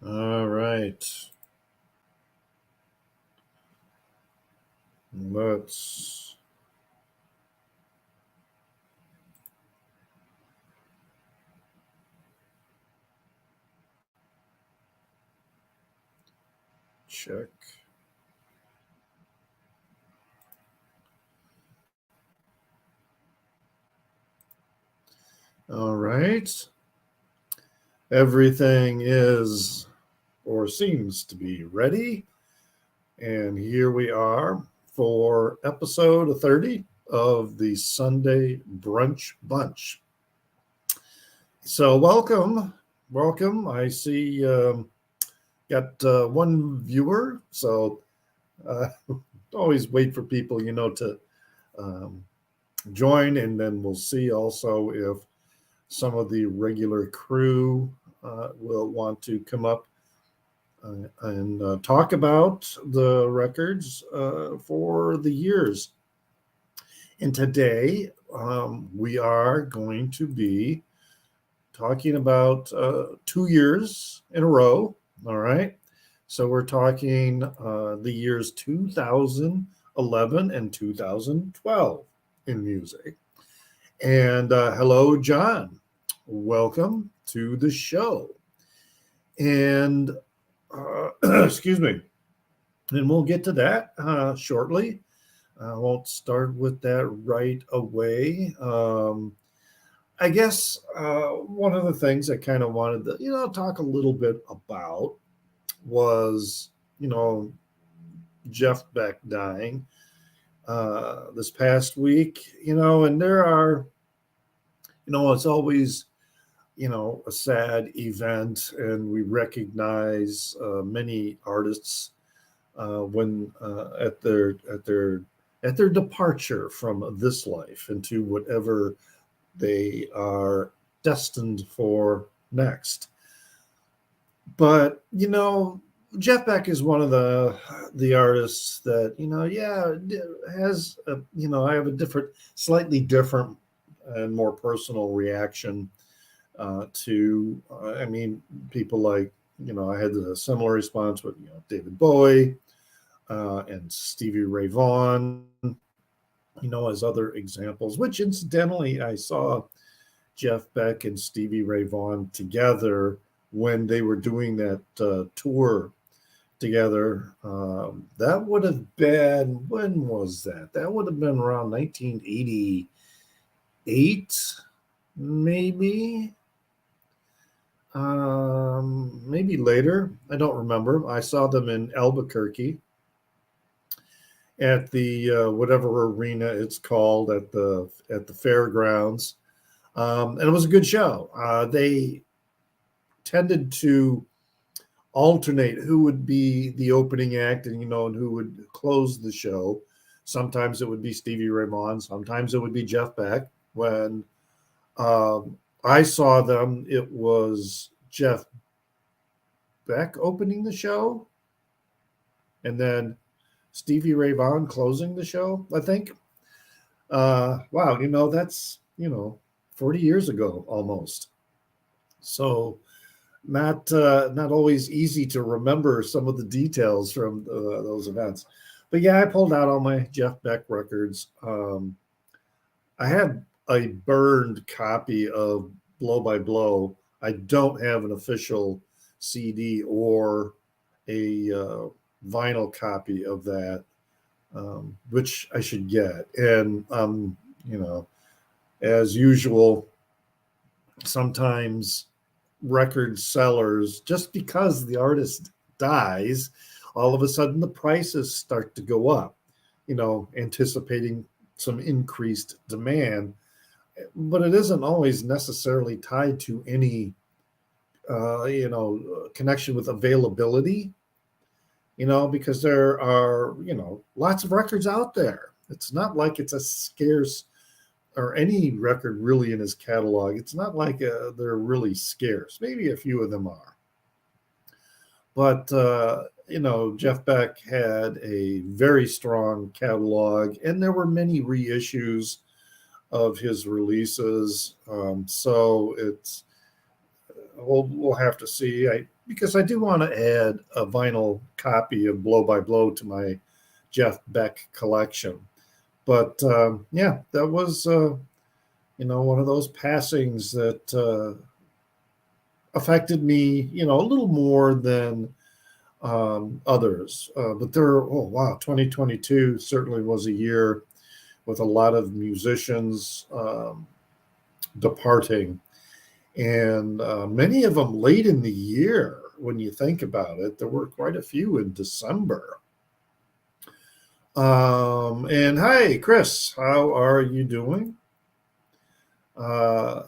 All right. Let's check. All right. Everything is or seems to be ready. And here we are for episode 30 of the Sunday Brunch Bunch. So, welcome. Welcome. I see got one viewer. So, uh, always wait for people, to um, join. And then we'll see also if some of the regular crew will want to come up and talk about the records for the years. And today we are going to be talking about 2 years in a row. All right. So we're talking the years 2011 and 2012 in music. And hello, John. Welcome to the show. And excuse me. And we'll get to that shortly. I won't start with that right away. I guess one of the things I kind of wanted to, talk a little bit about was, you know, Jeff Beck dying this past week, and there are, it's always, a sad event, and we recognize many artists when at their departure from this life into whatever they are destined for next. But Jeff Beck is one of the artists that yeah, has I have a different, slightly different and more personal reaction to. I mean, people like I had a similar response with David Bowie and Stevie Ray Vaughan, as other examples. Which incidentally, I saw Jeff Beck and Stevie Ray Vaughan together when they were doing that tour together. That would have been, when was that? That would have been around 1988, maybe. Maybe later. I don't remember. I saw them in Albuquerque at the whatever arena it's called at the fairgrounds, and it was a good show. They tended to alternate who would be the opening act and who would close the show. Sometimes it would be Stevie Ray Vaughan, sometimes it would be Jeff Beck. When I saw them, it was Jeff Beck opening the show, and then Stevie Ray Vaughan closing the show, I think. Wow, that's 40 years ago almost. So not always easy to remember some of the details from those events. But yeah, I pulled out all my Jeff Beck records. I had a burned copy of Blow by Blow. I don't have an official CD or a vinyl copy of that, which I should get. And you know, as usual, sometimes record sellers, just because the artist dies, all of a sudden the prices start to go up, anticipating some increased demand. But it isn't always necessarily tied to any, connection with availability, because there are, lots of records out there. It's not like it's a scarce, or any record really in his catalog. It's not like they're really scarce. Maybe a few of them are. But, Jeff Beck had a very strong catalog, and there were many reissues of his releases. So we'll have to see. because I do want to add a vinyl copy of Blow by Blow to my Jeff Beck collection. But yeah, that was one of those passings that affected me, a little more than others. But oh wow, 2022 certainly was a year with a lot of musicians departing, and many of them late in the year. When you think about it, there were quite a few in December. And hi, Chris, how are you doing? Uh,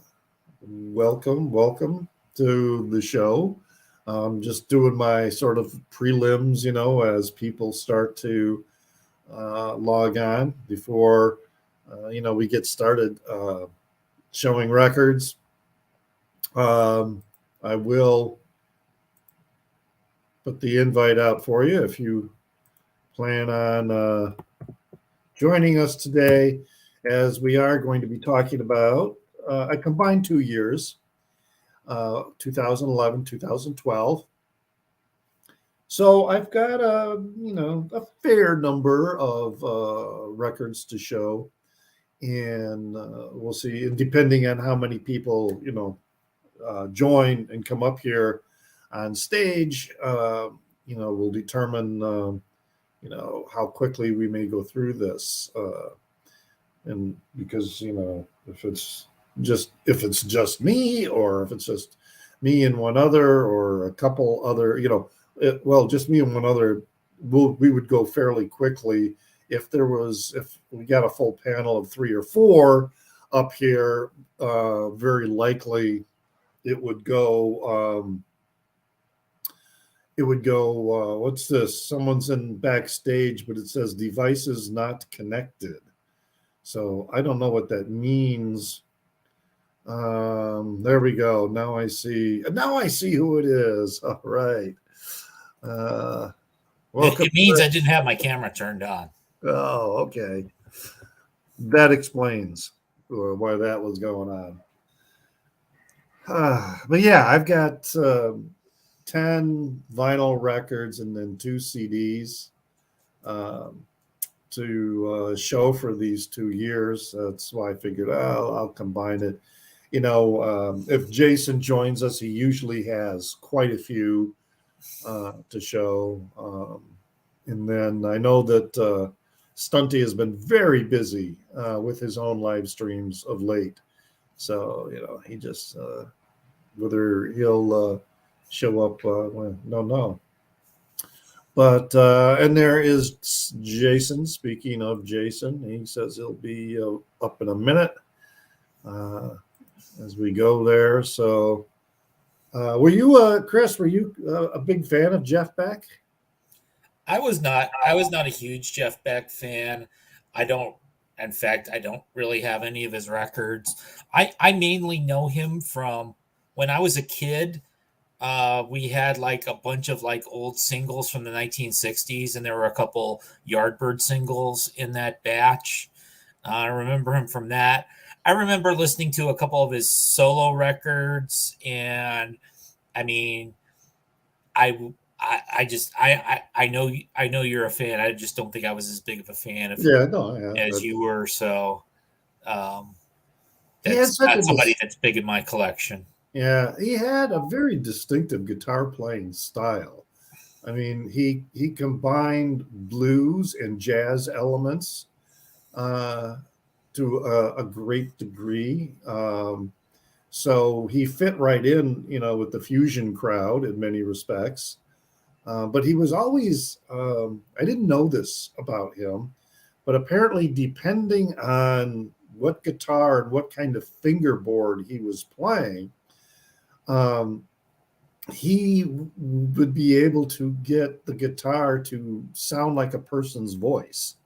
welcome to the show. Just doing my sort of prelims, as people start to log on before, we get started showing records. I will put the invite out for you if you plan on joining us today, as we are going to be talking about a combined 2 years, 2011, 2012. So I've got a fair number of records to show, and we'll see. And depending on how many people join and come up here on stage, will determine how quickly we may go through this. And because if it's just me, or if it's just me and one other, or a couple other, just me and one other, we would go fairly quickly. If we got a full panel of 3 or 4 up here, very likely it would go. What's this? Someone's in backstage, but it says devices not connected. So I don't know what that means. There we go. Now I see who it is. All right. Welcome. It means I didn't have my camera turned on. Oh, okay. That explains why that was going on. But yeah, I've got 10 vinyl records and then 2 CDs to show for these 2 years. That's why I figured I'll combine it. If Jason joins us, he usually has quite a few to show. And then I know that Stunty has been very busy with his own live streams of late. So, he just, whether he'll show up, no. But, and there is Jason. Speaking of Jason, he says he'll be up in a minute as we go there. So, were you, Chris, a big fan of Jeff Beck? I was not a huge Jeff Beck fan. I don't really have any of his records. I mainly know him from when I was a kid. We had like a bunch of like old singles from the 1960s, and there were a couple Yardbird singles in that batch. I remember him from that. I remember listening to a couple of his solo records, and I mean, I know you're a fan. I just don't think I was as big of a fan of as you were. So that's not somebody that's big in my collection. Yeah, he had a very distinctive guitar playing style. I mean, he combined blues and jazz elements to a great degree. So he fit right in, with the fusion crowd in many respects. But he was always, I didn't know this about him, but apparently, depending on what guitar and what kind of fingerboard he was playing, he would be able to get the guitar to sound like a person's voice.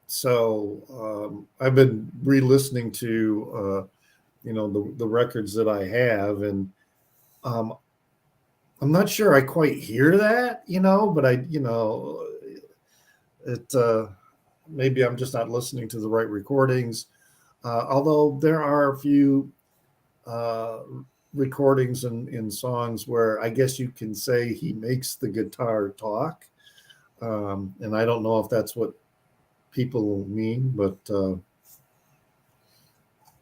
So I've been re-listening to, the records that I have, and I'm not sure I quite hear that, but maybe I'm just not listening to the right recordings. Although there are a few recordings and in songs where I guess you can say he makes the guitar talk. And I don't know if that's what people mean, but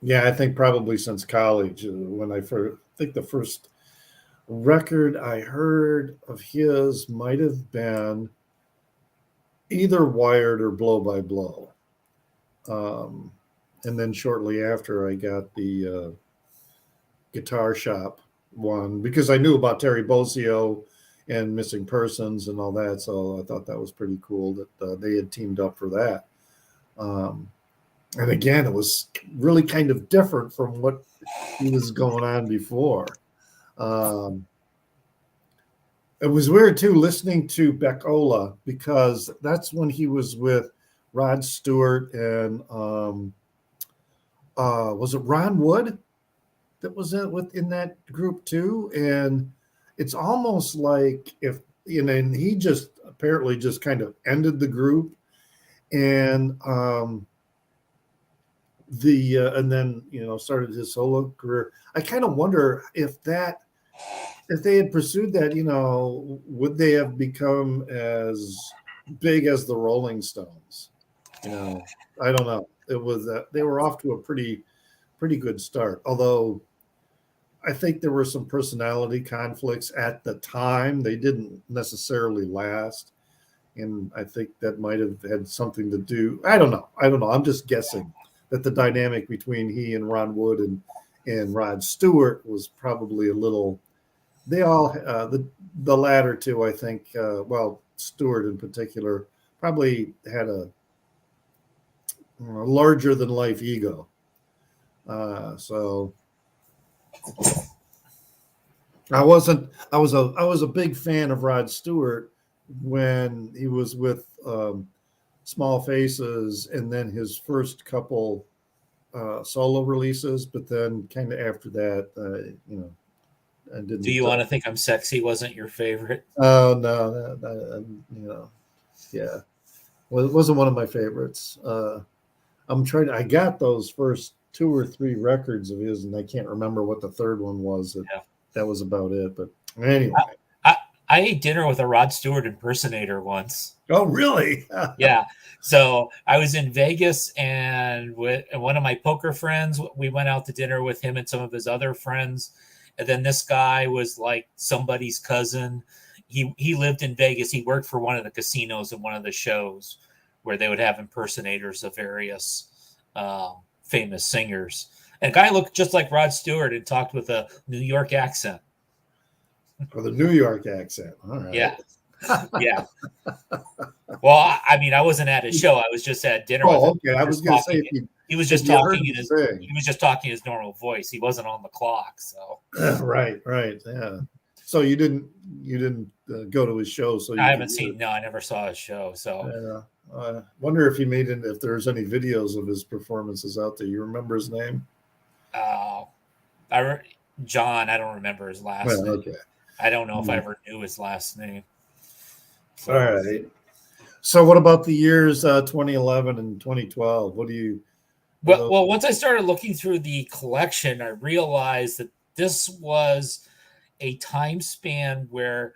yeah, I think probably since college, when I first, I think the first record I heard of his might have been either Wired or Blow by Blow. Um, and then shortly after, I got the Guitar Shop one because I knew about Terry Bozzio and Missing Persons and all that. So I thought that was pretty cool that they had teamed up for that. Um, and again, it was really kind of different from what he was going on before. Um, it was weird too listening to Beckola because that's when he was with Rod Stewart and was it Ron Wood that was within that group too? And it's almost like if and he just apparently just kind of ended the group and and then started his solo career. I kind of wonder if they had pursued that, would they have become as big as the Rolling Stones? I don't know. It was they were off to a pretty good start. Although I think there were some personality conflicts at the time. They didn't necessarily last. And I think that might have had something to do. I don't know. I'm just guessing that the dynamic between he and Ron Wood and Rod Stewart was probably a little. They all the latter two, I think. Well, Stewart in particular probably had a larger than life ego. So I wasn't. I was a big fan of Rod Stewart when he was with Small Faces, and then his first couple solo releases. But then, kind of after that, I didn't. Do you want to think I'm sexy? Wasn't your favorite? Oh no, yeah. Well, it wasn't one of my favorites. I'm trying. I got those first 2 or 3 records of his, and I can't remember what the third one was. That was about it. But anyway, I ate dinner with a Rod Stewart impersonator once. Oh, really? Yeah. So I was in Vegas, and with one of my poker friends, we went out to dinner with him and some of his other friends. And then this guy was like somebody's cousin. He lived in Vegas. He worked for one of the casinos and one of the shows where they would have impersonators of various famous singers. And the guy looked just like Rod Stewart and talked with a New York accent. Or the New York accent. All right. Yeah. Yeah. Well, I mean, I wasn't at his show. I was just at dinner with him. Okay. I was going to say he was just talking his normal voice. He wasn't on the clock. So right. Yeah. So you didn't go to his show. So I haven't seen. No, I never saw his show. So yeah. I wonder if if there's any videos of his performances out there. You remember his name? John. I don't remember his last name. Okay. I don't know if I ever knew his last name. So. All right. So what about the years 2011 and 2012? What do you? Well, once I started looking through the collection, I realized that this was a time span where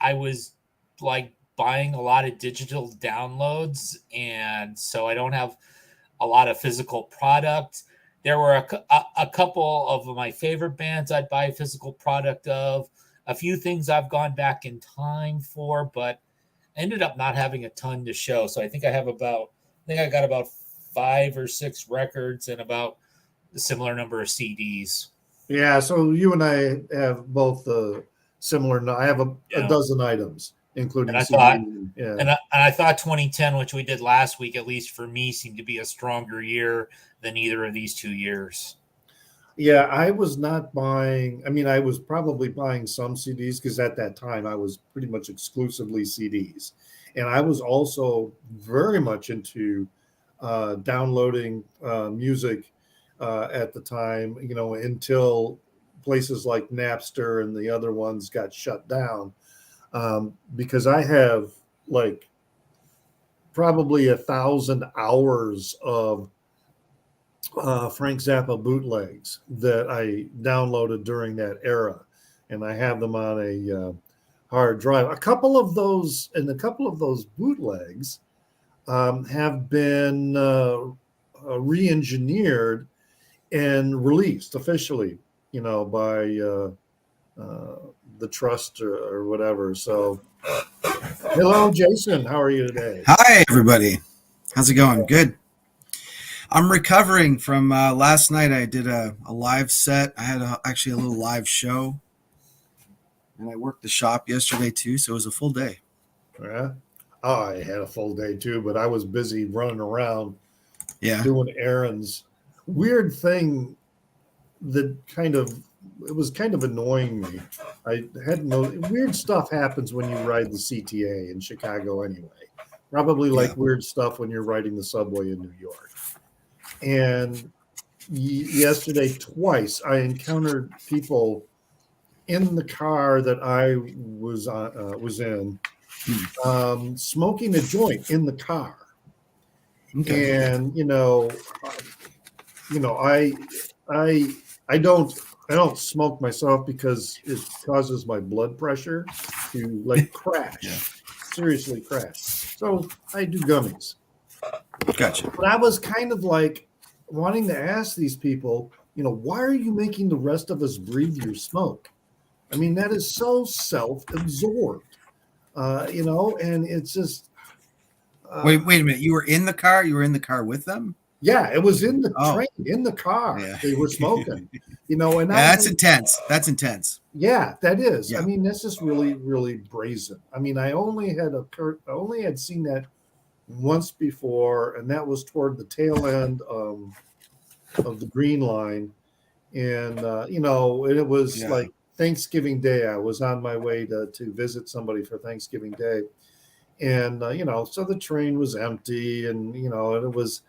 I was like buying a lot of digital downloads, and so I don't have a lot of physical product. There were a couple of my favorite bands I'd buy a physical product of. A few things I've gone back in time for, but ended up not having a ton to show. So I think I got about 5 or 6 records and about a similar number of CDs. Yeah, so you and I have both similar. I have a dozen items, including and I thought 2010, which we did last week, at least for me, seemed to be a stronger year than either of these 2 years. Yeah, I was not buying. I mean, I was probably buying some CDs because at that time I was pretty much exclusively CDs. And I was also very much into downloading music at the time, until places like Napster and the other ones got shut down. Because I have like probably 1,000 hours of Frank Zappa bootlegs that I downloaded during that era, and I have them on a hard drive. A couple of those bootlegs have been re-engineered and released officially, by the trust or whatever. So, hello, Jason. How are you today? Hi, everybody. How's it going? Good. I'm recovering from last night. I did a live set. I had actually a little live show, and I worked the shop yesterday too, so it was a full day. Yeah. Oh, I had a full day too, but I was busy running around Yeah. doing errands. Weird thing that it was kind of annoying me. I had weird stuff happens when you ride the CTA in Chicago anyway. Probably like weird stuff when you're riding the subway in New York. And yesterday, twice, I encountered people in the car that I was in, smoking a joint in the car. Okay. And I don't smoke myself because it causes my blood pressure to like crash, seriously crash. So I do gummies. Gotcha. But I was kind of like wanting to ask these people, why are you making the rest of us breathe your smoke? I mean, that is so self-absorbed, and it's just. Wait a minute. You were in the car? You were in the car with them? Yeah, it was in the train, in the car. Yeah. They were smoking, and that's intense. That's intense. Yeah, that is. Yeah. I mean, this is really, really brazen. I mean, I only had seen that once before, and that was toward the tail end of the Green Line, and and it was like Thanksgiving Day. I was on my way to visit somebody for Thanksgiving Day, and so the train was empty, and and it was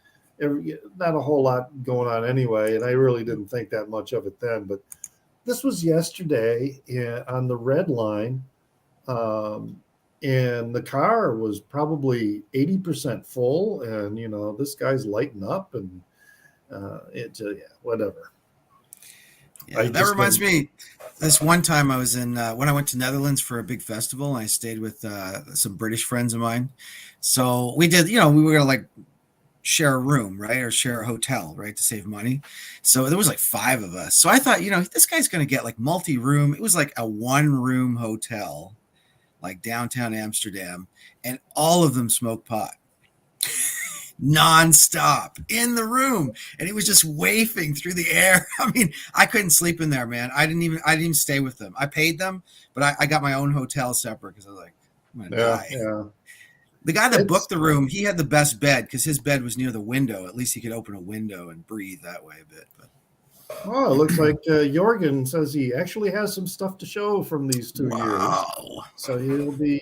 not a whole lot going on anyway, and I really didn't think that much of it then. But this was yesterday on the Red Line. And the car was probably 80% full, and this guy's lighting up, and whatever. Yeah, that reminds me. This one time I was in when I went to Netherlands for a big festival, and I stayed with some British friends of mine. So we did, we were gonna like share a room, right, or share a hotel, right, to save money. So there was like 5 of us. So I thought, this guy's gonna get like multi-room. It was like a 1-room hotel, like downtown Amsterdam, and all of them smoke pot nonstop in the room, and it was just wafting through the air. I mean, I couldn't sleep in there, man. I didn't even stay with them. I paid them, but I got my own hotel separate because I was like, I'm gonna die. Yeah. The guy that booked the room, he had the best bed because his bed was near the window. At least he could open a window and breathe that way a bit. But oh, it looks like Jorgen says he actually has some stuff to show from these 2 years. So he'll be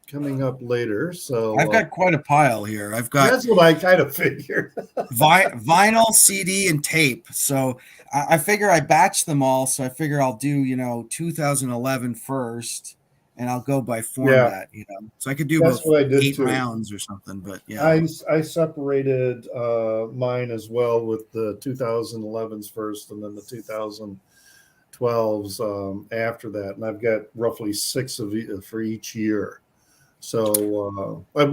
coming up later. So I've got quite a pile here. That's what I kind of figured. Vinyl, CD, and tape. So I figure I batch them all. So I figure I'll do 2011 first, and I'll go by format. So I could do about 8 rounds or something. But yeah, I separated mine as well with the 2011s first, and then the 2012s after that, and I've got roughly 6 for each year. So I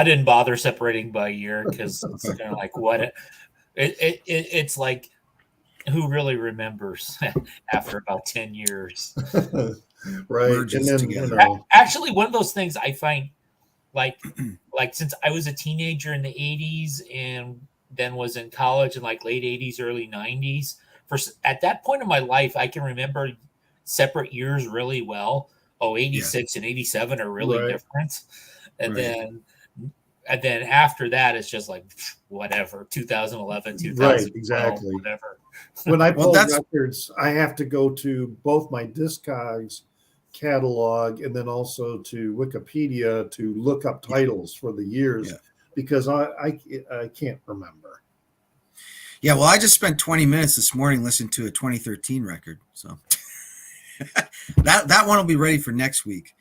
didn't bother separating by year because it's kind of like what it's like. Who really remembers after about 10 years? Right. And then, actually, one of those things I find like since I was a teenager in the 80s and then was in college in like late 80s, early 90s, at that point in my life, I can remember separate years really well. 86 and 87 are really different. And then after that, it's just like whatever, 2011, 2012, right, exactly. Whatever. When I pull records, I have to go to both my Discogs catalog and then also to Wikipedia to look up titles for the years because I can't remember. Yeah, well, I just spent 20 minutes this morning listening to a 2013 record, so that one will be ready for next week.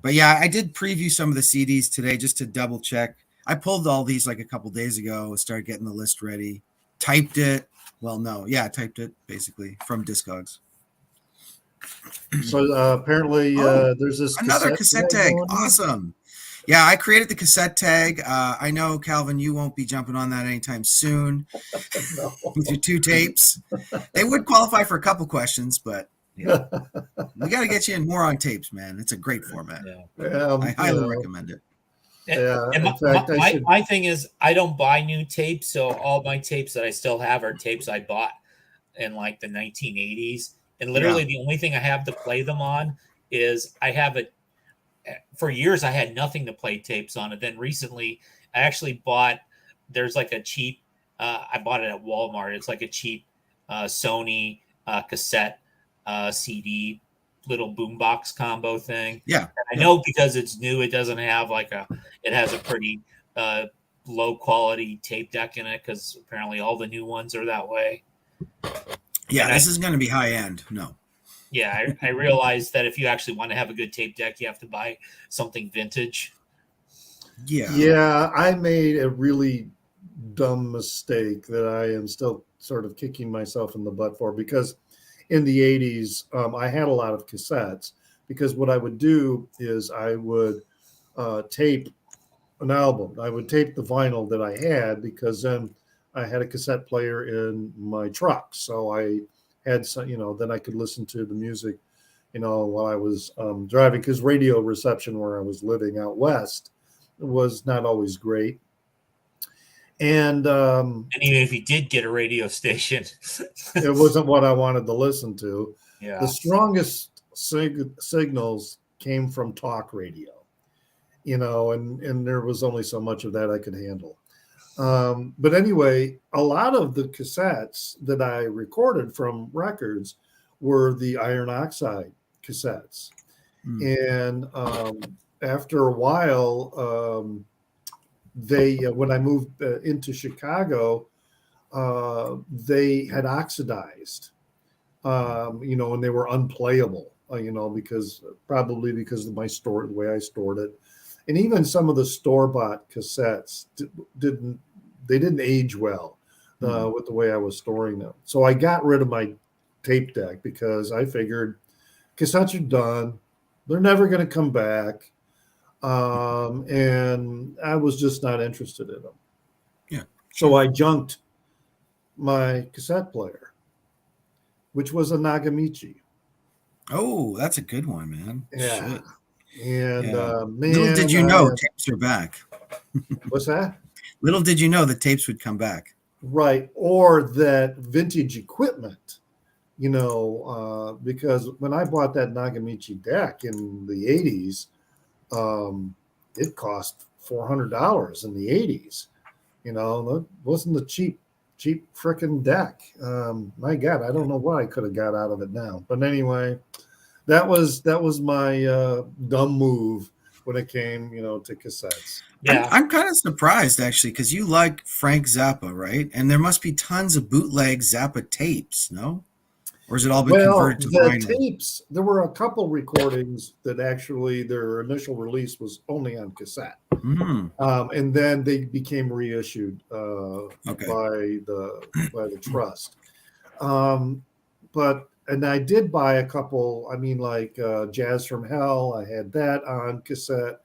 But yeah, I did preview some of the CDs today just to double check. I pulled all these like a couple days ago, started getting the list ready, typed it. Well, no, yeah, I typed it basically from Discogs. So apparently there's this another cassette tag. Awesome. Yeah, I created the cassette tag. I know, Calvin, you won't be jumping on that anytime soon. No. With your 2 tapes. They would qualify for a couple questions, but yeah. We got to get you in more on tapes, man. It's a great format. Yeah. I highly recommend it. Yeah. And In fact, my thing is, I don't buy new tapes, so all my tapes that I still have are tapes I bought in like the 1980s. And literally the only thing I have to play them on is I have it. For years, I had nothing to play tapes on. And then recently, I actually bought, there's like a cheap, I bought it at Walmart. It's like a cheap Sony cassette CD little boombox combo thing. Yeah. And I know because it's new, it doesn't have it has a pretty low quality tape deck in it because apparently all the new ones are that way. Yeah, and this is going to be high end. No. Yeah, I realized that if you actually want to have a good tape deck, you have to buy something vintage. Yeah, I made a really dumb mistake that I am still sort of kicking myself in the butt for, because in the 80s, I had a lot of cassettes, because what I would do is I would tape an album. I would tape the vinyl that I had, because then I had a cassette player in my truck. So I had some, then I could listen to the music, while I was driving, because radio reception where I was living out west was not always great. And even if you did get a radio station, it wasn't what I wanted to listen to. Yeah. The strongest signals came from talk radio, and there was only so much of that I could handle. But anyway, a lot of the cassettes that I recorded from records were the iron oxide cassettes. And after a while, when I moved into Chicago, they had oxidized, and they were unplayable, probably because of the way I stored it. And even some of the store-bought cassettes didn't age well with the way I was storing them. So I got rid of my tape deck, because I figured cassettes are done. They're never going to come back. And I was just not interested in them. Yeah. So I junked my cassette player, which was a Nagamichi. Oh, that's a good one, man. Yeah. Shit. And man, little did you know tapes are back. What's that? Little did you know the tapes would come back. Right. Or that vintage equipment, because when I bought that Nagamichi deck in the 80s, it cost $400 in the 80s. That wasn't a cheap frickin' deck. My God, I don't know what I could have got out of it now. But anyway, that was my dumb move when it came, to cassettes. Yeah, I'm kind of surprised actually, because you like Frank Zappa, right? And there must be tons of bootleg Zappa tapes, no? Or has it all been converted to vinyl? Tapes, there were a couple recordings that actually their initial release was only on cassette. And then they became reissued by the trust. And I did buy a couple, like Jazz from Hell, I had that on cassette.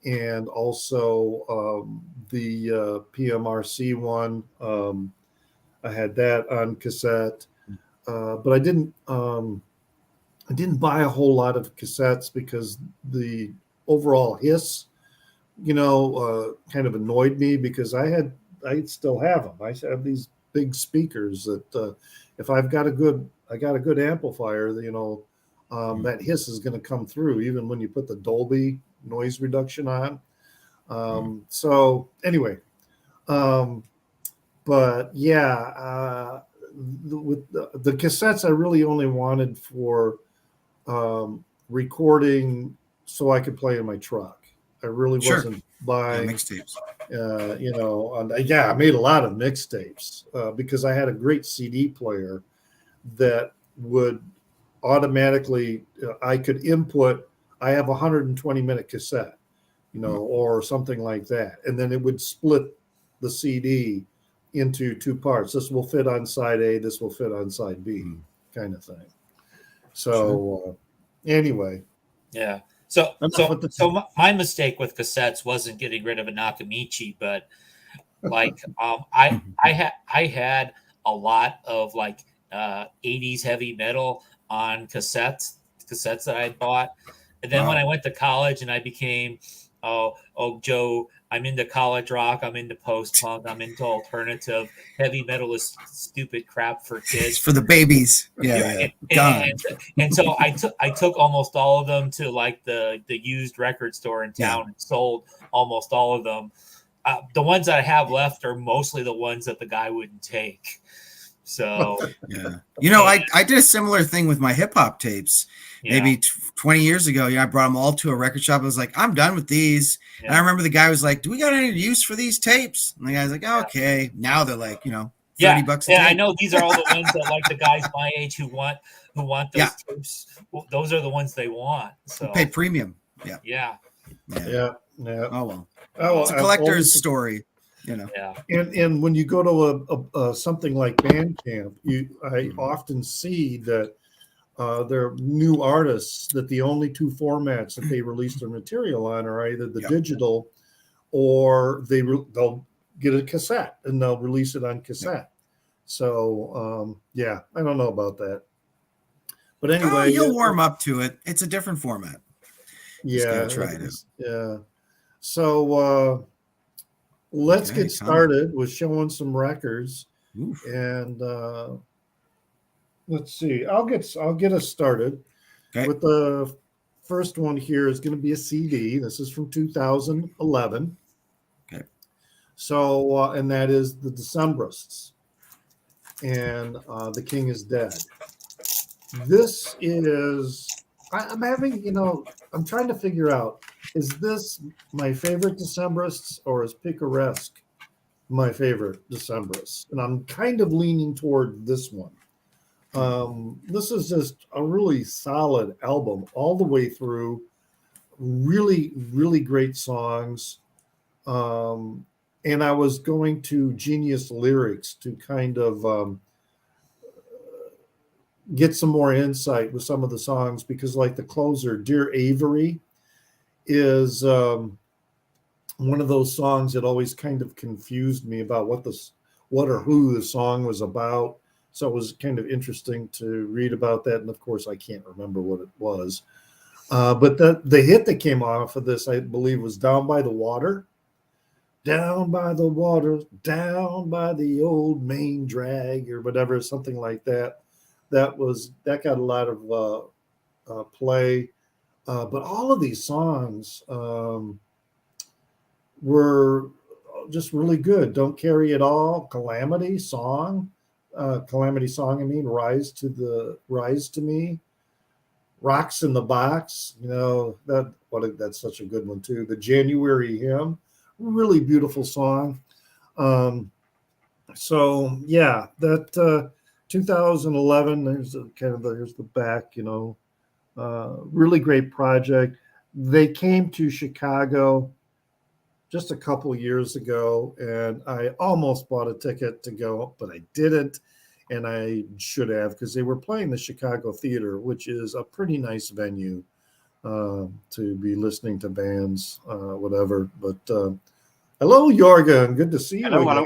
And also the PMRC one, I had that on cassette. But I didn't buy a whole lot of cassettes, because the overall hiss, kind of annoyed me, because I still have them. I have these big speakers that if I got a good amplifier, that hiss is going to come through even when you put the Dolby noise reduction on. So anyway, but yeah, with the cassettes I really only wanted for recording so I could play in my truck. I really wasn't buying mixtapes. I made a lot of mixtapes because I had a great CD player that would automatically, I could input. I have a 120-minute cassette. or something like that. And then it would split the CD into two parts. This will fit on side A, this will fit on side B, kind of thing. So anyway. Yeah. So my mistake with cassettes wasn't getting rid of a Nakamichi, but like I had a lot of like 80s heavy metal on cassettes that I had bought. And then when I went to college and I became Joe, I'm into college rock, I'm into post-punk, I'm into alternative. Heavy metal is stupid crap for kids. It's for the babies. Yeah. And so I took almost all of them to like the used record store in town and sold almost all of them. The ones that I have left are mostly the ones that the guy wouldn't take. So I did a similar thing with my hip hop tapes. Maybe 20 years ago, I brought them all to a record shop. I was like, I'm done with these. Yeah. And I remember the guy was like, do we got any use for these tapes? And the guy's like, okay. Now they're like, $30 a tape. I know these are all the ones that like the guys my age who want those tapes. Well, those are the ones they want. So pay premium. Yeah. Oh, well. It's a collector's story. And when you go to a something like Bandcamp, I often see that there are new artists that the only two formats that they release their material on are either the digital or they'll get a cassette and they'll release it on cassette. So I don't know about that, but anyway, you'll warm up to it. It's a different format. Try it. Yeah. So let's get started with showing some records. And let's see. I'll get us started with the first one. Here is going to be a CD. This is from 2011. Okay. So and that is the Decembrists, and The King is Dead. This is. I'm having, I'm trying to figure out, is this my favorite Decembrists or is Picaresque my favorite Decembrists? And I'm kind of leaning toward this one. This is just a really solid album all the way through. Really, really great songs. And I was going to Genius Lyrics to kind of get some more insight with some of the songs, because like the closer, Dear Avery, is one of those songs that always kind of confused me about what or who the song was about. So it was kind of interesting to read about that. And of course, I can't remember what it was. But the hit that came off of this, I believe, was Down by the Water. Down by the water, down by the old main drag, or whatever, something like that. That got a lot of play. But all of these songs were just really good. Don't Carry It All, Calamity Song, Rise to Me, Rocks in the Box. That's such a good one too. The January Hymn, really beautiful song. That 2011. There's the back. Really great project. They came to Chicago just a couple years ago, and I almost bought a ticket to go, but I didn't, and I should have, because they were playing the Chicago Theater, which is a pretty nice venue to be listening to bands, whatever. But hello, Jorgen. Good to see you again. Hello.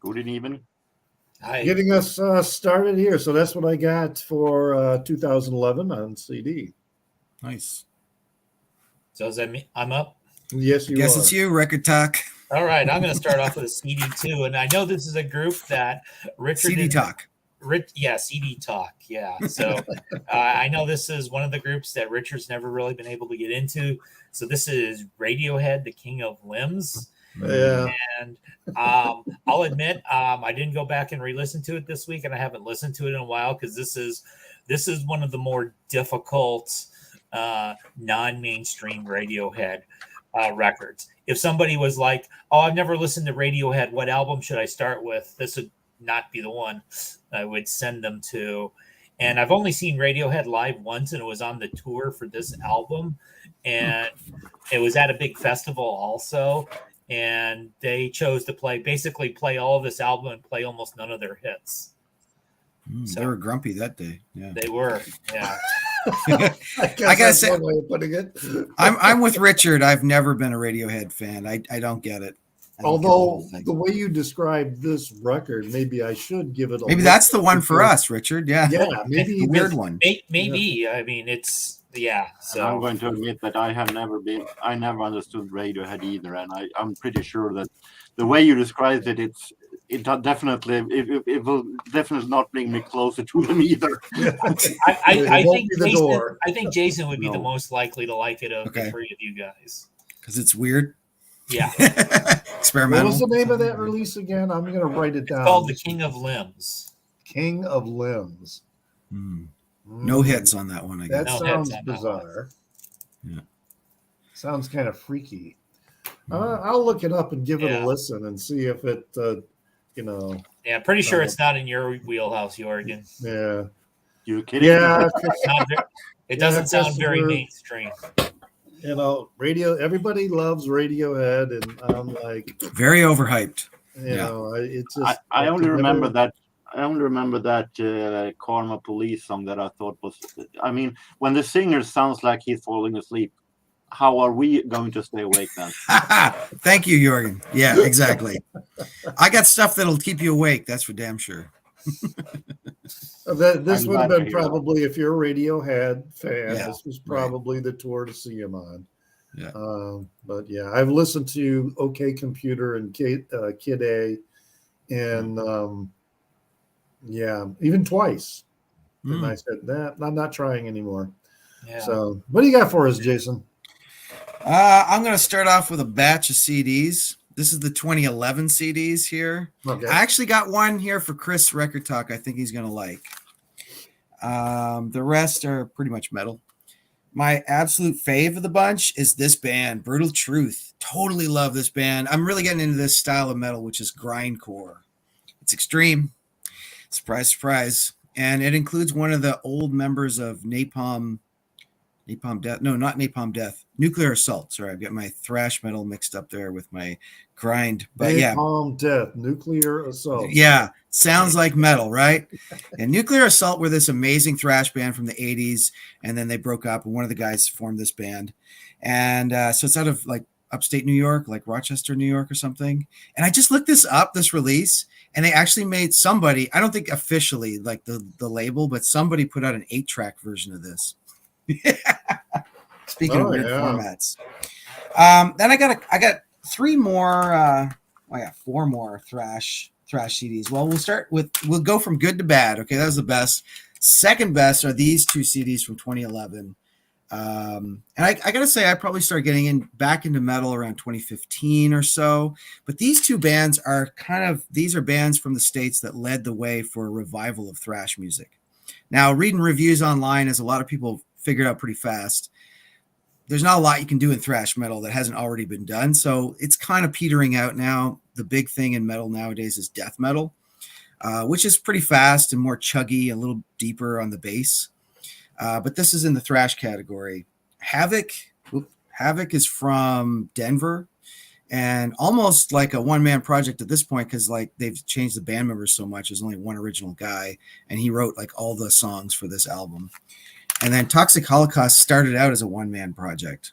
Good evening. Hi. Getting us started here. So that's what I got for 2011 on CD. Nice. So does that mean I'm up? Yes, you Guess are. It's you, Record Talk. All right. I'm going to start off with a CD too. And I know this is a group that Richard... CD Talk. CD Talk. Yeah. So I know this is one of the groups that Richard's never really been able to get into. So this is Radiohead, the King of Limbs. Yeah. And I'll admit, I didn't go back and re-listen to it this week, and I haven't listened to it in a while, because this is one of the more difficult non-mainstream Radiohead records. If somebody was like, "Oh, I've never listened to Radiohead, what album should I start with?" This would not be the one I would send them to. And I've only seen Radiohead live once, and it was on the tour for this album. And it was at a big festival also. And they chose to basically play all of this album and play almost none of their hits. So, they were grumpy that day. Yeah, they were. Yeah. I gotta say, one way of putting it. I'm with Richard. I've never been a Radiohead fan. I don't get it. Although the way you described this record, maybe I should give it a maybe that's the one for us, Richard. Yeah. Maybe the weird one. Maybe. Yeah. I mean, it's So I'm going to admit that I never understood Radiohead either, and I'm pretty sure that the way you described it, it will definitely not bring me closer to them either. I think Jason would be the most likely to like it of the three of you guys because it's weird. Yeah. Experimental. What was the name of that release again? I'm going to write it down. It's called The King of Limbs. King of Limbs. No hits on that one, I guess. That sounds bizarre. Yeah. Sounds kind of freaky. I'll look it up and give it a listen and see if it, Yeah, pretty sure it's not in your wheelhouse, Jorgen. Yeah. You're kidding? Yeah. It doesn't sound very mainstream. Everybody loves Radiohead, and I'm like very overhyped. It's just I only remember that Karma Police song that I thought was, I mean, when the singer sounds like he's falling asleep, how are we going to stay awake then? Thank you, Jorgen. Yeah, exactly. I got stuff that'll keep you awake. That's for damn sure. This would have been probably, if you're a Radiohead fan, this was probably the tour to see him on. Yeah. But yeah, I've listened to OK Computer and Kid A, and even twice. And I said, I'm not trying anymore. Yeah. So what do you got for us, Jason? I'm going to start off with a batch of CDs. This is the 2011 CDs here. Okay. I actually got one here for Chris Record Talk I think he's going to like. The rest are pretty much metal. My absolute fave of the bunch is this band, Brutal Truth. Totally love this band. I'm really getting into this style of metal, which is grindcore. It's extreme. Surprise, surprise. And it includes one of the old members of Napalm Death. No, not Napalm Death. Nuclear Assault. Sorry, I've got my thrash metal mixed up there with my grind. But Napalm Death, Nuclear Assault. Yeah, sounds like metal, right? And Nuclear Assault were this amazing thrash band from the 80s, and then they broke up, and one of the guys formed this band. And so it's out of like upstate New York, like Rochester, New York or something. And I just looked this release, and they actually made somebody, I don't think officially like the label, but somebody put out an 8-track version of this. Speaking of weird formats. Then I got 3 more I got 4 more thrash CDs. Well, we'll go from good to bad. Okay, that was the best. Second best are these 2 CDs from 2011. And I gotta say, I probably started getting back into metal around 2015 or so. But these 2 bands are these are bands from the States that led the way for a revival of thrash music. Now, reading reviews online, as a lot of people figured out pretty fast, there's not a lot you can do in thrash metal that hasn't already been done. So it's kind of petering out now. The big thing in metal nowadays is death metal, which is pretty fast and more chuggy, a little deeper on the bass. But this is in the thrash category. Havoc is from Denver, and almost like a one-man project at this point, because like they've changed the band members so much. There's only one original guy, and he wrote like all the songs for this album. And then Toxic Holocaust started out as a one-man project,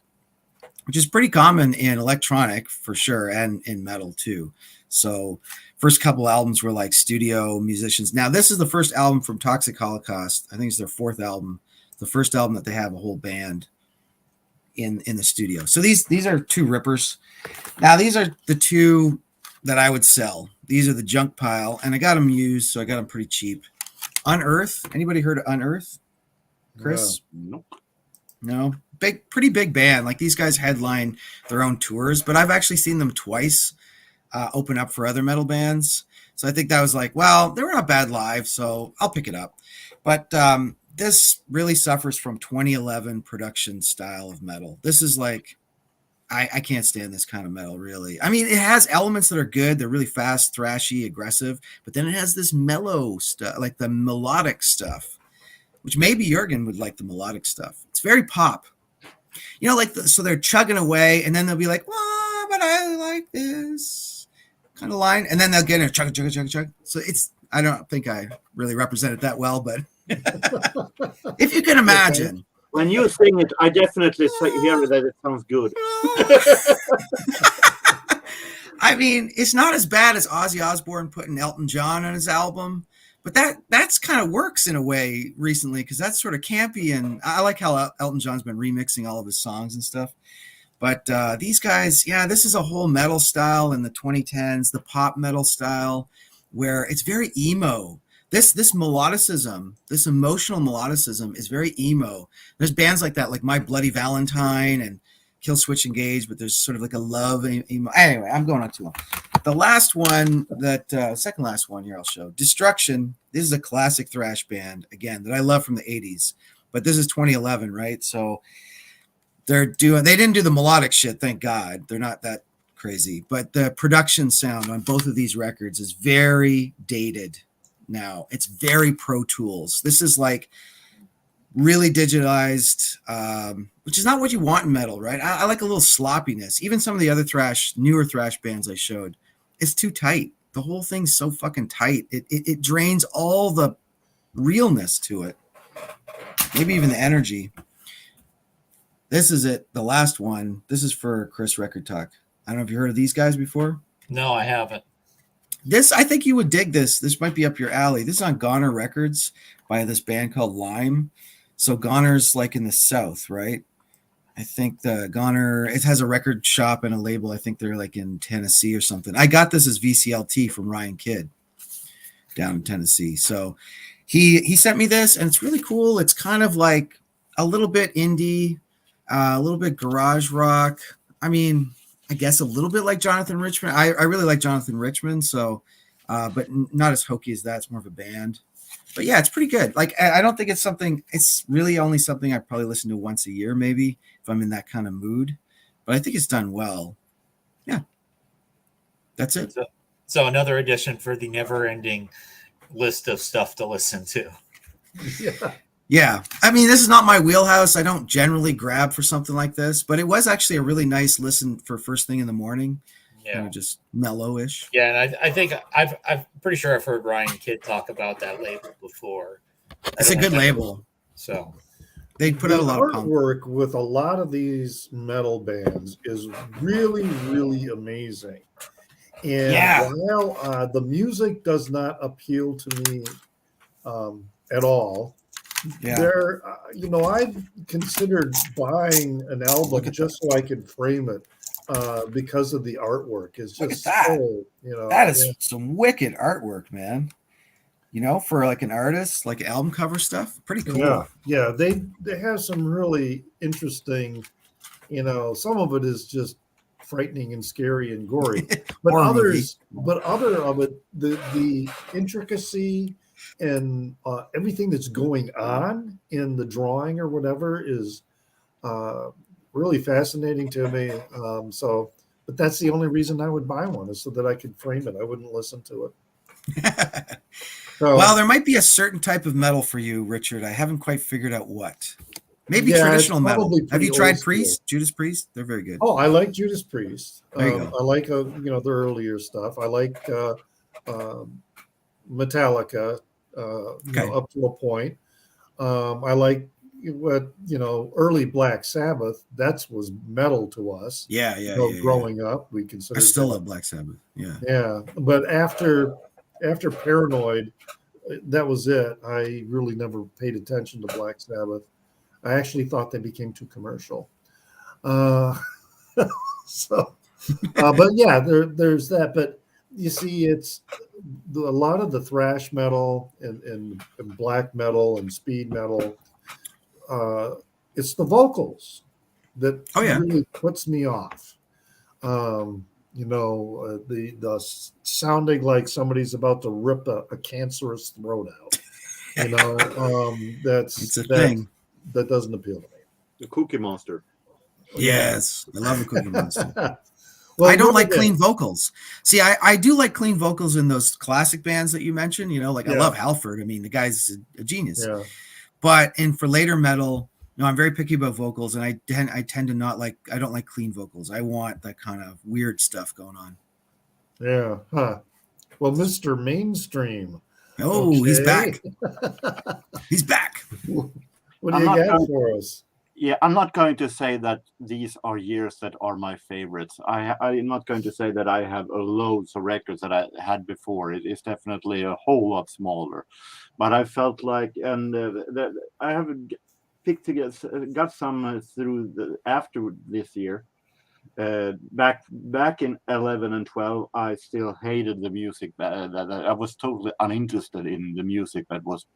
which is pretty common in electronic for sure, and in metal too. So first couple albums were like studio musicians. Now this is the first album from Toxic Holocaust. I think it's their 4th album, the first album that they have a whole band in the studio. So these are 2 rippers. Now these are the 2 that I would sell. These are the junk pile, and I got them used, so I got them pretty cheap. Unearth. Anybody heard of Unearth? Chris? Nope. No. Pretty big band. Like these guys headline their own tours, but I've actually seen them twice open up for other metal bands. So I think that was like, well, they were not bad live, so I'll pick it up. But this really suffers from 2011 production style of metal. This is like, I can't stand this kind of metal, really. I mean, it has elements that are good. They're really fast, thrashy, aggressive, but then it has this mellow stuff, like the melodic stuff. which maybe Jurgen would like the melodic stuff. It's very pop. You know, like, so they're chugging away, and then they'll be like, well, but I like this kind of line. And then they'll get in a chug, chug, chug, chug. So I don't think I really represent it that well, but if you can imagine. When you sing it, I definitely hear that it sounds good. I mean, it's not as bad as Ozzy Osbourne putting Elton John on his album, but that's kind of works in a way recently, because that's sort of campy, and I like how Elton John's been remixing all of his songs and stuff. But these guys, yeah, this is a whole metal style in the 2010s, the pop metal style, where it's very emo. This melodicism, this emotional melodicism is very emo. There's bands like that, like My Bloody Valentine and Kill Switch Engage, but there's sort of like a love emo. Anyway, I'm going on too long. The last one, second last one here I'll show, Destruction. This is a classic thrash band, again, that I love from the 80s. But this is 2011, right? So they didn't do the melodic shit, thank God. They're not that crazy. But the production sound on both of these records is very dated now. It's very Pro Tools. This is like really digitized, which is not what you want in metal, right? I like a little sloppiness. Even some of the other newer thrash bands I showed, it's too tight. The whole thing's so fucking tight. It drains all the realness to it. Maybe even the energy. This is it, the last one. This is for Chris Record Talk. I don't know if you heard of these guys before. No, I haven't. I think you would dig this. This might be up your alley. This is on Goner Records by this band called Lime. So Goner's like in the South, right? I think the Goner, it has a record shop and a label. I think they're like in Tennessee or something. I got this as VCLT from Ryan Kidd down in Tennessee. So he sent me this, and it's really cool. It's kind of like a little bit indie, a little bit garage rock. I mean, I guess a little bit like Jonathan Richman. I really like Jonathan Richman, so but not as hokey as that. It's more of a band. But yeah, it's pretty good. Like, I don't think it's really only something I probably listen to once a year, maybe, if I'm in that kind of mood. But I think it's done well. Yeah. That's it. So another addition for the never-ending list of stuff to listen to. Yeah. I mean, this is not my wheelhouse. I don't generally grab for something like this, but it was actually a really nice listen for first thing in the morning. Yeah, just mellow-ish. Yeah, and I think I'm pretty sure I've heard Ryan Kidd talk about that label before. It's a good label. So they put out a lot of artwork with a lot of these metal bands is really, really amazing. And while the music does not appeal to me at all, there, I've considered buying an album just so I could frame it. Because of the artwork is just so, that is some wicked artwork, man. For like an artist, like album cover stuff, pretty cool. Yeah, they have some really interesting, some of it is just frightening and scary and gory, but other of it, the intricacy and everything that's going on in the drawing or whatever is really fascinating to me. But that's the only reason I would buy one, is so that I could frame it. I wouldn't listen to it. Well, there might be a certain type of metal for you, Richard. I haven't quite figured out what. Maybe traditional metal. Have you tried Priest? Judas Priest? They're very good. Oh, I like Judas Priest. There you go. I like the earlier stuff. I like Metallica up to a point. I like what early Black Sabbath. That was metal to us. Growing up, we considered. I still love Black Sabbath. Yeah, but after Paranoid, that was it. I really never paid attention to Black Sabbath. I actually thought they became too commercial. But yeah, there's that. But you see, it's a lot of the thrash metal and black metal and speed metal. It's the vocals that really puts me off. The sounding like somebody's about to rip a cancerous throat out. It's a thing that doesn't appeal to me. The Cookie Monster. Yes, I love the Cookie Monster. Well, I don't like clean vocals. See, I do like clean vocals in those classic bands that you mentioned. I love Halford. I mean, the guy's a genius. Yeah. But for later metal, no, I'm very picky about vocals, and I tend to not like. I don't like clean vocals. I want that kind of weird stuff going on. Yeah. Huh. Well, Mr. Mainstream. Oh, he's back. He's back. What do you got for us? Yeah, I'm not going to say that these are years that are my favorites. I'm not going to say that I have loads of records that I had before. It is definitely a whole lot smaller. But I felt like, and I have got some through after this year. Back in 11 and 12, I still hated the music. That I was totally uninterested in the music that was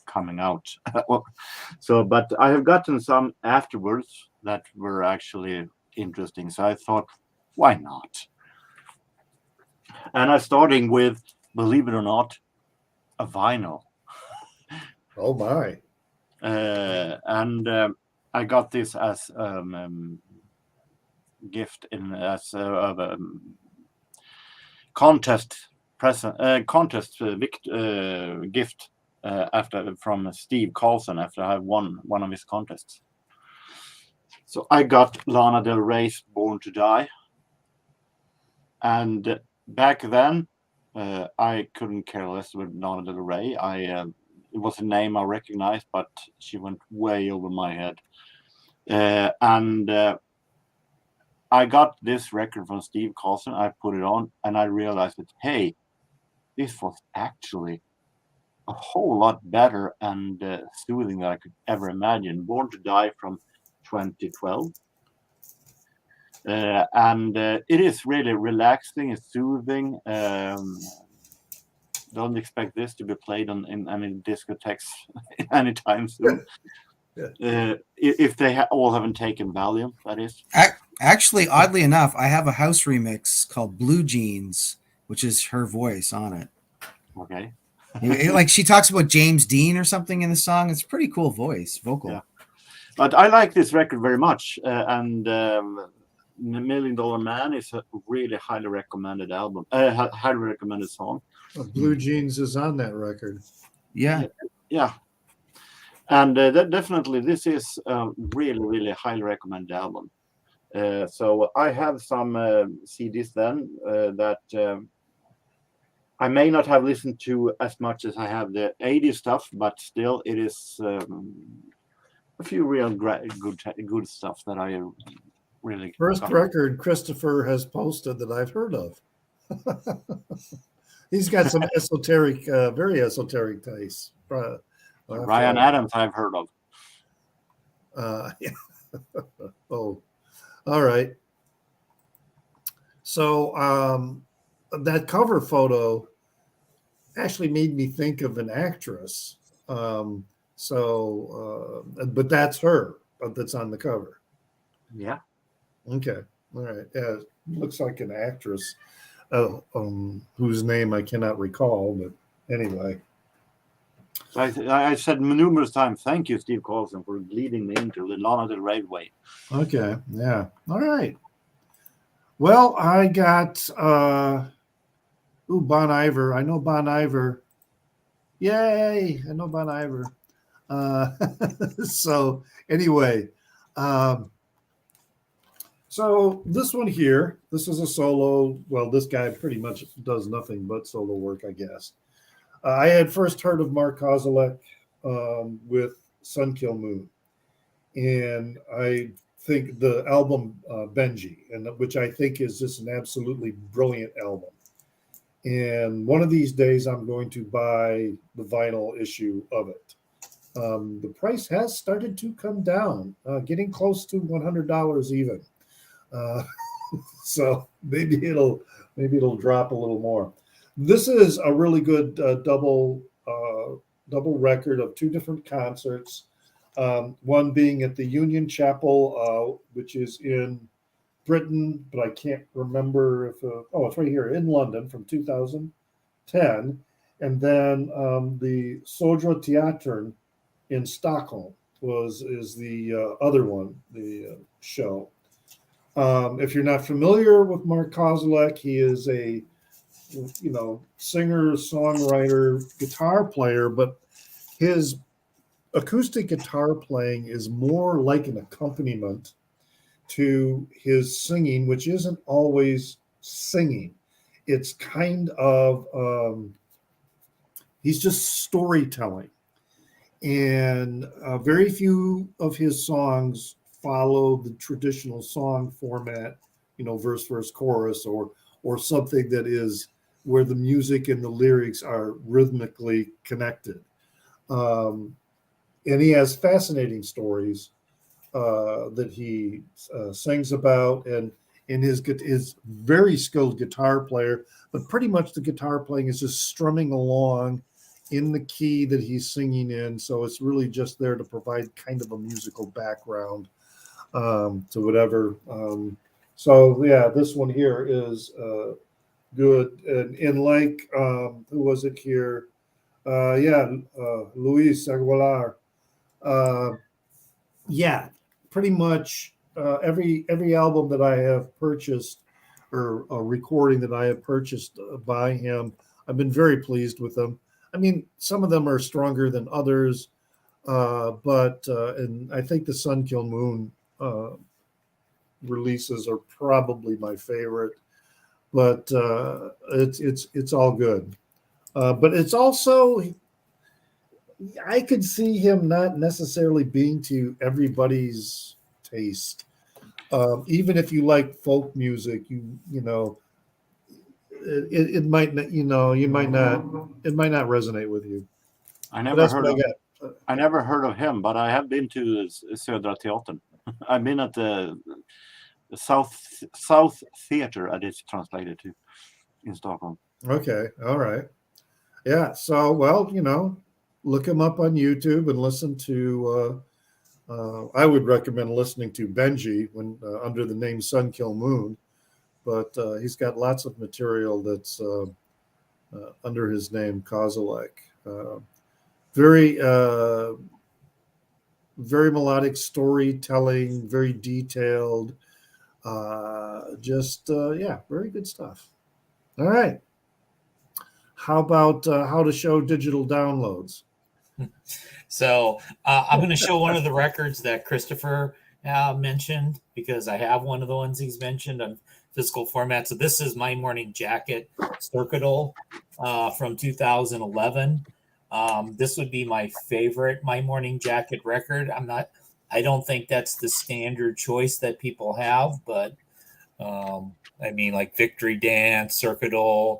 coming out. So, but I have gotten some afterwards that were actually interesting. So I thought, why not? And I'm starting with, believe it or not, a vinyl. Oh my! And I got this as gift as a contest gift. After from Steve Carlson after I won one of his contests. So I got Lana Del Rey's Born to Die. And back then, I couldn't care less with Lana Del Rey. It was a name I recognized, but she went way over my head. And I got this record from Steve Carlson. I put it on and I realized that, hey, this was actually a whole lot better and soothing than I could ever imagine. Born to Die from 2012. And it is really relaxing and soothing. Don't expect this to be played in any discotheques anytime soon. If they all haven't taken Valium, that is. Actually, oddly enough, I have a house remix called Blue Jeans, which is her voice on it. Okay. Like she talks about James Dean or something in the song. It's a pretty cool vocal. Yeah. But I like this record very much. And $1 Million Man is a really highly recommended album. Highly recommended song. Blue Jeans is on that record. Yeah. And definitely this is a really, really highly recommended album. So I have some CDs then that I may not have listened to as much as I have the 80s stuff, but still it is a few real good stuff that I really... First record Christopher has posted that I've heard of. He's got some esoteric, very esoteric tastes. Ryan Adams I've heard of. Yeah. Oh, all right. So that cover photo actually made me think of an actress. But that's her, that's on the cover. Yeah. Okay. All right. Yeah, looks like an actress whose name I cannot recall, but anyway. So I said numerous times, thank you, Steve Carlson, for leading me into the Lana Del Rey way. Okay. Yeah. All right. Well, I got Bon Iver. I know Bon Iver. Yay! I know Bon Iver. So anyway, so this one here, this is a solo. Well, this guy pretty much does nothing but solo work, I guess. I had first heard of Mark Kozelek with Sun Kill Moon, and I think the album Benji, and which I think is just an absolutely brilliant album. And one of these days, I'm going to buy the vinyl issue of it. The price has started to come down, getting close to $100 even. So maybe it'll drop a little more. This is a really good double record of two different concerts. One being at the Union Chapel, which is in Britain, but I can't remember if it's right here in London from 2010, and then the Södra Teatern in Stockholm is the other one, the show. If you're not familiar with Mark Kozelek, he is a singer, songwriter, guitar player, but his acoustic guitar playing is more like an accompaniment to his singing, which isn't always singing. It's kind of he's just storytelling, and very few of his songs follow the traditional song format, verse, verse, chorus, or something that is where the music and the lyrics are rhythmically connected. And he has fascinating stories that he sings about, and his very skilled guitar player, but pretty much the guitar playing is just strumming along in the key that he's singing in. So it's really just there to provide kind of a musical background to whatever. So yeah, this one here is good. And like, who was it here? Luis Aguilar. Yeah, pretty much every album that I have purchased or a recording that I have purchased by him, I've been very pleased with them. I mean, some of them are stronger than others, but and I think the Sun Kill Moon releases are probably my favorite. But it's all good. But it's also, I could see him not necessarily being to everybody's taste. Even if you like folk music, it might not, you might not, it might not resonate with you. I But never that's heard what I of got. I never heard of him, but I have been to Södra Teatern. I've been at the South Theater, as it's translated to, in Stockholm. Okay, all right, yeah. So, well, look him up on YouTube and listen to. I would recommend listening to Benji when under the name Sun Kill Moon, but he's got lots of material that's under his name Kozilek. Very, very melodic storytelling, very detailed. Yeah, very good stuff. All right. How about how to show digital downloads? So I'm going to show one of the records that Christopher mentioned, because I have one of the ones he's mentioned on physical format. So this is My Morning Jacket Circuitol from 2011. This would be my favorite My Morning Jacket record. I don't think that's the standard choice that people have, but I mean, like Victory Dance, Circuitol,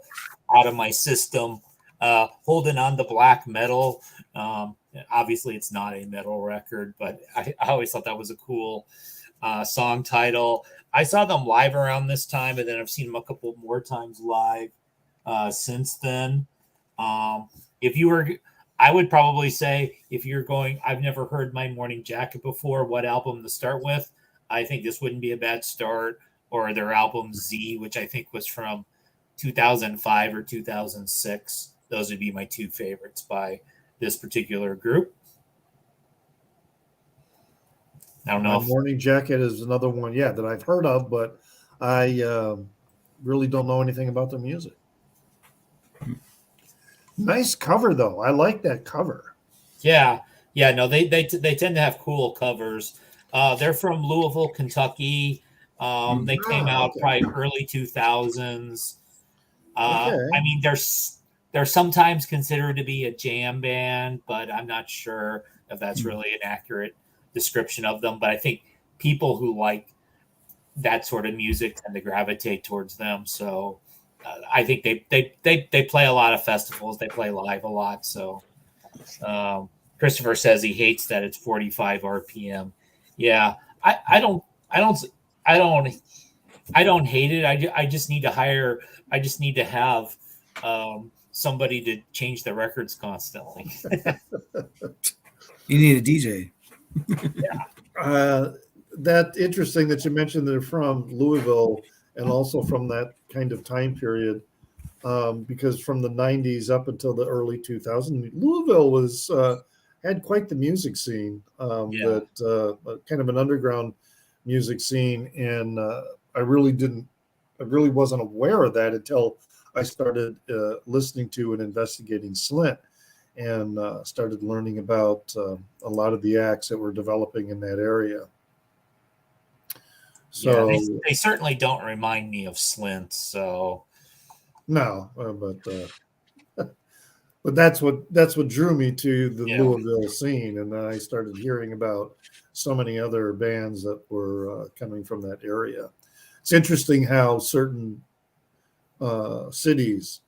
Out of My System, Holding on to Black Metal. Obviously, it's not a metal record, but I always thought that was a cool song title. I saw them live around this time, and then I've seen them a couple more times live since then. If you were, I would probably say, if you're going, I've never heard My Morning Jacket before, what album to start with? I think this wouldn't be a bad start. Or their album Z, which I think was from 2005 or 2006. Those would be my two favorites by this particular group. I don't know. My Morning Jacket is another one, yeah, that I've heard of, but I really don't know anything about their music. Nice cover, though. I like that cover. Yeah. No, they tend to have cool covers. They're from Louisville, Kentucky. They came out probably early 2000s. Okay. I mean, they're sometimes considered to be a jam band, but I'm not sure if that's really an accurate description of them. But I think people who like that sort of music tend to gravitate towards them. So I think they play a lot of festivals. They play live a lot. So Christopher says he hates that it's 45 RPM. Yeah, I don't hate it. I just need to hire. I just need to have somebody to change the records constantly. You need a DJ. Yeah. That interesting that you mentioned they're from Louisville and also from that kind of time period, because from the 90s up until the early 2000s, Louisville was had quite the music scene. That kind of an underground music scene, and I really wasn't aware of that until I started listening to and investigating Slint. and started learning about a lot of the acts that were developing in that area. So yeah, they certainly don't remind me of Slint. So no, but that's what drew me to the Louisville scene, and then I started hearing about so many other bands that were coming from that area. It's interesting how certain cities,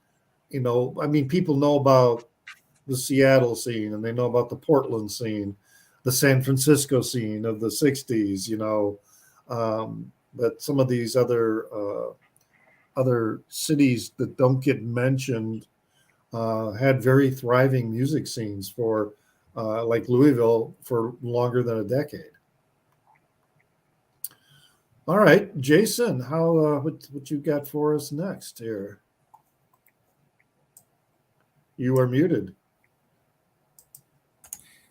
I mean, people know about the Seattle scene and they know about the Portland scene, the San Francisco scene of the 60s, but some of these other cities that don't get mentioned had very thriving music scenes for like Louisville for longer than a decade. All right, Jason, how what you got for us next here? You are muted.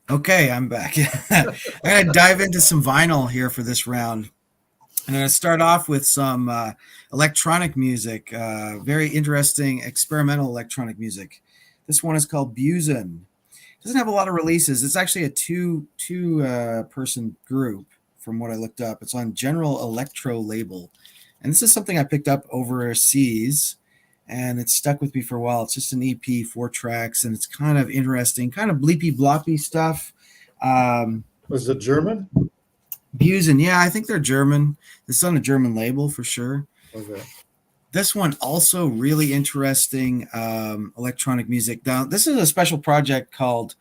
Okay, I'm back. I'm going to dive into some vinyl here for this round. I'm going to start off with some electronic music, very interesting experimental electronic music. This one is called Buzen. It doesn't have a lot of releases. It's actually a two person group from what I looked up. It's on General Electro label. And this is something I picked up overseas, and it's stuck with me for a while. It's just an EP, 4 tracks, and it's kind of interesting, kind of bleepy bloppy stuff. Was it German? Buzen, yeah, I think they're German. It's on a German label for sure. Okay. This one also really interesting electronic music. Now, this is a special project called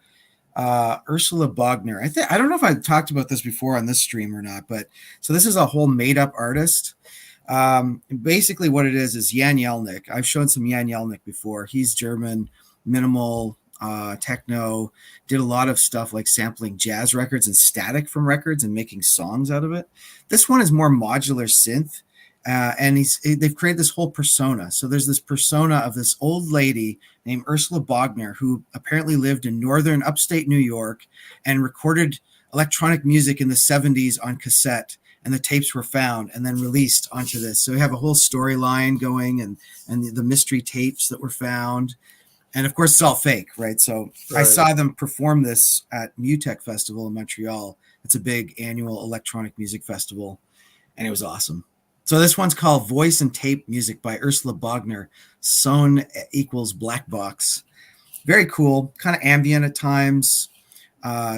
Ursula Bogner. I don't know if I talked about this before on this stream or not, but so this is a whole made-up artist. Basically what it is Jan Jelnik. I've shown some Jan Jelnik before. He's German, minimal, techno, did a lot of stuff like sampling jazz records and static from records and making songs out of it. This one is more modular synth, and they've created this whole persona. So there's this persona of this old lady named Ursula Bogner, who apparently lived in northern upstate New York and recorded electronic music in the 70s on cassette, and the tapes were found and then released onto this. So we have a whole storyline going, and the mystery tapes that were found. And of course, it's all fake, right? So right. I saw them perform this at Mutech Festival in Montreal. It's a big annual electronic music festival, and it was awesome. So this one's called Voice and Tape Music by Ursula Bogner. Son equals Black Box. Very cool, kind of ambient at times.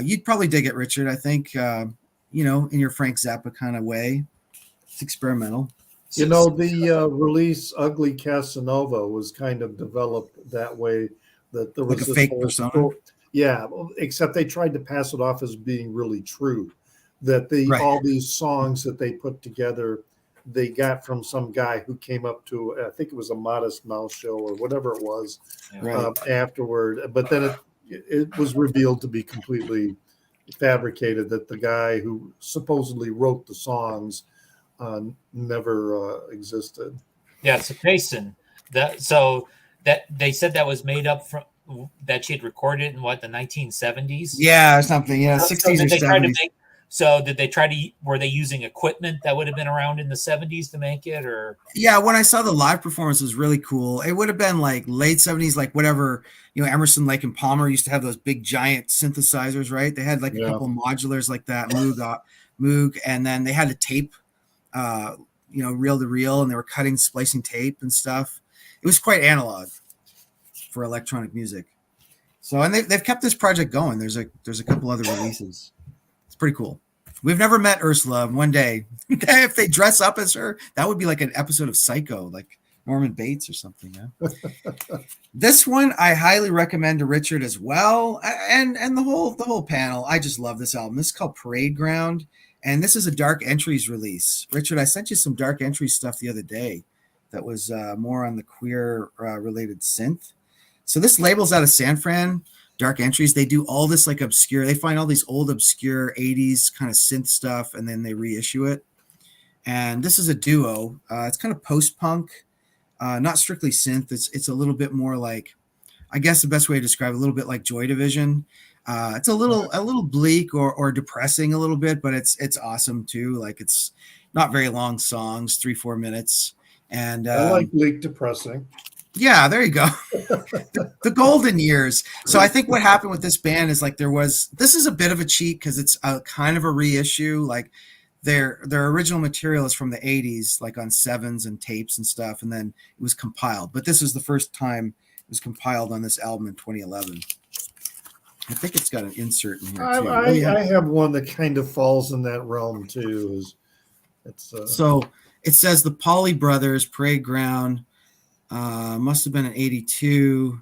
You'd probably dig it, Richard. I think, in your Frank Zappa kind of way. It's experimental. The release Ugly Casanova was kind of developed that way, that there was like a fake persona. Yeah, except they tried to pass it off as being really true. That all these songs that they put together, they got from some guy who came up to, I think it was a Modest Mouse show or whatever it was, afterward. But then it was revealed to be completely fabricated, that the guy who supposedly wrote the songs never existed. Yeah, so Jason, that they said that was made up from that she had recorded in the 1970s? Yeah, or something. Yeah, 60s or 70s. Were they using equipment that would have been around in the 70s to make it, or? Yeah, when I saw the live performance, it was really cool. It would have been like late 70s, like whatever, Emerson, Lake and Palmer used to have those big giant synthesizers, right? They had like a couple modulars like that, Moog, and then they had a tape, reel to reel, and they were splicing tape and stuff. It was quite analog for electronic music. So, and they've kept this project going. There's a couple other releases. It's pretty cool. We've never met Ursula. One day, if they dress up as her, that would be like an episode of Psycho, like Norman Bates or something. Yeah. This one I highly recommend to Richard as well, and the whole panel. I just love this album. This is called Parade Ground, and this is a Dark Entries release. Richard, I sent you some Dark Entries stuff the other day that was more on the queer related synth. So this label's out of San Fran. Dark Entries, they do all this like obscure, they find all these old obscure 80s kind of synth stuff, and then they reissue it. And this is a duo. It's kind of post-punk, not strictly synth. It's a little bit more like, I guess the best way to describe it, a little bit like Joy Division. It's a little bleak or depressing a little bit, but it's awesome too. Like, it's not very long songs, 3-4 minutes. And I like bleak depressing. Yeah, there you go. The golden years. So I think what happened with this band is like this is a bit of a cheat because it's a kind of a reissue. Like their original material is from the 80s, like on 7s and tapes and stuff, and then it was compiled. But this is the first time it was compiled on this album in 2011. I think it's got an insert in here too. I have one that kind of falls in that realm too. So it says the Pauley Brothers, Parade Ground, must have been in 82,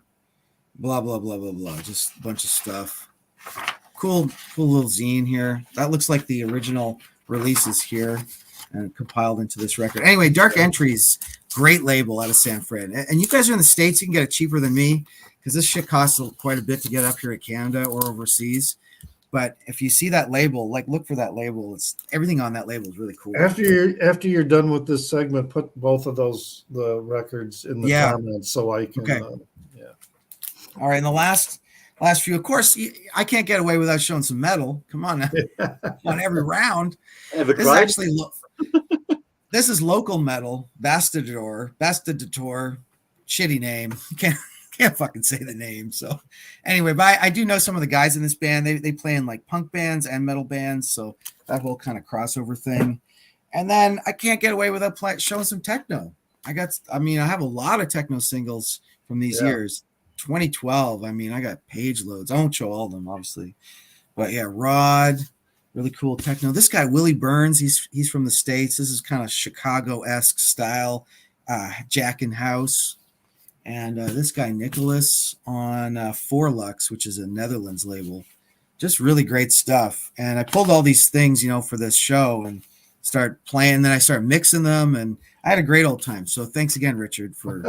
blah, blah, blah, blah, blah. Just a bunch of stuff. Cool little zine here. That looks like the original releases here and compiled into this record. Anyway, Dark Entries, great label out of San Fran. And you guys are in the States, you can get it cheaper than me because this shit costs quite a bit to get up here at Canada or overseas. But if you see that label, like look for that label. It's everything on that label is really cool. After you're done with this segment, put both of the records in the comments so I can. Okay. All right, and the last few, of course, I can't get away without showing some metal. Come on now, on every round. This is actually this is local metal. Bastador, shitty name. Can't fucking say the name. So anyway, but I do know some of the guys in this band. They play in like punk bands and metal bands. So that whole kind of crossover thing. And then I can't get away without showing some techno. I have a lot of techno singles from these years. 2012. I got page loads. I won't show all of them, obviously. But yeah, Rod, really cool techno. This guy, Willie Burns, he's from the States. This is kind of Chicago-esque style, Jack and House. And this guy, Nicholas, on Forlux, which is a Netherlands label. Just really great stuff. And I pulled all these things, for this show and start playing. Then I started mixing them, and I had a great old time. So thanks again, Richard, for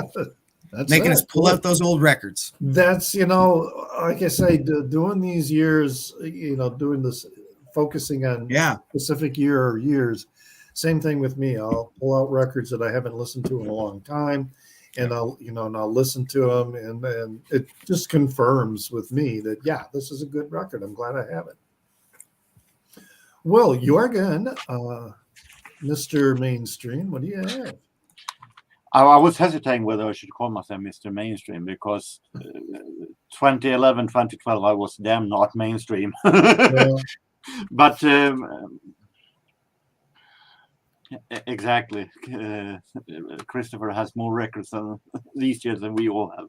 making us pull out those old records. That's, like I say, doing these years, doing this, focusing on specific year or years. Same thing with me. I'll pull out records that I haven't listened to in a long time. And I'll listen to them, and it just confirms with me that this is a good record. I'm glad I have it. Well, Jorgen, Mr. Mainstream, what do you have? I was hesitating whether I should call myself Mr. Mainstream because 2011, 2012, I was damn not mainstream. But exactly. Christopher has more records these years than we all have.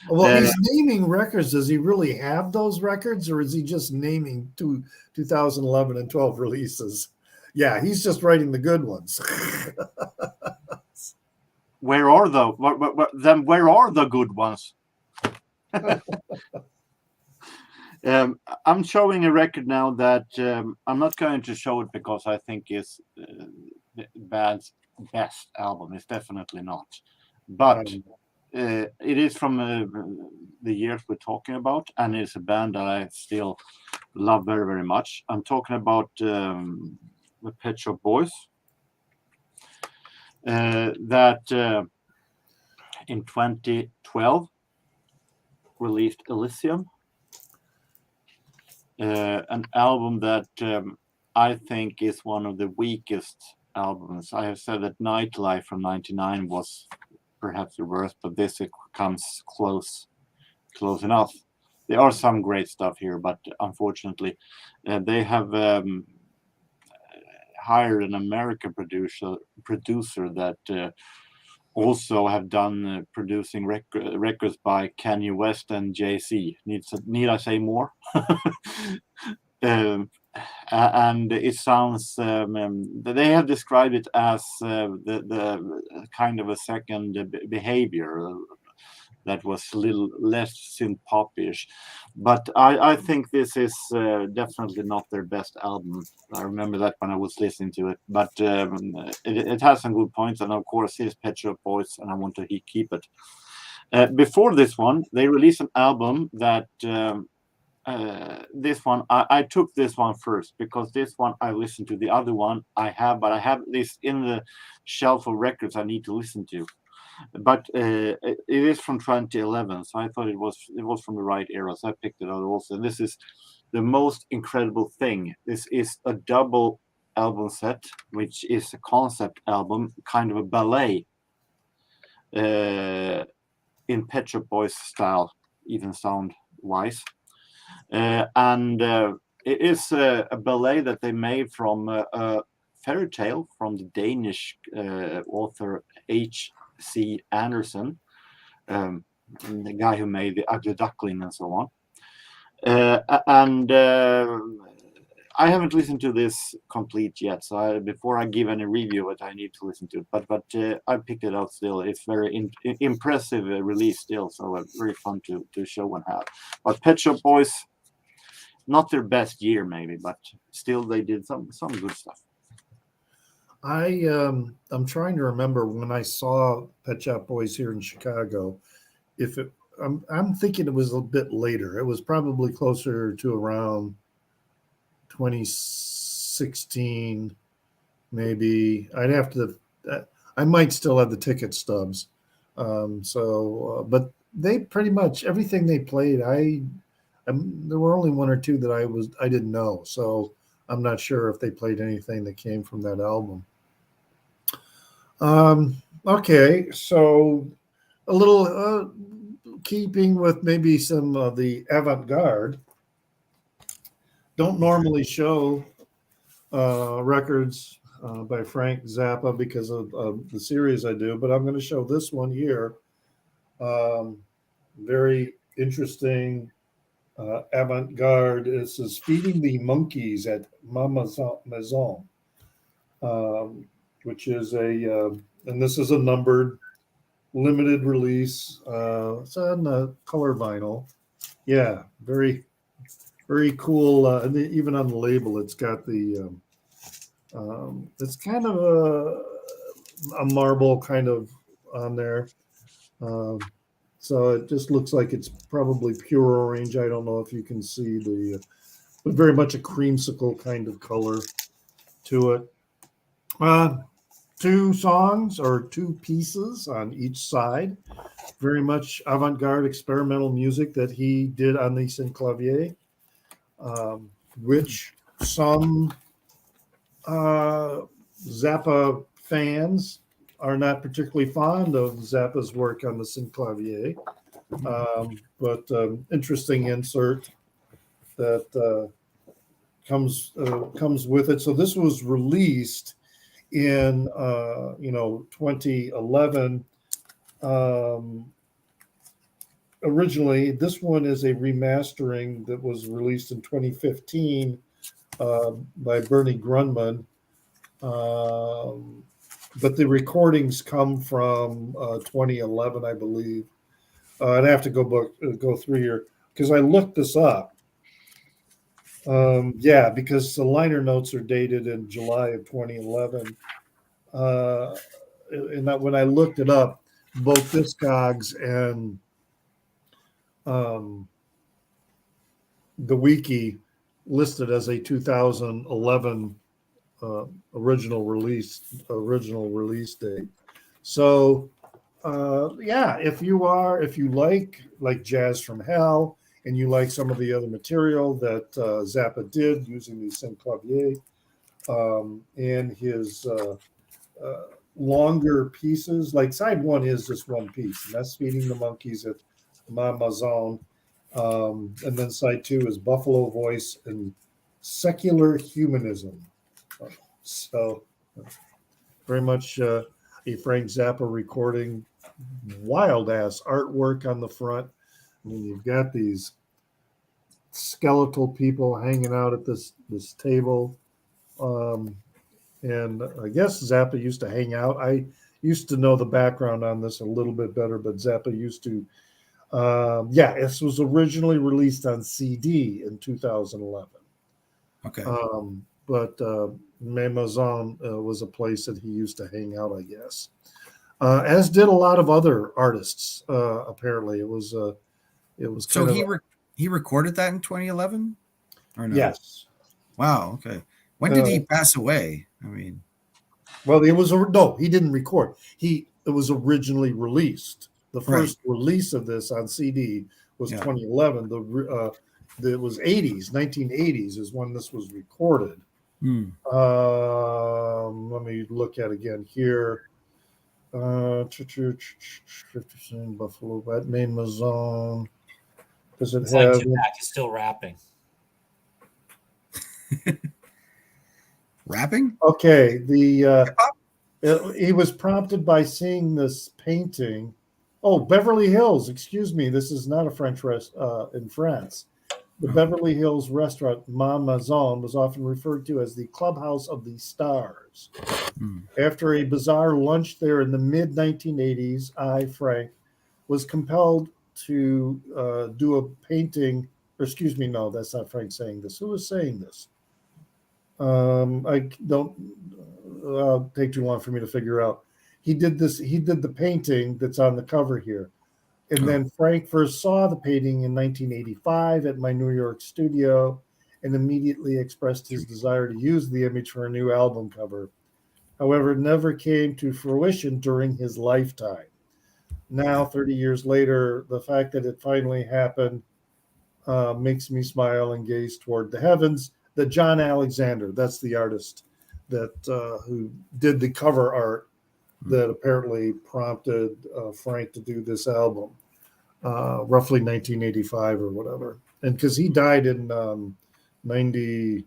Well, he's naming records. Does he really have those records, or is he just naming 2011 and 12 releases? Yeah, he's just writing the good ones. Where are the good ones? I'm showing a record now that I'm not going to show it because I think it's the band's best album. It's definitely not. But it is from the years we're talking about, and it's a band that I still love very, very much. I'm talking about the Pet Shop Boys. That in 2012 released Elysium. An album that I think is one of the weakest albums. I have said that Nightlife from '99 was perhaps the worst, but this comes close enough. There are some great stuff here, but unfortunately, they have hired an American producer that also have done producing records by Kanye West and Jay-Z. Need I say more? And it sounds they have described it as the kind of a second behavior that was a little less synth pop-ish, but I think this is definitely not their best album. I remember that when I was listening to it, but it has some good points, and of course it's Pet Shop Boys, and I want to keep it. Before this one, they released an album that this one I took this one first because this one I listened to. The other one I have this in the shelf of records I need to listen to. But it is from 2011, so I thought it was from the right era, so I picked it out also. And this is the most incredible thing. This is a double album set, which is a concept album, kind of a ballet. in Pet Shop Boys style, even sound wise. And it is a ballet that they made from a fairy tale from the Danish author H.C. Andersen, the guy who made The Ugly Duckling and so on. And I haven't listened to this complete yet, so before I give any review of it, I need to listen to it. But I picked it out still. It's very impressive release still, so very fun to show and have. But Pet Shop Boys, not their best year maybe, but still they did some good stuff. I'm trying to remember when I saw Pet Shop Boys here in Chicago. I'm thinking it was a bit later. It was probably closer to around 2016, maybe. I'd have to. I might still have the ticket stubs. But they pretty much everything they played. There were only one or two that I didn't know, so I'm not sure if they played anything that came from that album. Okay, so a little keeping with maybe some of the avant-garde. Don't normally show records by Frank Zappa because of the series I do, but I'm going to show this one here. Very interesting avant-garde. This is Feeding the Monkeys at Ma Maison, which is and this is a numbered limited release. It's on color vinyl. Yeah, very, very cool. And even on the label, it's got the, it's kind of a marble kind of on there. So it just looks like it's probably pure orange. I don't know if you can see but very much a creamsicle kind of color to it. Two songs or two pieces on each side. Very much avant-garde experimental music that he did on the synclavier, which some Zappa fans are not particularly fond of Zappa's work on the synclavier, but interesting insert that comes with it. So this was released in 2011. Originally, this one is a remastering that was released in 2015 by Bernie Grunman. But the recordings come from 2011, I believe. I'd have to go through here because I looked this up. Because the liner notes are dated in July of 2011. And that when I looked it up, both Discogs and the wiki listed as a 2011 original release date. So if you like Jazz from Hell and you like some of the other material that Zappa did using the synclavier and his longer pieces, like side one is just one piece, and that's Feeding the Monkeys at Ma Maison. And then side two is Buffalo Voice and Secular Humanism. So very much a Frank Zappa recording, wild ass artwork on the front. I mean, you've got these skeletal people hanging out at this table. And I guess Zappa used to hang out. I used to know the background on this a little bit better, but Zappa used to. This was originally released on CD in 2011. Okay. But Maison was a place that he used to hang out, I guess. As did a lot of other artists. Apparently, it was. So he recorded that in 2011, or no? Yes. Wow. Okay. When did he pass away? I mean, well, he didn't record. It was originally released. The first release of this on CD was 2011. It was 1980s is when this was recorded. Let me look at again here. 50% Buffalo Wet Main Mazone. Does it It's like have? Tupac is still rapping. Rapping? Okay, he was prompted by seeing this painting. Oh, Beverly Hills. Excuse me. This is not a French in France. The Beverly Hills restaurant Maison was often referred to as the Clubhouse of the Stars. After a bizarre lunch there in the mid 1980s, Frank, was compelled to do a painting. Or excuse me, no, that's not Frank saying this. Who was saying this? I don't take too long for me to figure out. He did this. He did the painting that's on the cover here. And then Frank first saw the painting in 1985 at my New York studio and immediately expressed his desire to use the image for a new album cover. However, it never came to fruition during his lifetime. Now, 30 years later, the fact that it finally happened makes me smile and gaze toward the heavens. That John Alexander, that's the artist that who did the cover art that apparently prompted Frank to do this album, roughly 1985 or whatever. And because he died in 90,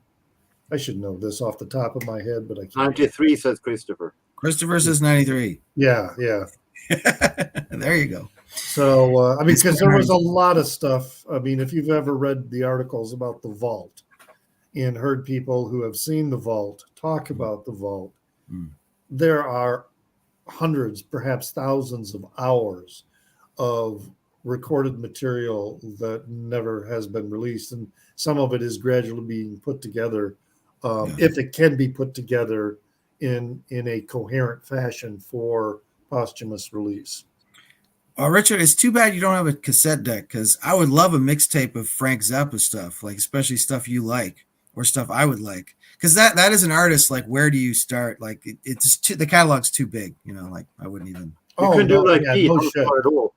I should know this off the top of my head, but I can't. 93 says Christopher. Christopher says 93. Yeah. There you go. So, I mean, because there was a lot of stuff. I mean, if you've ever read the articles about the vault and heard people who have seen the vault talk about the vault, there are hundreds, perhaps thousands of hours of recorded material that never has been released. And some of it is gradually being put together, if it can be put together in a coherent fashion for posthumous release. Richard, it's too bad you don't have a cassette deck, because I would love a mixtape of Frank Zappa stuff, like especially stuff you like or stuff I would like. Because that is an artist, like, where do you start? Like, it's too, the catalog's too big, like, I wouldn't even. You can do like me, no don't start at all.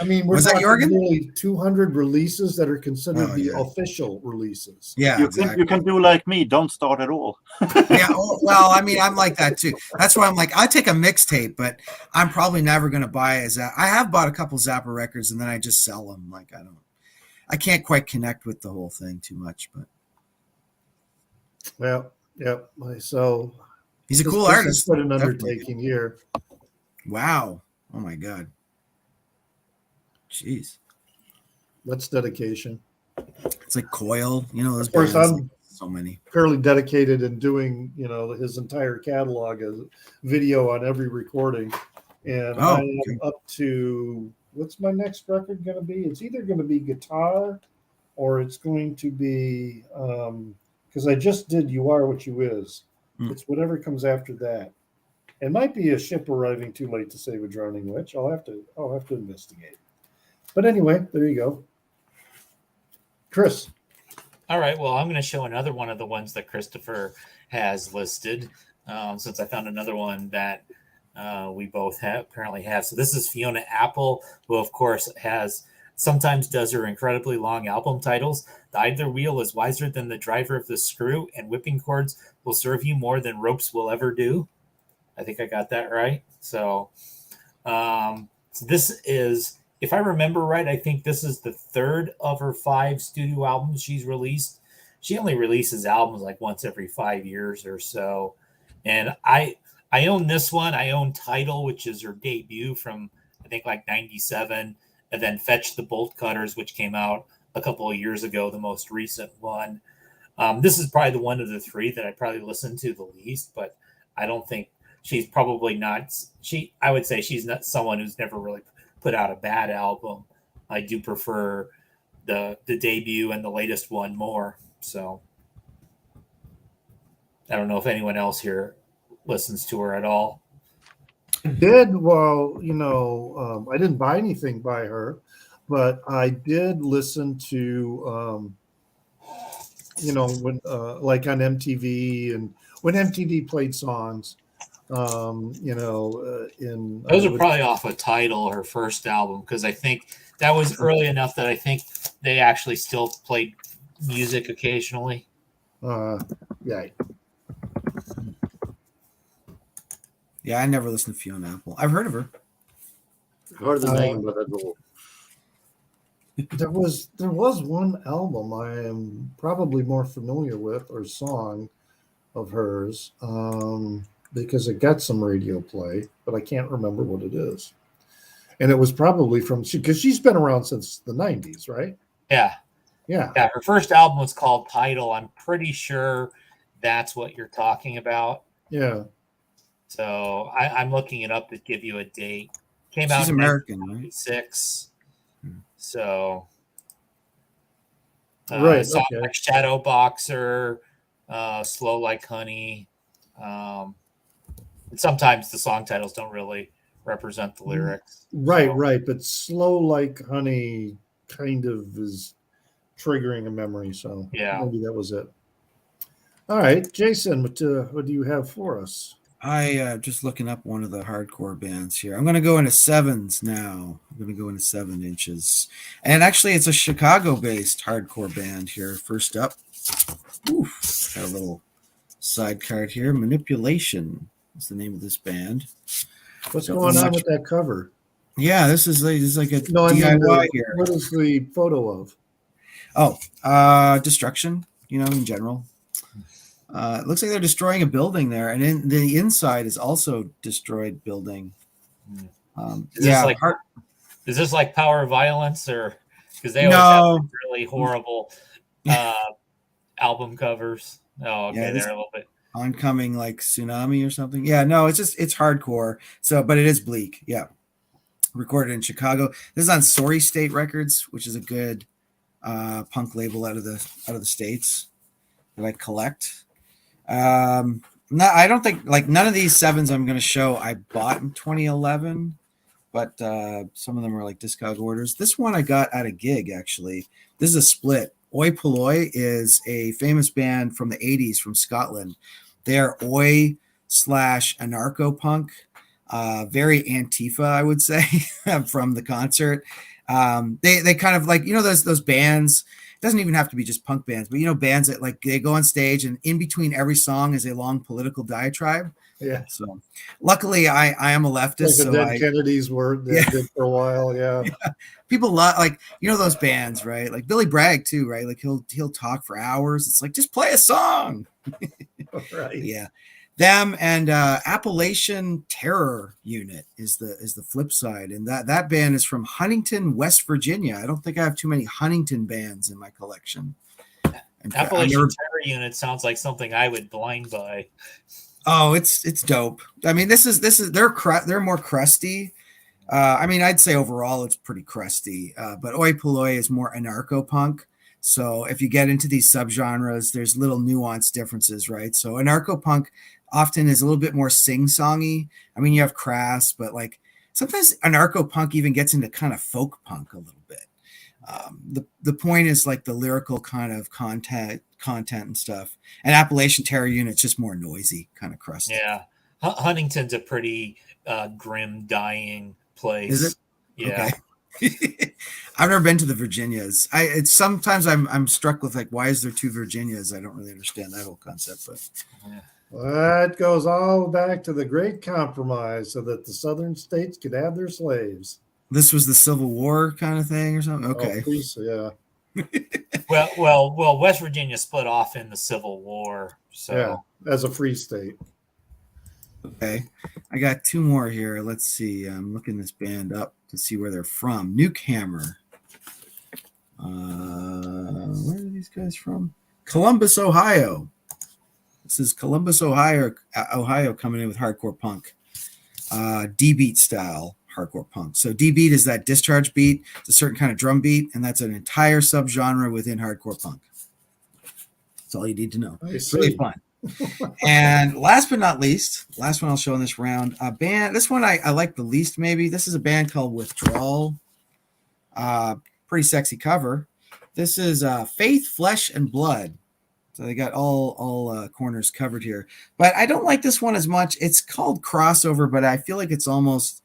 I mean, we're talking nearly 200 releases that are considered official releases. Yeah, you can do like me, don't start at all. Yeah, well, I mean, I'm like that too. That's why I'm like, I take a mixtape, but I'm probably never going to buy I have bought a couple Zappa records and then I just sell them. Like, I can't quite connect with the whole thing too much, but. Well, yeah. So he's a cool artist. It's quite an undertaking here. Wow. Oh my God. Jeez. That's dedication. It's like Coil, those of course, I'm so many. Fairly dedicated in doing, his entire catalog as video on every recording. And I'm up to, what's my next record going to be? It's either going to be guitar or it's going to be, because I just did You Are What You Is. It's whatever comes after that. It might be a ship arriving too late to save a drowning witch. I'll have to investigate. But anyway, there you go. Chris. All right. Well, I'm going to show another one of the ones that Christopher has listed, since I found another one that we both apparently have. So this is Fiona Apple, who, of course, sometimes does her incredibly long album titles. The idler wheel is wiser than the driver of the screw, and whipping cords will serve you more than ropes will ever do. I think I got that right. So this is, if I remember right, I think this is the third of her 5 studio albums she's released. She only releases albums like once every 5 years or so. And I own this one. I own Tidal, which is her debut from, I think, like 97. And then Fetch the Bolt Cutters, which came out a couple of years ago, the most recent one. This is probably the one of the 3 that I probably listened to the least, but I don't think she's probably not. I would say she's not someone who's never really put out a bad album. I do prefer the debut and the latest one more. So I don't know if anyone else here listens to her at all. I did. Well, I didn't buy anything by her, but I did listen to, when like on MTV, and when MTV played songs, those are probably off a Tidal, her first album, because I think that was early enough that I think they actually still played music occasionally. Yeah. Yeah, I never listened to Fiona Apple. I've heard of her. Heard the name, but that's all. There was one album I am probably more familiar with, or song of hers, because it got some radio play, but I can't remember what it is. And it was probably because she's been around since the 90s, right? Yeah. Yeah. Yeah. Her first album was called Title. I'm pretty sure that's what you're talking about. Yeah. So I'm looking it up to give you a date. Came out She's in American, right? 1996. So Right. songs Okay. like Shadow Boxer, Slow Like Honey. Sometimes the song titles don't really represent the lyrics. Right, So, right. But Slow Like Honey kind of is triggering a memory. So yeah. maybe that was it. All right, Jason, what do you have for us? I just looking up one of the hardcore bands here. I'm going to go into sevens now. I'm going to go into 7 inches. And actually, it's a Chicago-based hardcore band here. First up, oof, got a little side card here. Manipulation is the name of this band. What's Don't going know on much- with that cover? Yeah, this is like a No, I mean, DIY here. what is the photo of? Oh, destruction, in general. It looks like they're destroying a building there, and in the inside is also destroyed building. Is this like Power Violence, or because they always have really horrible album covers? Oh, okay, they're a little bit oncoming like tsunami or something. Yeah, no, it's hardcore. So, but it is bleak. Yeah, recorded in Chicago. This is on Sorry State Records, which is a good punk label out of the States that I collect. No, I don't think none of these 7s I'm going to show I bought in 2011, but some of them are like Discog orders. This one I got at a gig, actually. This is a split. Oi Polloi is a famous band from the 80s from Scotland. They're oi / anarcho-punk, very Antifa, I would say, from the concert. They kind of like, those bands. It doesn't even have to be just punk bands, but bands that they go on stage and in between every song is a long political diatribe. Yeah. So luckily I am a leftist. Like the Dead Kennedys were did for a while. Yeah. People love those bands, right? Like Billy Bragg too, right? Like he'll talk for hours. It's like, just play a song. Right. Yeah. Them and Appalachian Terror Unit is the flip side, and that band is from Huntington, West Virginia. I don't think I have too many Huntington bands in my collection. Appalachian Terror Unit sounds like something I would blind buy. Oh, it's dope. I mean, this is they're more crusty. I mean, I'd say overall it's pretty crusty, but Oi Polloi is more anarcho-punk. So if you get into these subgenres, there's little nuanced differences, right? So anarcho-punk often is a little bit more sing-songy. I mean, you have Crass, but sometimes anarcho-punk even gets into kind of folk punk a little bit. The point is the lyrical kind of content and stuff. And Appalachian Terror Unit's just more noisy, kind of crusty. Yeah, Huntington's a pretty grim, dying place. Is it? Yeah. Okay. I've never been to the Virginias. It's sometimes I'm struck with why is there 2 Virginias? I don't really understand that whole concept, but that goes all back to the Great Compromise, so that the southern states could have their slaves. This was the Civil War kind of thing or something. Okay. Oh, please, yeah. Well, West Virginia split off in the Civil War, so yeah, as a free state. Okay, I got 2 more here. Let's see. I'm looking this band up to see where they're from. Nukehammer. Where are these guys from? Columbus, Ohio. This is Columbus, Ohio coming in with hardcore punk. D-beat style hardcore punk. So D-beat is that discharge beat. It's a certain kind of drum beat, and that's an entire subgenre within hardcore punk. That's all you need to know. It's really fun. And last but not least, last one I'll show in this round, a band. This one I like the least, maybe. This is a band called Withdrawal. Pretty sexy cover. This is Faith, Flesh, and Blood. So they got all corners covered here. But I don't like this one as much. It's called crossover, but I feel like it's almost,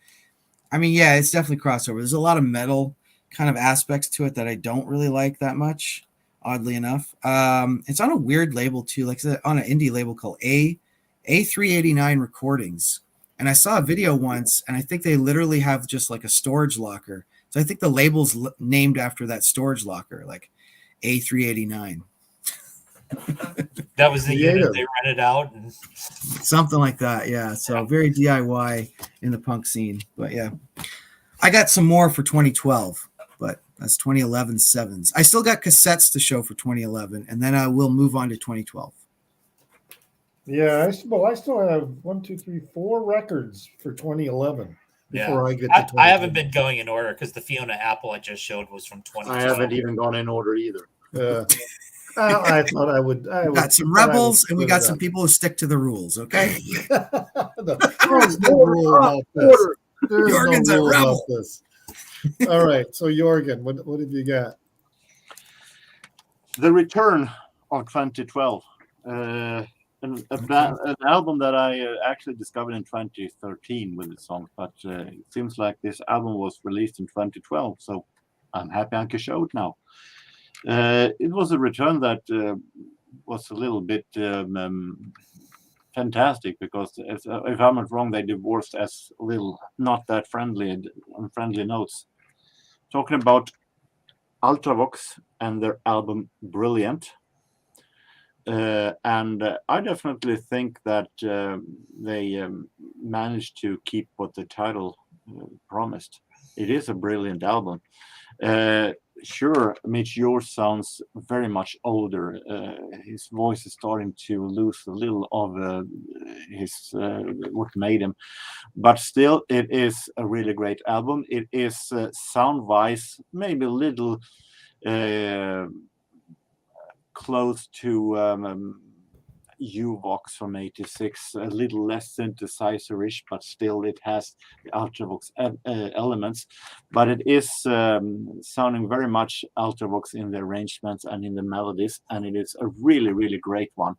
I mean, yeah, it's definitely crossover. There's a lot of metal kind of aspects to it that I don't really like that much, oddly enough. It's on a weird label too, like on an indie label called A389 Recordings. And I saw a video once, and I think they literally have just like a storage locker. So I think the label's named after that storage locker, like A389. That was the unit Creative. they rented out, and Something like that. Yeah. So very DIY in the punk scene. But yeah, I got some more for 2012, but that's 2011 sevens. I still got cassettes to show for 2011, and then I will move on to 2012. Yeah, I still have 1, 2, 3, 4 records for 2011 before I get to I 2012. haven't been going in order because the Fiona Apple I just showed was from 2012. I haven't even gone in order either. I thought I would. We got some rebels, and we got some people who stick to the rules. Okay. There's no rule about this. There's Jorgen's no a rule rebel. about this. All right. So Jorgen, what have you got? The Return of 2012. An album that I actually discovered in 2013 with the song, but it seems like this album was released in 2012, so I'm happy I can show it now. It was a return that was a little bit fantastic because, if I'm not wrong, they divorced as little, not that friendly, on friendly notes. Talking about Ultravox and their album Brilliant. And I definitely think that they managed to keep what the title promised. It is a brilliant album. Sure, Mitch Ure sounds very much older. His voice is starting to lose a little of his what made him, but still, it is a really great album. It is sound-wise maybe a little close to U-Vox from '86, a little less synthesizer-ish, but still it has the Ultravox elements. But it is sounding very much Ultravox in the arrangements and in the melodies, and it is a really, really great one.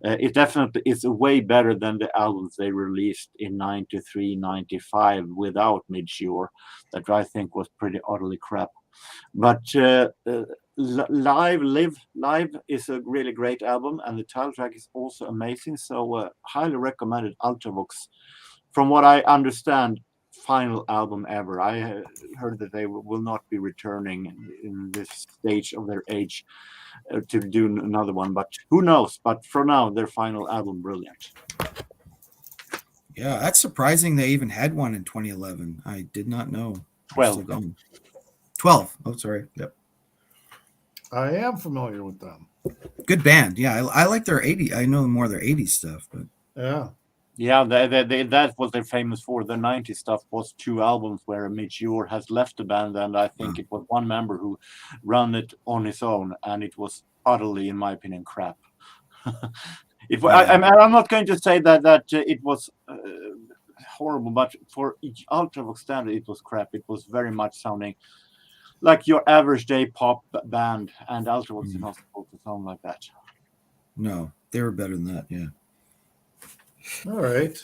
It definitely is way better than the albums they released in '93, '95 without Mitch Ure, that I think was pretty utterly crap. But Live is a really great album, and the title track is also amazing. So highly recommended Ultravox. From what I understand, final album ever. I heard that they will not be returning in this stage of their age to do another one, but who knows? But for now, their final album, Brilliant. Yeah, that's surprising they even had one in 2011. I did not know. 12. 12. Oh, sorry. Yep. I am familiar with them. Good band. Yeah, I like their 80s. I know more of their 80s stuff, but yeah, that's what they're famous for. The 90s stuff was 2 albums where Mitch Ure has left the band, and I think it was one member who ran it on his own, and it was utterly, in my opinion, crap. I'm not going to say that it was horrible, but for Ultravox standard, it was crap. It was very much sounding like your average day pop band, and Ultravox is not supposed to sound like that. No, they were better than that. Yeah. All right.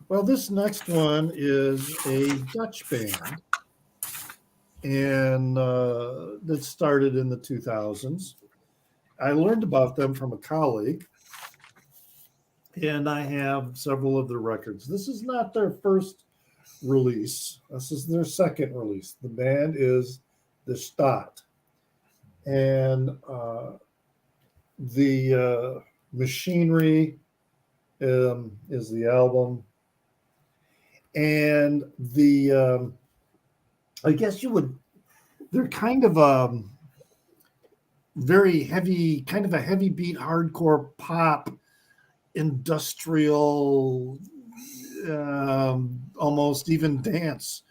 Well, this next one is a Dutch band, and that started in the 2000s. I learned about them from a colleague, and I have several of their records. This is not their first release. This is their second release. The band is the Stadt, and the Machinery is the album, and the I guess they're kind of very heavy, kind of a heavy beat hardcore pop, industrial, almost even dance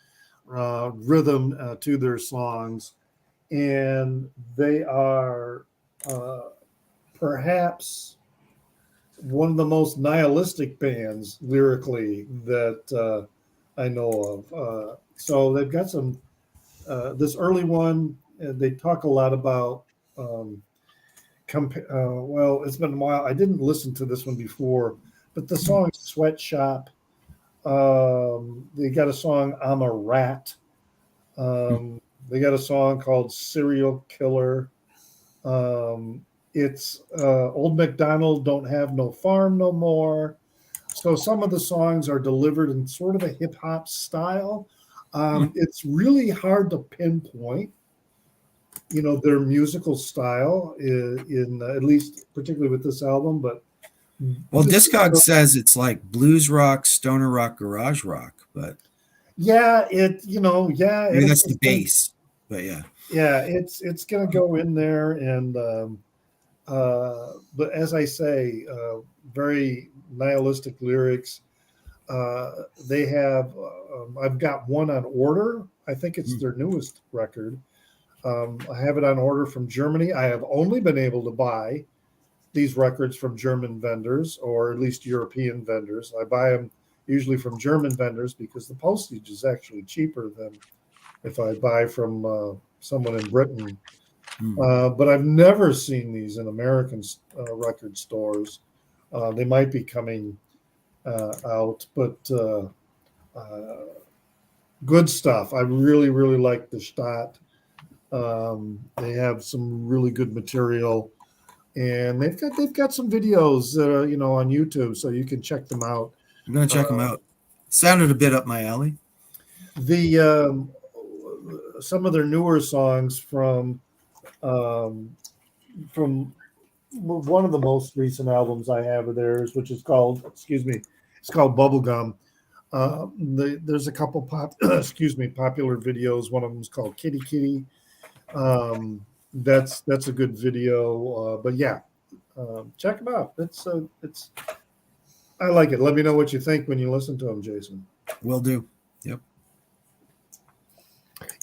rhythm to their songs, and they are perhaps one of the most nihilistic bands lyrically that I know of. So they've got some this early one. They talk a lot about well, it's been a while. I didn't listen to this one before, but the song Sweatshop. They got a song I'm a Rat. They got a song called Serial Killer. It's Old MacDonald don't have no farm no more. So some of the songs are delivered in sort of a hip hop style. It's really hard to pinpoint, their musical style in at least particularly with this album. But well, Discog says it's like blues rock, stoner rock, garage rock, but yeah, maybe that's the bass. But yeah, it's gonna go in there, and but as I say, very nihilistic lyrics. They have. I've got one on order. I think it's their newest record. I have it on order from Germany. I have only been able to buy these records from German vendors, or at least European vendors. I buy them usually from German vendors because the postage is actually cheaper than if I buy from someone in Britain. But I've never seen these in American record stores. They might be coming out, but good stuff. I really, really like the Stadt. They have some really good material, and they've got some videos that are on YouTube, so you can check them out. I'm gonna check them out. Sounded a bit up my alley. The some of their newer songs from one of the most recent albums I have of theirs, which is called it's called Bubblegum. There's a couple popular videos. One of them is called Kitty Kitty. That's a good video. But yeah, check them out. It's I like it. Let me know what you think when you listen to them, Jason. Will do. Yep.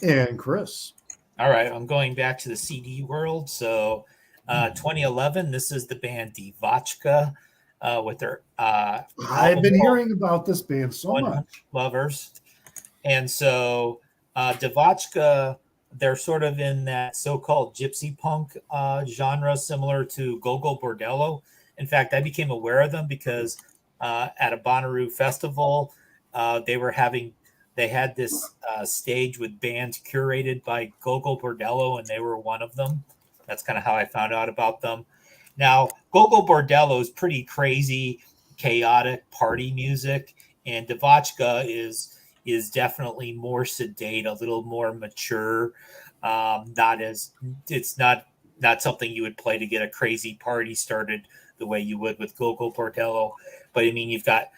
And Chris. All right, I'm going back to the CD world. So 2011, this is the band Devotchka with their I've been hearing about this band so much. Lovers. And so Devotchka, they're sort of in that so-called gypsy punk genre, similar to Gogol Bordello. In fact, I became aware of them because at a Bonnaroo festival, they had this stage with bands curated by Gogol Bordello, and they were one of them. That's kind of how I found out about them. Now, Gogol Bordello is pretty crazy, chaotic party music, and Devotchka is definitely more sedate, a little more mature. It's not something you would play to get a crazy party started the way you would with Gogol Bordello. But I mean, you've got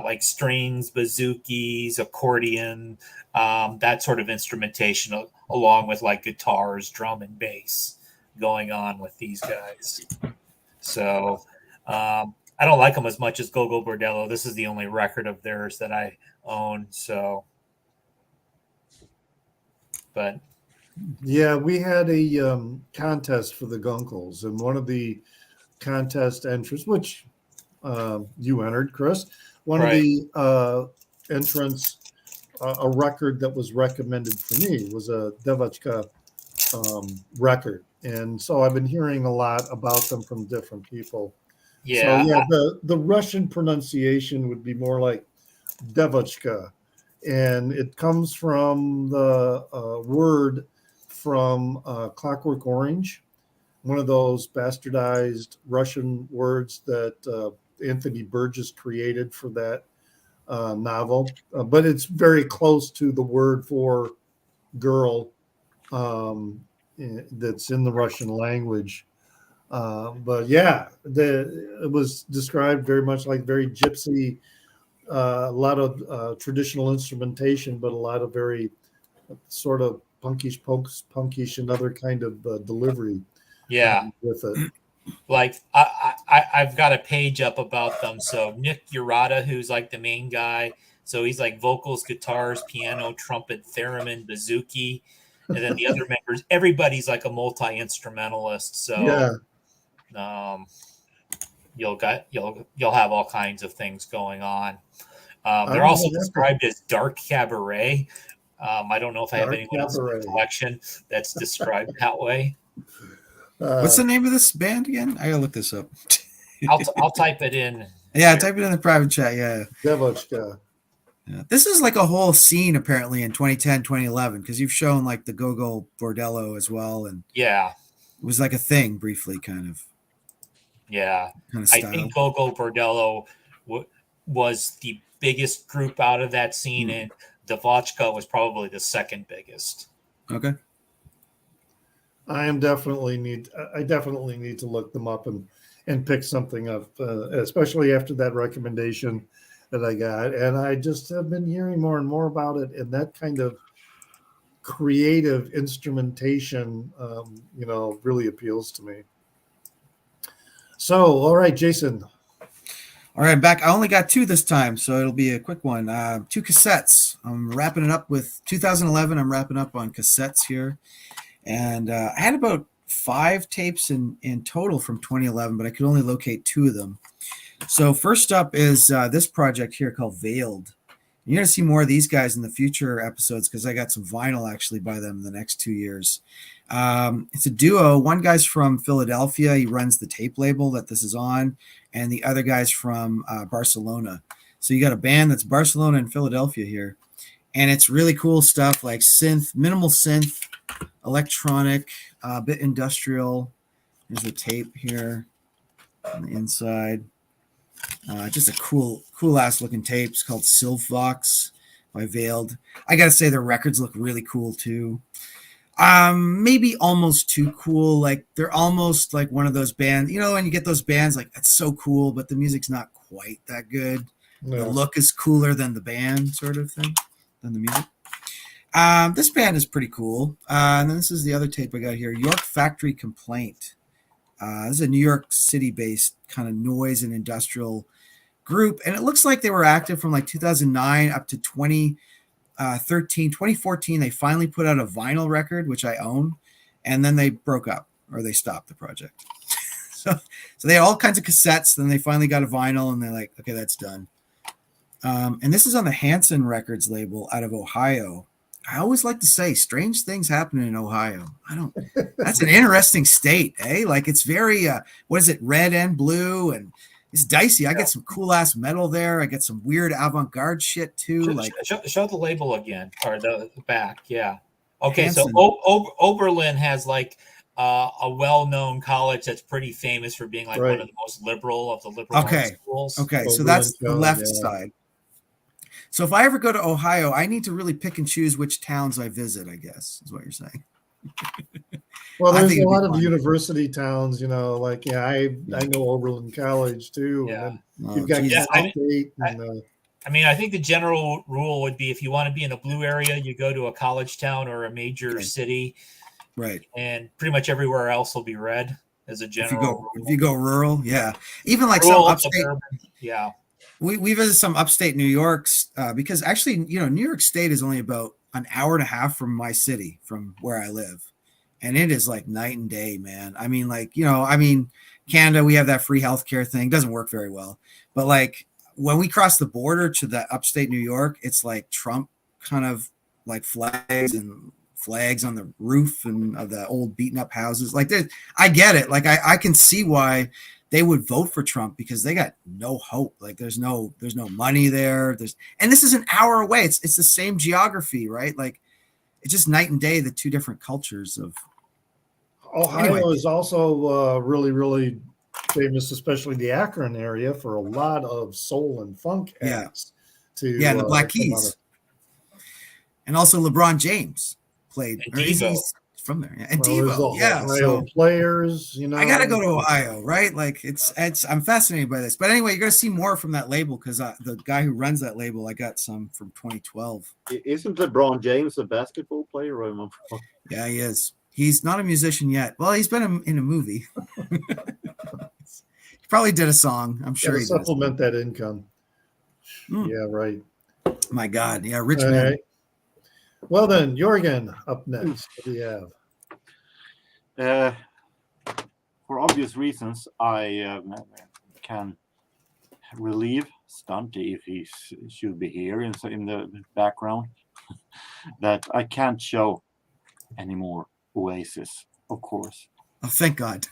like strings, bazookies, accordion, that sort of instrumentation, along with like guitars, drum, and bass going on with these guys. So I don't like them as much as Gogol Bordello. This is the only record of theirs that I own. So, but yeah, we had a contest for the Gunkles, and one of the contest entrants, which you entered, Chris, one of the entrants, a record that was recommended for me was a Devotchka record. And so I've been hearing a lot about them from different people. yeah, So yeah, the Russian pronunciation would be more like Devotchka, and it comes from the word from Clockwork Orange, one of those bastardized Russian words that Anthony Burgess created for that novel. But it's very close to the word for girl that's in the Russian language. But yeah, it was described very much like very gypsy, a lot of traditional instrumentation, but a lot of very sort of punkish, another kind of delivery. Yeah. With it. Like I've got a page up about them. So Nick Urata, who's like the main guy. So he's like vocals, guitars, piano, trumpet, theremin, bouzouki. And then the other members, everybody's like a multi-instrumentalist. So you'll have all kinds of things going on. They're also described as dark cabaret. I don't know if I have anyone else in the collection that's described that way. What's the name of this band again? I gotta look this up. I'll type it in. Yeah, type it in the private chat. Yeah. Devotchka. Yeah. This is like a whole scene apparently in 2010, 2011, because you've shown like the Gogol Bordello as well. And yeah, it was like a thing briefly, kind of. Yeah. Kind of I think Gogol Bordello was the biggest group out of that scene, and Devotchka was probably the second biggest. Okay. I definitely need to look them up and pick something up, especially after that recommendation that I got. And I just have been hearing more and more about it, and that kind of creative instrumentation, really appeals to me. So, all right, Jason. All right, I'm back. I only got 2 this time, so it'll be a quick one. 2 cassettes. I'm wrapping it up with 2011. I'm wrapping up on cassettes here. And I had about 5 tapes in total from 2011, but I could only locate 2 of them. So first up is this project here called Veiled. You're going to see more of these guys in the future episodes because I got some vinyl actually by them in the next 2 years. It's a duo. One guy's from Philadelphia. He runs the tape label that this is on, and the other guy's from Barcelona. So you got a band that's Barcelona and Philadelphia here. And it's really cool stuff like synth, minimal synth, electronic, a bit industrial. There's a tape here on the inside. Just a cool ass looking tape. It's called Silvox by Veiled. I gotta say the records look really cool too. Maybe almost too cool. Like they're almost like one of those bands, when you get those bands like that's so cool, but the music's not quite that good. No. The look is cooler than the band sort of thing, than the music. This band is pretty cool. And then this is the other tape I got here, York Factory Complaint. This is a New York City-based kind of noise and industrial group. And it looks like they were active from like 2009 up to 2013, 2014. They finally put out a vinyl record, which I own. And then they broke up or they stopped the project. so they had all kinds of cassettes. Then they finally got a vinyl and they're like, okay, that's done. And this is on the Hanson Records label out of Ohio. I always like to say strange things happen in Ohio. That's an interesting state, eh? Like it's very, what is it? Red and blue. And it's dicey. I get some cool ass metal there. I get some weird avant-garde shit too. Show the label again or the back. Yeah. Okay. Hanson. So Oberlin has like a well-known college that's pretty famous for being like one of the most liberal of the liberal arts schools. Okay. Oberlin, so that's the left side. So if I ever go to Ohio, I need to really pick and choose which towns I visit, I guess, is what you're saying. Well, there's a lot of university towns, I know Oberlin College too. Yeah. And then you've got State. I think the general rule would be if you want to be in a blue area, you go to a college town or a major city. Right. And pretty much everywhere else will be red as a general rule. If you go rural, yeah. Even like rural, some upstate. suburban, yeah. We visit some upstate New York's because actually, New York State is only about an hour and a half from my city, from where I live. And it is like night and day, man. I mean, Canada, we have that free healthcare thing. Doesn't work very well. But like when we cross the border to the upstate New York, it's like Trump kind of like flags on the roof and of the old beaten up houses. Like I get it. Like I can see why they would vote for Trump because they got no hope. Like there's no money there. And this is an hour away. It's the same geography, right? Like it's just night and day, the two different cultures of Ohio is also really, really famous, especially the Akron area, for a lot of soul and funk acts. And the Black Keys. And also LeBron James played. He's from there. Yeah. And Devo. Yeah. Ohio players, I gotta go to Ohio, right? Like it's I'm fascinated by this. But anyway, you're gonna see more from that label because the guy who runs that label, I got some from 2012. Isn't LeBron James a basketball player? Yeah, he is. He's not a musician yet. Well, he's been in a movie. He probably did a song. I'm sure he supplement that income. Yeah, right. My God. Yeah, rich man. Right. Well then, Jorgen, up next. What do you have? For obvious reasons, I can relieve Stunty if he should be here in the background that I can't show anymore Oasis, of course. Oh, thank God.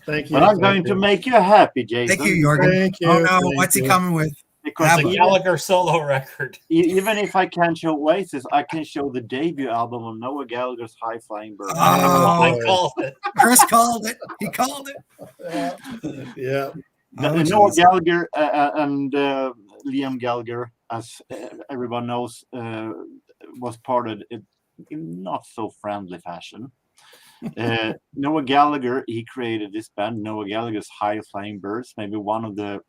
Thank you. But I'm going to make you happy, Jason. Thank you, Jorgen. Thank you. Oh no, what's he coming with? Because the Gallagher solo record. Even if I can't show Oasis, I can show the debut album of Noah Gallagher's High Flying Bird. I called it. Chris called it. He called it. Yeah. Noah Gallagher and Liam Gallagher, as everyone knows, was parted in not so friendly fashion. Noah Gallagher, he created this band, Noah Gallagher's High Flying Birds, maybe one of the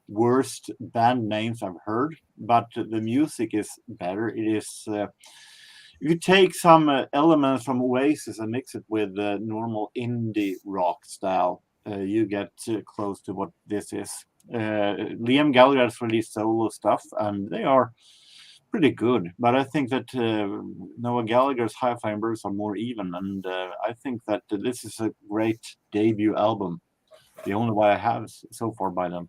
worst band names I've heard, but the music is better. It is if you take some elements from Oasis and mix it with normal indie rock style, you get close to what this is. Liam Gallagher has released solo stuff, and they are pretty good. But I think that Noah Gallagher's High Flying Birds are more even, and I think that this is a great debut album. The only one I have so far by them.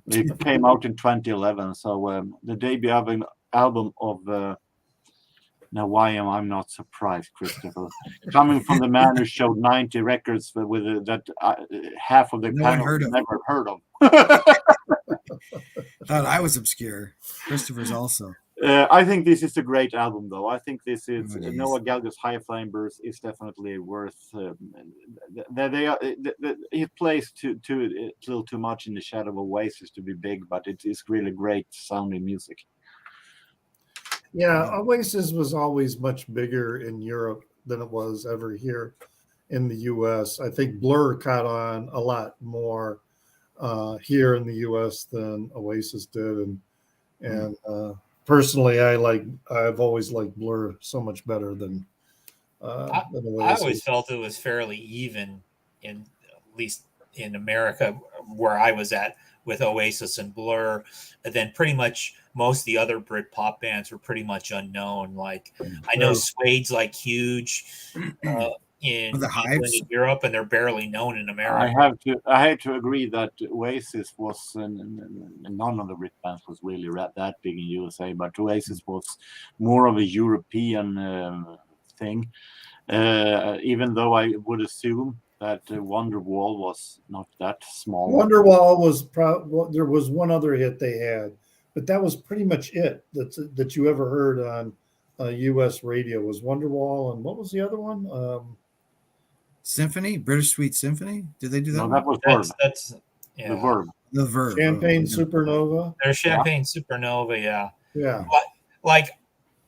It came out in 2011, so the debut album of. Now, why am I not surprised, Christopher? Coming from the man who showed 90 records with that half of the panel never heard of. Thought I was obscure. Christopher's also. I think this is a great album, though. I think this is Noah Gallagher's High Flying Birds is definitely worth. It plays a little too much in the shadow of Oasis to be big, but it is really great sounding music. Yeah, Oasis was always much bigger in Europe than it was ever here in the U.S. I think Blur caught on a lot more here in the U.S. than Oasis did, and personally, I've always liked Blur so much better than Oasis. I always felt it was fairly even at least in America where I was at with Oasis and Blur, and then pretty much most of the other Britpop bands were pretty much unknown. Like I know Suede's like huge in England and Europe, and they're barely known in America. I have to agree that Oasis was none of the Brit bands was really that big in USA, but Oasis was more of a European thing. Even though I would assume that Wonderwall was not that small. Wonderwall was there was one other hit they had, but that was pretty much it that you ever heard on U.S. radio was Wonderwall, and what was the other one? Symphony, British Sweet Symphony. Did they do that? No, that was Verb. That's yeah. The Verb. The Verb. Champagne Supernova. There's Champagne Supernova, yeah. Yeah. Like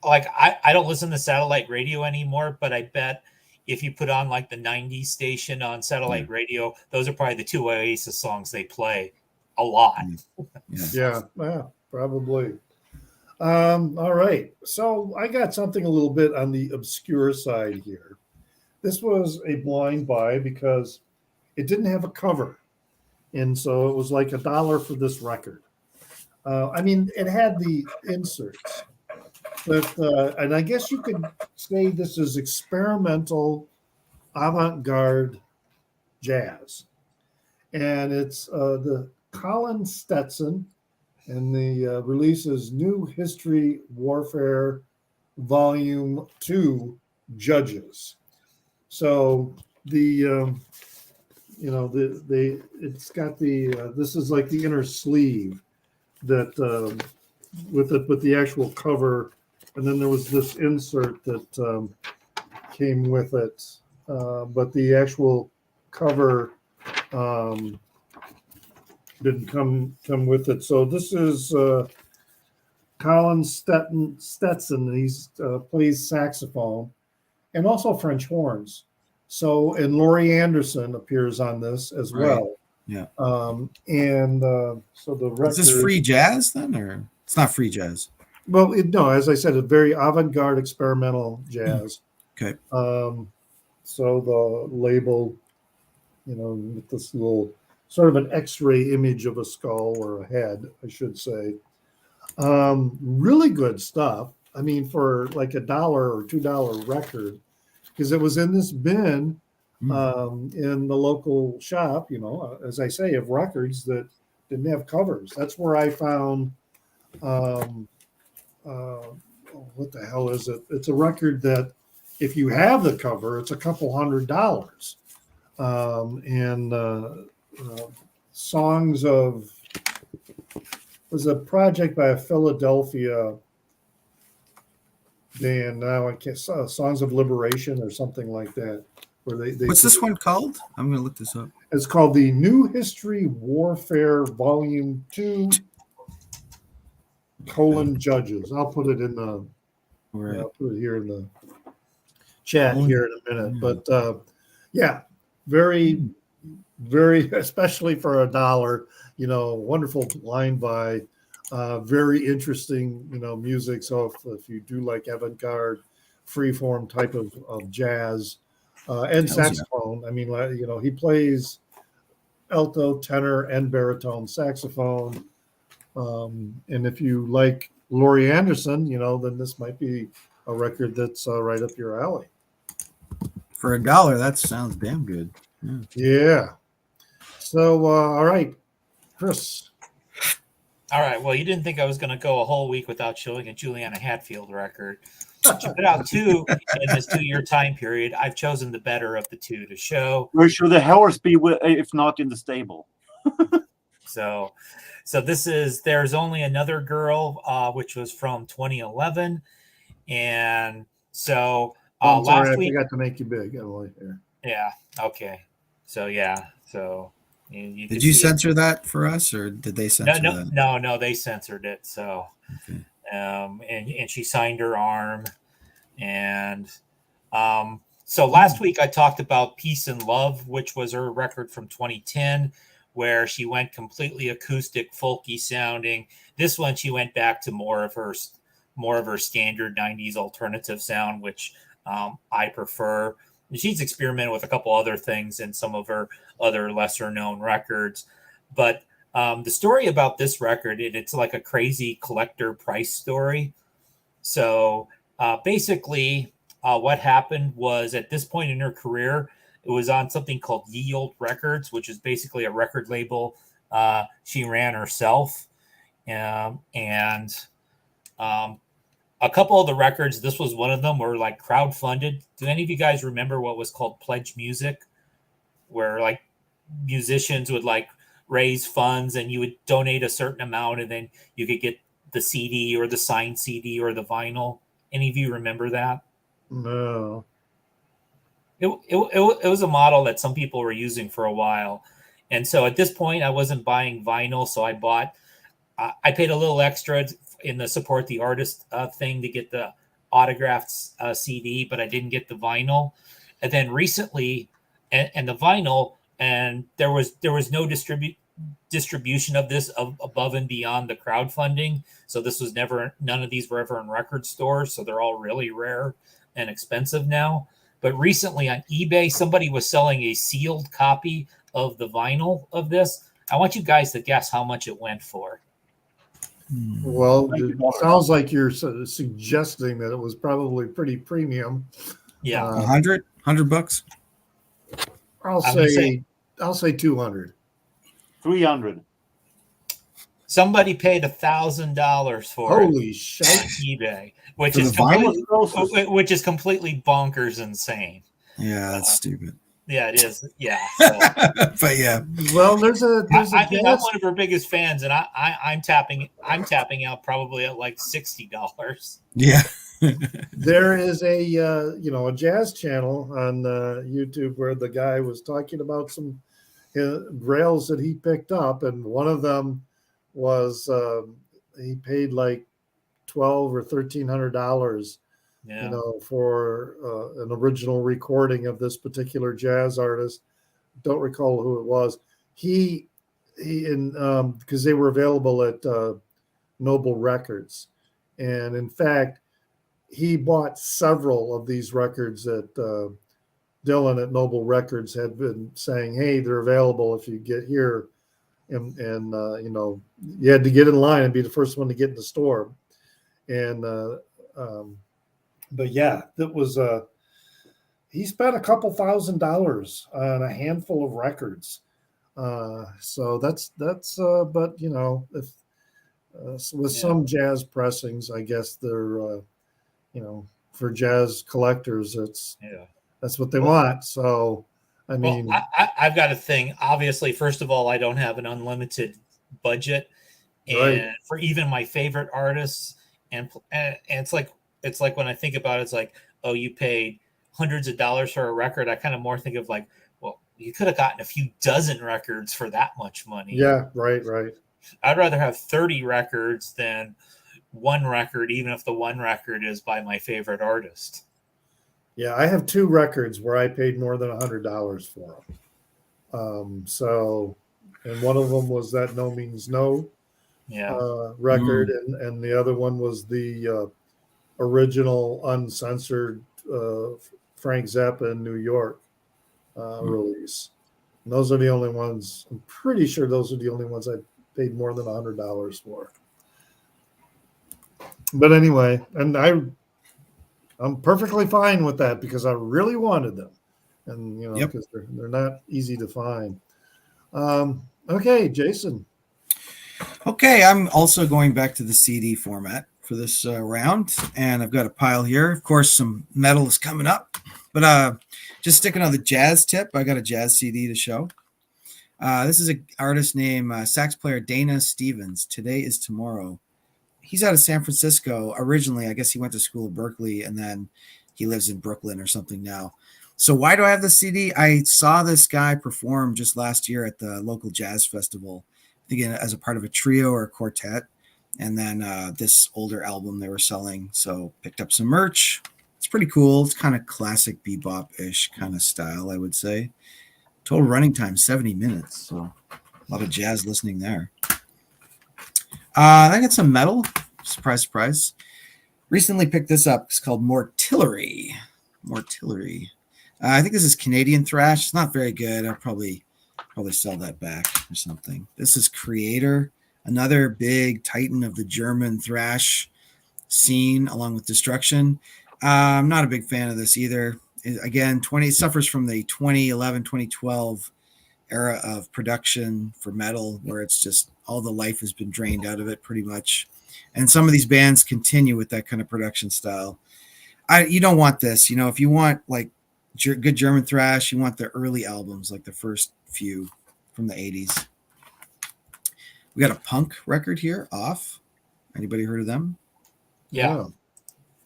I don't listen to satellite radio anymore, but I bet if you put on like the 90s station on satellite radio, those are probably the two Oasis songs they play a lot. Yeah, probably. All right. So I got something a little bit on the obscure side here. This was a blind buy because it didn't have a cover. And so it was like $1 for this record. I mean, it had the inserts. But, and I guess you could say this is experimental avant-garde jazz. And it's the Colin Stetson, and the release is New History Warfare Volume 2 Judges. So it's got this is like the inner sleeve that with the actual cover, and then there was this insert that came with it, but the actual cover didn't come with it. So this is Colin Stetson. He plays saxophone and also French horns. So, and Laurie Anderson appears on this as well. Yeah. So the record, is this free jazz then, or it's not free jazz? Well, no, as I said, a very avant-garde experimental jazz. Okay. So the label, with this little sort of an X-ray image of a skull or a head, I should say. Really good stuff. I mean, for like $1 or $2 record, because it was in this bin in the local shop, as I say, of records that didn't have covers. That's where I found, what the hell is it? It's a record that if you have the cover, it's a couple $100. Songs of, was a project by a Philadelphia band. Now I can't, Songs of Liberation or something like that. Where they What's this one called? I'm going to look this up. It's called the New History Warfare Volume 2, Judges. I'll put it in the I'll put it here in the chat here in a minute. But yeah, very, very, especially for $1, wonderful line by very interesting, music. So if you do like avant-garde, freeform type of jazz and saxophone, I mean, he plays alto, tenor, and baritone saxophone. And if you like Laurie Anderson, then this might be a record that's right up your alley. For $1, that sounds damn good. Yeah. So, all right, Chris. All right. Well, you didn't think I was going to go a whole week without showing a Juliana Hatfield record. She put out 2 in this 2-year time period. I've chosen the better of the 2 to show. Where should the horse be if not in the stable? So this is There's Only Another Girl, which was from 2011. And so I'm sorry, last week, I forgot to make you big. Emily, here. Yeah. Okay. So yeah. So did you censor that for us, or did they censor that? No, they censored it. So, okay. And she signed her arm, and so last week I talked about Peace and Love, which was her record from 2010, where she went completely acoustic, folky sounding. This one she went back to more of her standard 90s alternative sound, which I prefer. She's experimented with a couple other things in some of her other lesser known records. But the story about this record, it's like a crazy collector price story. So basically what happened was, at this point in her career, it was on something called Ye Olde Records, which is basically a record label she ran herself. A couple of the records, this was one of them, were like crowdfunded. Do any of you guys remember what was called Pledge Music, where like musicians would like raise funds and you would donate a certain amount and then you could get the CD or the signed CD or the vinyl? Any of you remember that? No. It was a model that some people were using for a while. And so at this point, I wasn't buying vinyl, so I paid a little extra in the support the artist thing to get the autographed CD, but I didn't get the vinyl. And then recently, and the vinyl, and there was no distribution of this above and beyond the crowdfunding. So this was none of these were ever in record stores. So they're all really rare and expensive now. But recently on eBay, somebody was selling a sealed copy of the vinyl of this. I want you guys to guess how much it went for. Well, it sounds like you're suggesting that it was probably pretty premium. Yeah. $100? I'll say 200. 300. Somebody paid $1,000 for Holy shit! on eBay, which is completely bonkers insane. Yeah, that's stupid. Yeah, it is. Yeah. So. But yeah. Well, I'm one of her biggest fans, and I'm tapping out probably at like $60. Yeah. There is a jazz channel on YouTube where the guy was talking about some rails that he picked up, and one of them was he paid like $1,200 or $1,300. Yeah. For an original recording of this particular jazz artist. Don't recall who it was. Because they were available at Noble Records. And in fact, he bought several of these records that Dylan at Noble Records had been saying, hey, they're available if you get here. And you had to get in line and be the first one to get in the store. And, but yeah, that was he spent a couple $1,000s on a handful of records. So that's but if with some jazz pressings, I guess they're for jazz collectors, that's what they want. So I mean, I've got a thing. Obviously, first of all, I don't have an unlimited budget, and right. For even my favorite artists, and it's like when I think about it, it's like, oh, you paid hundreds of dollars for a record. I kind of more think of like, well, you could have gotten a few dozen records for that much money. Yeah, right. I'd rather have 30 records than one record, even if the one record is by my favorite artist. Yeah, I have 2 records where I paid more than $100 for them. And one of them was that No Means No record, and the other one was the original uncensored Frank Zappa in New York release. And those are the only ones. I'm pretty sure those are the only ones I paid more than $100 for. But anyway, and I'm perfectly fine with that because I really wanted them, and because they're not easy to find. Okay, Jason. Okay, I'm also going back to the CD format for this round, and I've got a pile here. Of course, some metal is coming up, but just sticking on the jazz tip, I got a jazz CD to show. This is an artist named sax player Dana Stevens. Today is Tomorrow. He's out of San Francisco originally. I guess he went to school at Berkeley, and then he lives in Brooklyn or something now. So why do I have the CD? I saw this guy perform just last year at the local jazz festival, I think as a part of a trio or a quartet. And then this older album they were selling. So picked up some merch. It's pretty cool. It's kind of classic bebop-ish kind of style, I would say. Total running time, 70 minutes. So a lot of jazz listening there. I got some metal. Surprise, surprise. Recently picked this up. It's called Mortillery. I think this is Canadian thrash. It's not very good. I'll probably sell that back or something. This is Creator, another big titan of the German thrash scene, along with Destruction. I'm not a big fan of this either. Again, suffers from the 2011, 2012 era of production for metal, where it's just all the life has been drained out of it pretty much. And some of these bands continue with that kind of production style. You don't want this. If you want like good German thrash, you want the early albums, like the first few from the 80s. We got a punk record here, Off. Anybody heard of them? Yeah.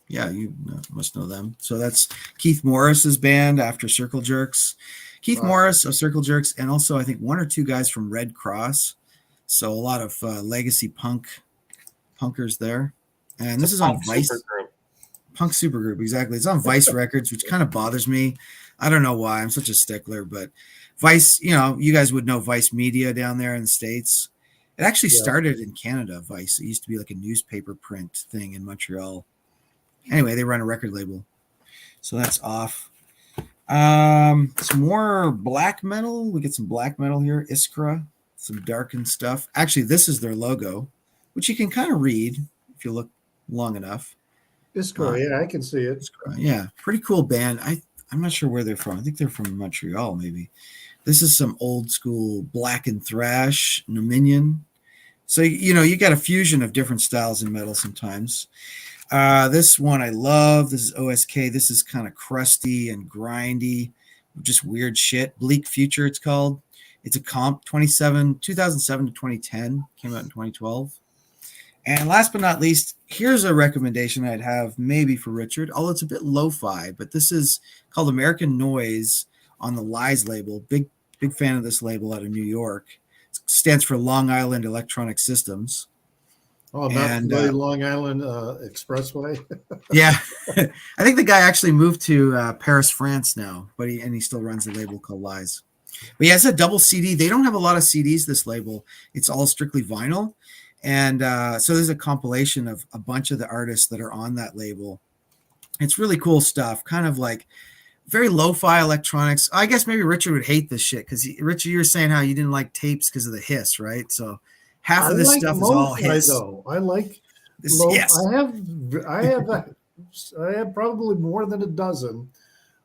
Yeah, you must know them. So that's Keith Morris's band after Circle Jerks. Keith Morris of Circle Jerks, and also I think 1 or 2 guys from Red Cross. So a lot of legacy punkers there. And this is on Vice. Punk supergroup, exactly. It's on Vice Records, which kind of bothers me. I don't know why. I'm such a stickler, but Vice, you guys would know Vice Media down there in the States. It actually started in Canada, Vice. It used to be like a newspaper print thing in Montreal. Anyway, they run a record label. So that's Off. Some more black metal. We get some black metal here. Iskra, some darkened stuff. Actually, this is their logo, which you can kind of read if you look long enough. Iskra, yeah, I can see it. Iskra, yeah, pretty cool band. I'm not sure where they're from. I think they're from Montreal, maybe. This is some old school black and thrash, Dominion. So, you got a fusion of different styles in metal sometimes. This one I love. This is OSK. This is kind of crusty and grindy, just weird shit. Bleak Future, it's called. It's a comp, 2007 to 2010. Came out in 2012. And last but not least, here's a recommendation I'd have maybe for Richard, although it's a bit lo-fi, but this is called American Noise on the Lies label. Big fan of this label out of New York. It stands for Long Island Electronic Systems. Oh, not the Long Island Expressway. Yeah. I think the guy actually moved to Paris, France now, but he still runs a label called Lies. But yeah, it's a double CD. They don't have a lot of CDs, this label. It's all strictly vinyl. And so there's a compilation of a bunch of the artists that are on that label. It's really cool stuff, kind of like very lo-fi electronics. I guess maybe Richard would hate this shit because Richard, you were saying how you didn't like tapes because of the hiss, right? So half of this stuff is all hiss. Though. I like this. Yes. I have probably more than a dozen.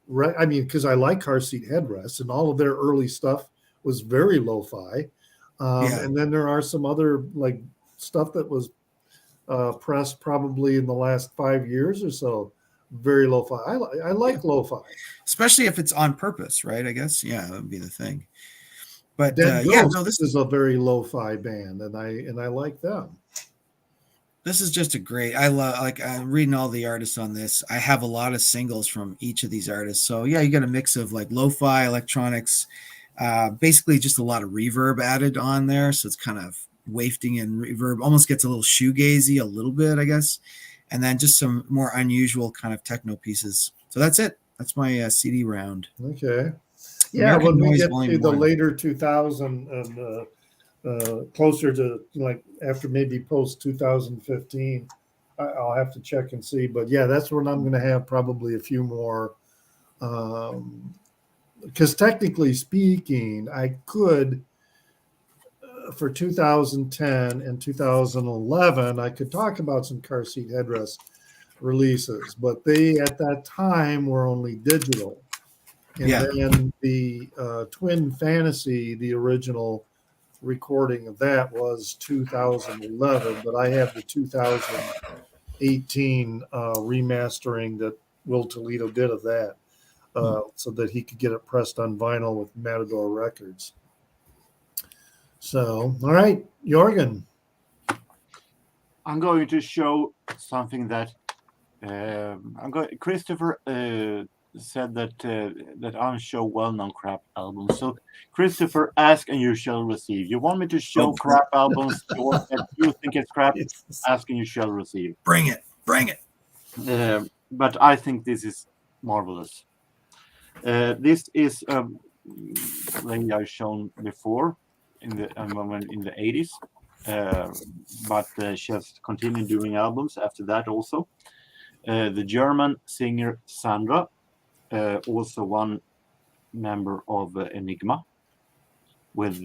Right? I mean, because I like Car Seat Headrests, and all of their early stuff was very lo-fi. And then there are some other like stuff that was pressed probably in the last 5 years or so. Very lo-fi. I like lo-fi, especially if it's on purpose, right? I guess that would be the thing. But this is a very lo-fi band, and I like them. This is just a great. I love I'm reading all the artists on this. I have a lot of singles from each of these artists. So yeah, you got a mix of like lo-fi electronics, Basically, just a lot of reverb added on there, so it's kind of wafting and reverb. Almost gets a little shoegazy, a little bit, I guess, and then just some more unusual kind of techno pieces. So that's it. That's my CD round. Okay. Yeah, American when we Noise get Volume to the 1. later 2000 and closer to like after maybe post 2015, I'll have to check and see. But yeah, that's when I'm going to have probably a few more. Because technically speaking, I could for 2010 and 2011, I could talk about some car seat headrest releases, but they at that time were only digital. And then the Twin Fantasy, the original recording of that was 2011, but I have the 2018 remastering that Will Toledo did of that, so that he could get it pressed on vinyl with Matador Records. So, all right, Jorgen. I'm going to show something that Christopher said that I show well-known crap albums. So, Christopher, ask and you shall receive. You want me to show crap albums that you think it's crap? Ask and you shall receive. Bring it. But I think this is marvelous. This is a lady I've shown before in the 80s, but she has continued doing albums after that also. The German singer Sandra, also one member of Enigma, with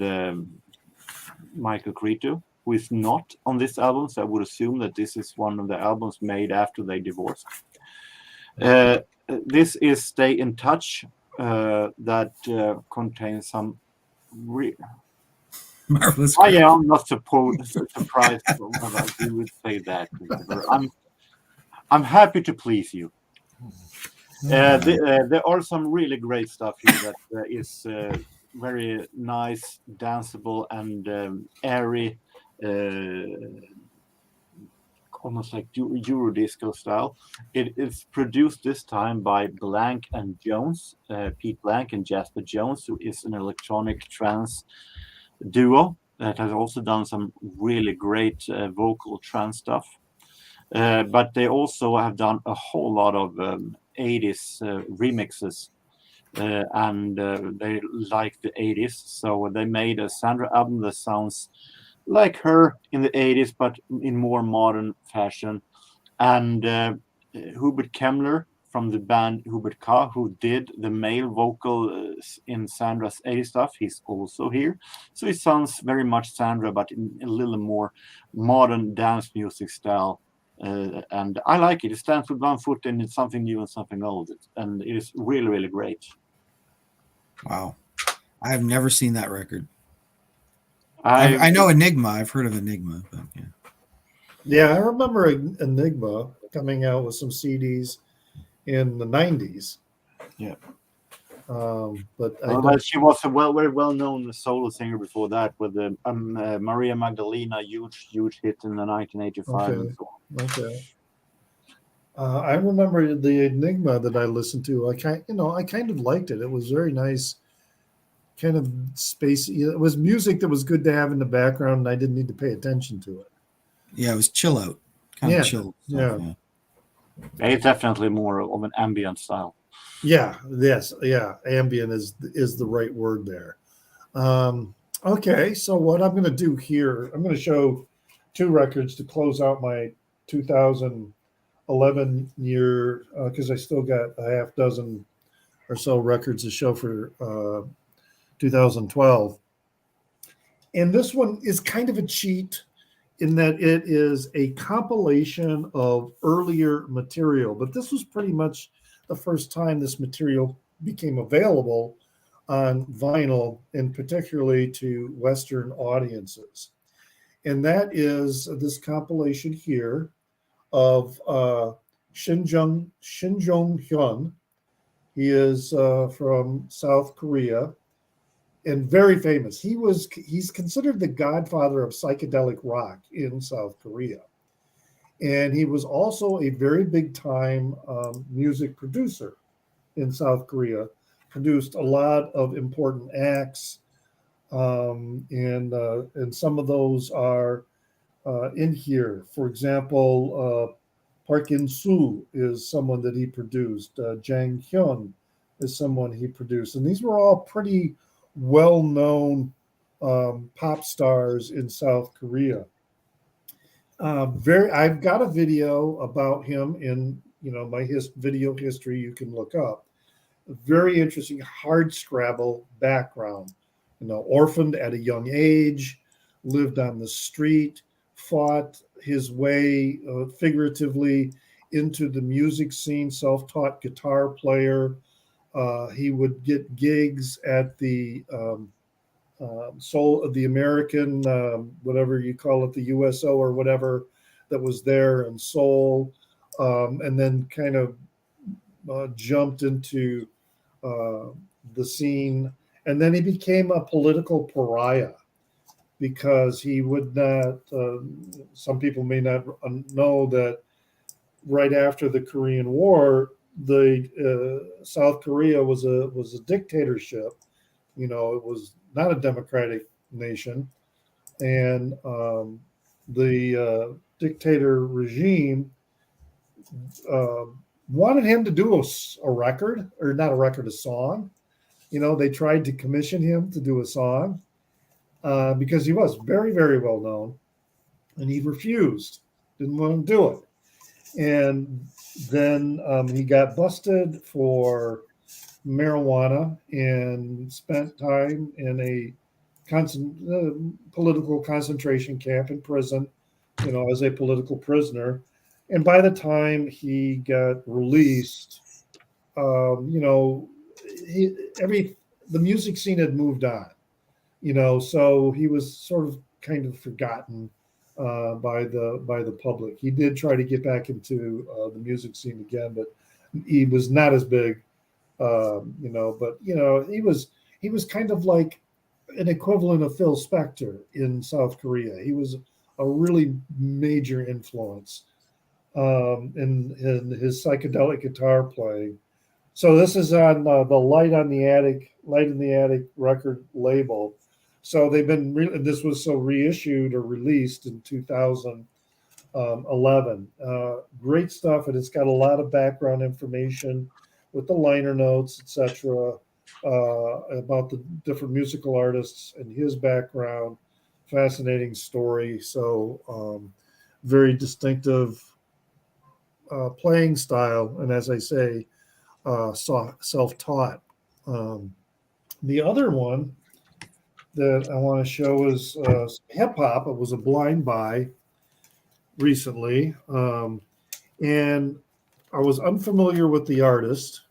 Michael Cretu, who is not on this album, so I would assume that this is one of the albums made after they divorced. This is Stay in Touch, that contains some marvelous. I am not surprised that you would say that. I'm happy to please you. There are some really great stuff here that is very nice, danceable, and airy, almost like Eurodisco style. It is produced this time by Blank and Jones, Pete Blank and Jasper Jones, who is an electronic trance duo that has also done some really great vocal trance stuff. But they also have done a whole lot of 80s remixes, and they like the 80s. So they made a Sandra album that sounds like her in the 80s, but in more modern fashion. And Hubert Kemmler from the band Hubert K, who did the male vocal in Sandra's 80s stuff, he's also here. So it sounds very much Sandra, but in a little more modern dance music style. And I like it. It stands with one foot, and it's something new and something old. And it is really, really great. Wow. I have never seen that record. I know Enigma. I've heard of Enigma. But yeah. Yeah, I remember Enigma coming out with some CDs in the 90s. Yeah. But she was a very well-known solo singer before that, with the Maria Magdalena, huge hit in the 1985. Okay. And so on. Okay. I remember the Enigma that I listened to. I kind of liked it. It was very nice, kind of spacey. It was music that was good to have in the background, and I didn't need to pay attention to it. Yeah, it was chill out, kind of chill. Yeah. It's definitely more of an ambient style. Yeah. Yes. Yeah. Ambient is the right word there. Okay. So what I'm going to do here, I'm going to show two records to close out my 2011 year, because I still got a half dozen or so records to show for 2012. And this one is kind of a cheat in that it is a compilation of earlier material, but this was pretty much the first time this material became available on vinyl, and particularly to Western audiences. And that is this compilation here of Shin Jong Hyun. He is from South Korea and very famous. He's considered the godfather of psychedelic rock in South Korea. And he was also a very big time music producer in South Korea, produced a lot of important acts, and some of those are in here. For example, Park In-soo is someone that he produced. Jang Hyun is someone he produced. And these were all pretty well-known pop stars in South Korea. I've got a video about him in my video history you can look up. A very interesting hard scrabble background. Orphaned at a young age, lived on the street, fought his way figuratively into the music scene, self-taught guitar player. He would get gigs at the Soul of the American, whatever you call it, the USO or whatever that was there in Seoul, and then kind of jumped into the scene. And then he became a political pariah because he would not, some people may not know that right after the Korean War, the South Korea was a dictatorship. It was not a democratic nation, and the dictator regime wanted him to do a record, or not a record, a song. They tried to commission him to do a song because he was very, very well known, and he refused, didn't want to do it. And then he got busted for marijuana and spent time in a political concentration camp in prison, as a political prisoner. And by the time he got released, the music scene had moved on, so he was sort of kind of forgotten by the public. He did try to get back into the music scene again, but he was not as big, but he was kind of like an equivalent of Phil Spector in South Korea. He was a really major influence in his psychedelic guitar playing. So this is on the Light in the Attic record label. So they've been this was reissued or released in 2011. Great stuff, and it's got a lot of background information with the liner notes, etc., about the different musical artists and his background. Fascinating story. So very distinctive playing style, and as I say, self-taught. The other one that I want to show is hip hop. It was a blind buy recently, and I was unfamiliar with the artist,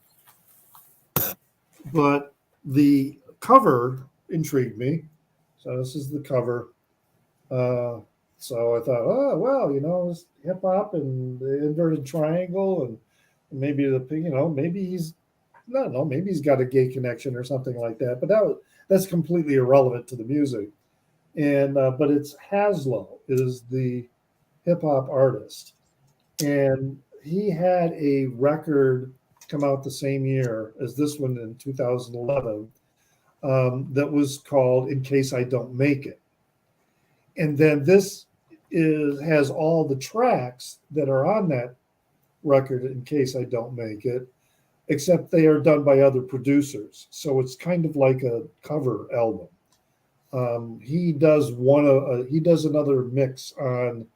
but the cover intrigued me. So this is the cover. So I thought, oh well, it's hip hop and the inverted triangle, and maybe maybe he's, I don't know, maybe he's got a gay connection or something like that. But that's completely irrelevant to the music. And but it's Haslo is the hip hop artist, and he had a record come out the same year as this one in 2011 that was called "In Case I Don't Make It," and then this has all the tracks that are on that record, "In Case I Don't Make It," except they are done by other producers. So it's kind of like a cover album. He does another mix on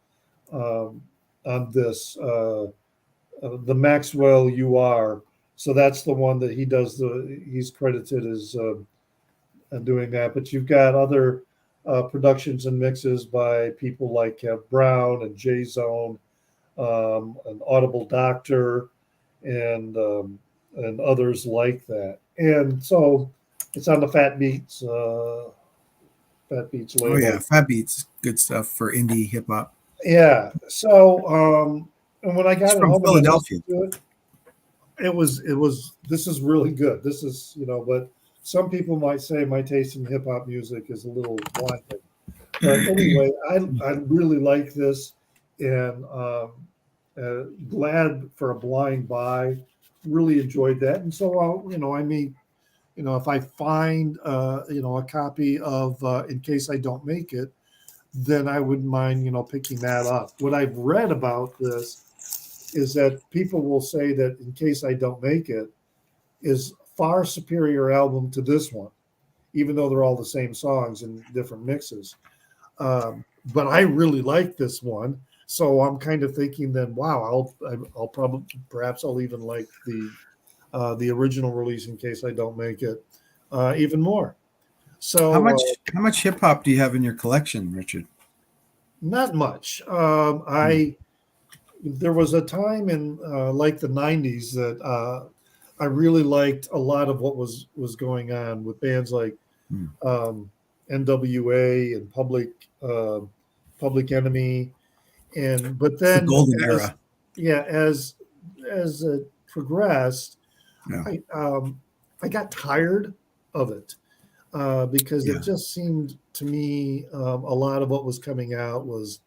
this, the Maxwell You Are. So that's the one that he does. He's credited as doing that. But you've got other productions and mixes by people like Kev Brown and J Zone, an Audible Doctor, and others like that. And so it's on the Fat Beats label. Oh yeah, Fat Beats, good stuff for indie hip hop. Yeah. So and when I got it from home, Philadelphia, it was this is really good. This is but some people might say my taste in hip hop music is a little blinding. But anyway, I really like this, and glad for a blind buy. Really enjoyed that, and so I may if I find a copy of In Case I Don't Make It, then I wouldn't mind picking that up. What I've read about this is that people will say that In Case I Don't Make It is far superior album to this one, even though they're all the same songs in different mixes. But I really like this one, so I'm kind of thinking then, wow, I'll perhaps I'll even like the original release In Case I Don't Make It even more. So how much hip hop do you have in your collection, Richard? Not much. There was a time in like the 90s that I really liked a lot of what was going on with bands like NWA and Public Enemy, but then the golden era. Yeah, as it progressed, I got tired of it because it just seemed to me a lot of what was coming out was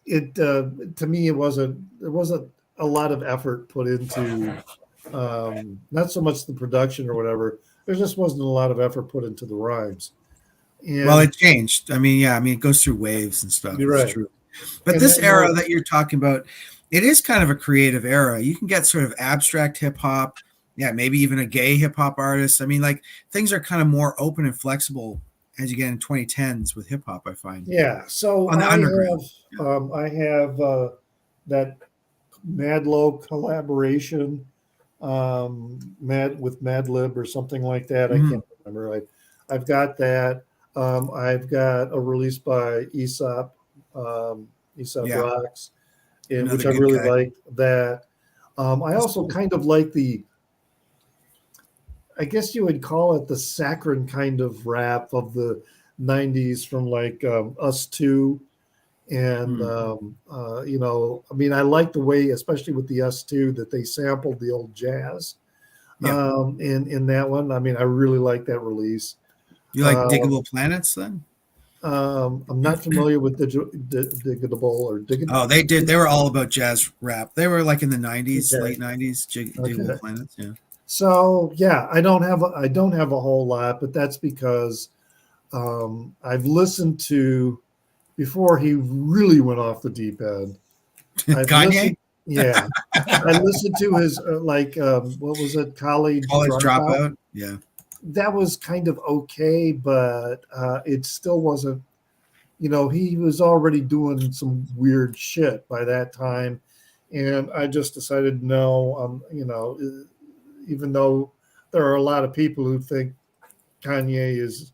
to me there wasn't a lot of effort put into not so much the production or whatever. There just wasn't a lot of effort put into the rhymes. Well, it changed. I mean, it goes through waves and stuff. You're right. True. But this era that you're talking about, it is kind of a creative era. You can get sort of abstract hip hop. Yeah, maybe even a gay hip hop artist. I mean, like things are kind of more open and flexible as you get in 2010s with hip hop, I find. Yeah. So I have that Madlow collaboration with Madlib or something like that. I can't remember. I've got that. I've got a release by Aesop Rocks, which I really liked that. I also kind of like I guess you would call it the saccharine kind of rap of the 90s from like Us Two. And, I mean, I like the way, especially with the Us Two, that they sampled the old jazz in that one. I mean, I really like that release. You like Diggable Planets then? I'm not familiar with Diggable or Diggable. Oh, they were all about jazz rap. They were like in the 90s, late 90s, Diggable Planets, yeah. So yeah, I don't have a whole lot, but that's because I've listened to before he really went off the deep end. Kanye? I listened to his what was it, College Dropout? Yeah, that was kind of okay, but it still wasn't. He was already doing some weird shit by that time, and I just decided no. Even though there are a lot of people who think Kanye is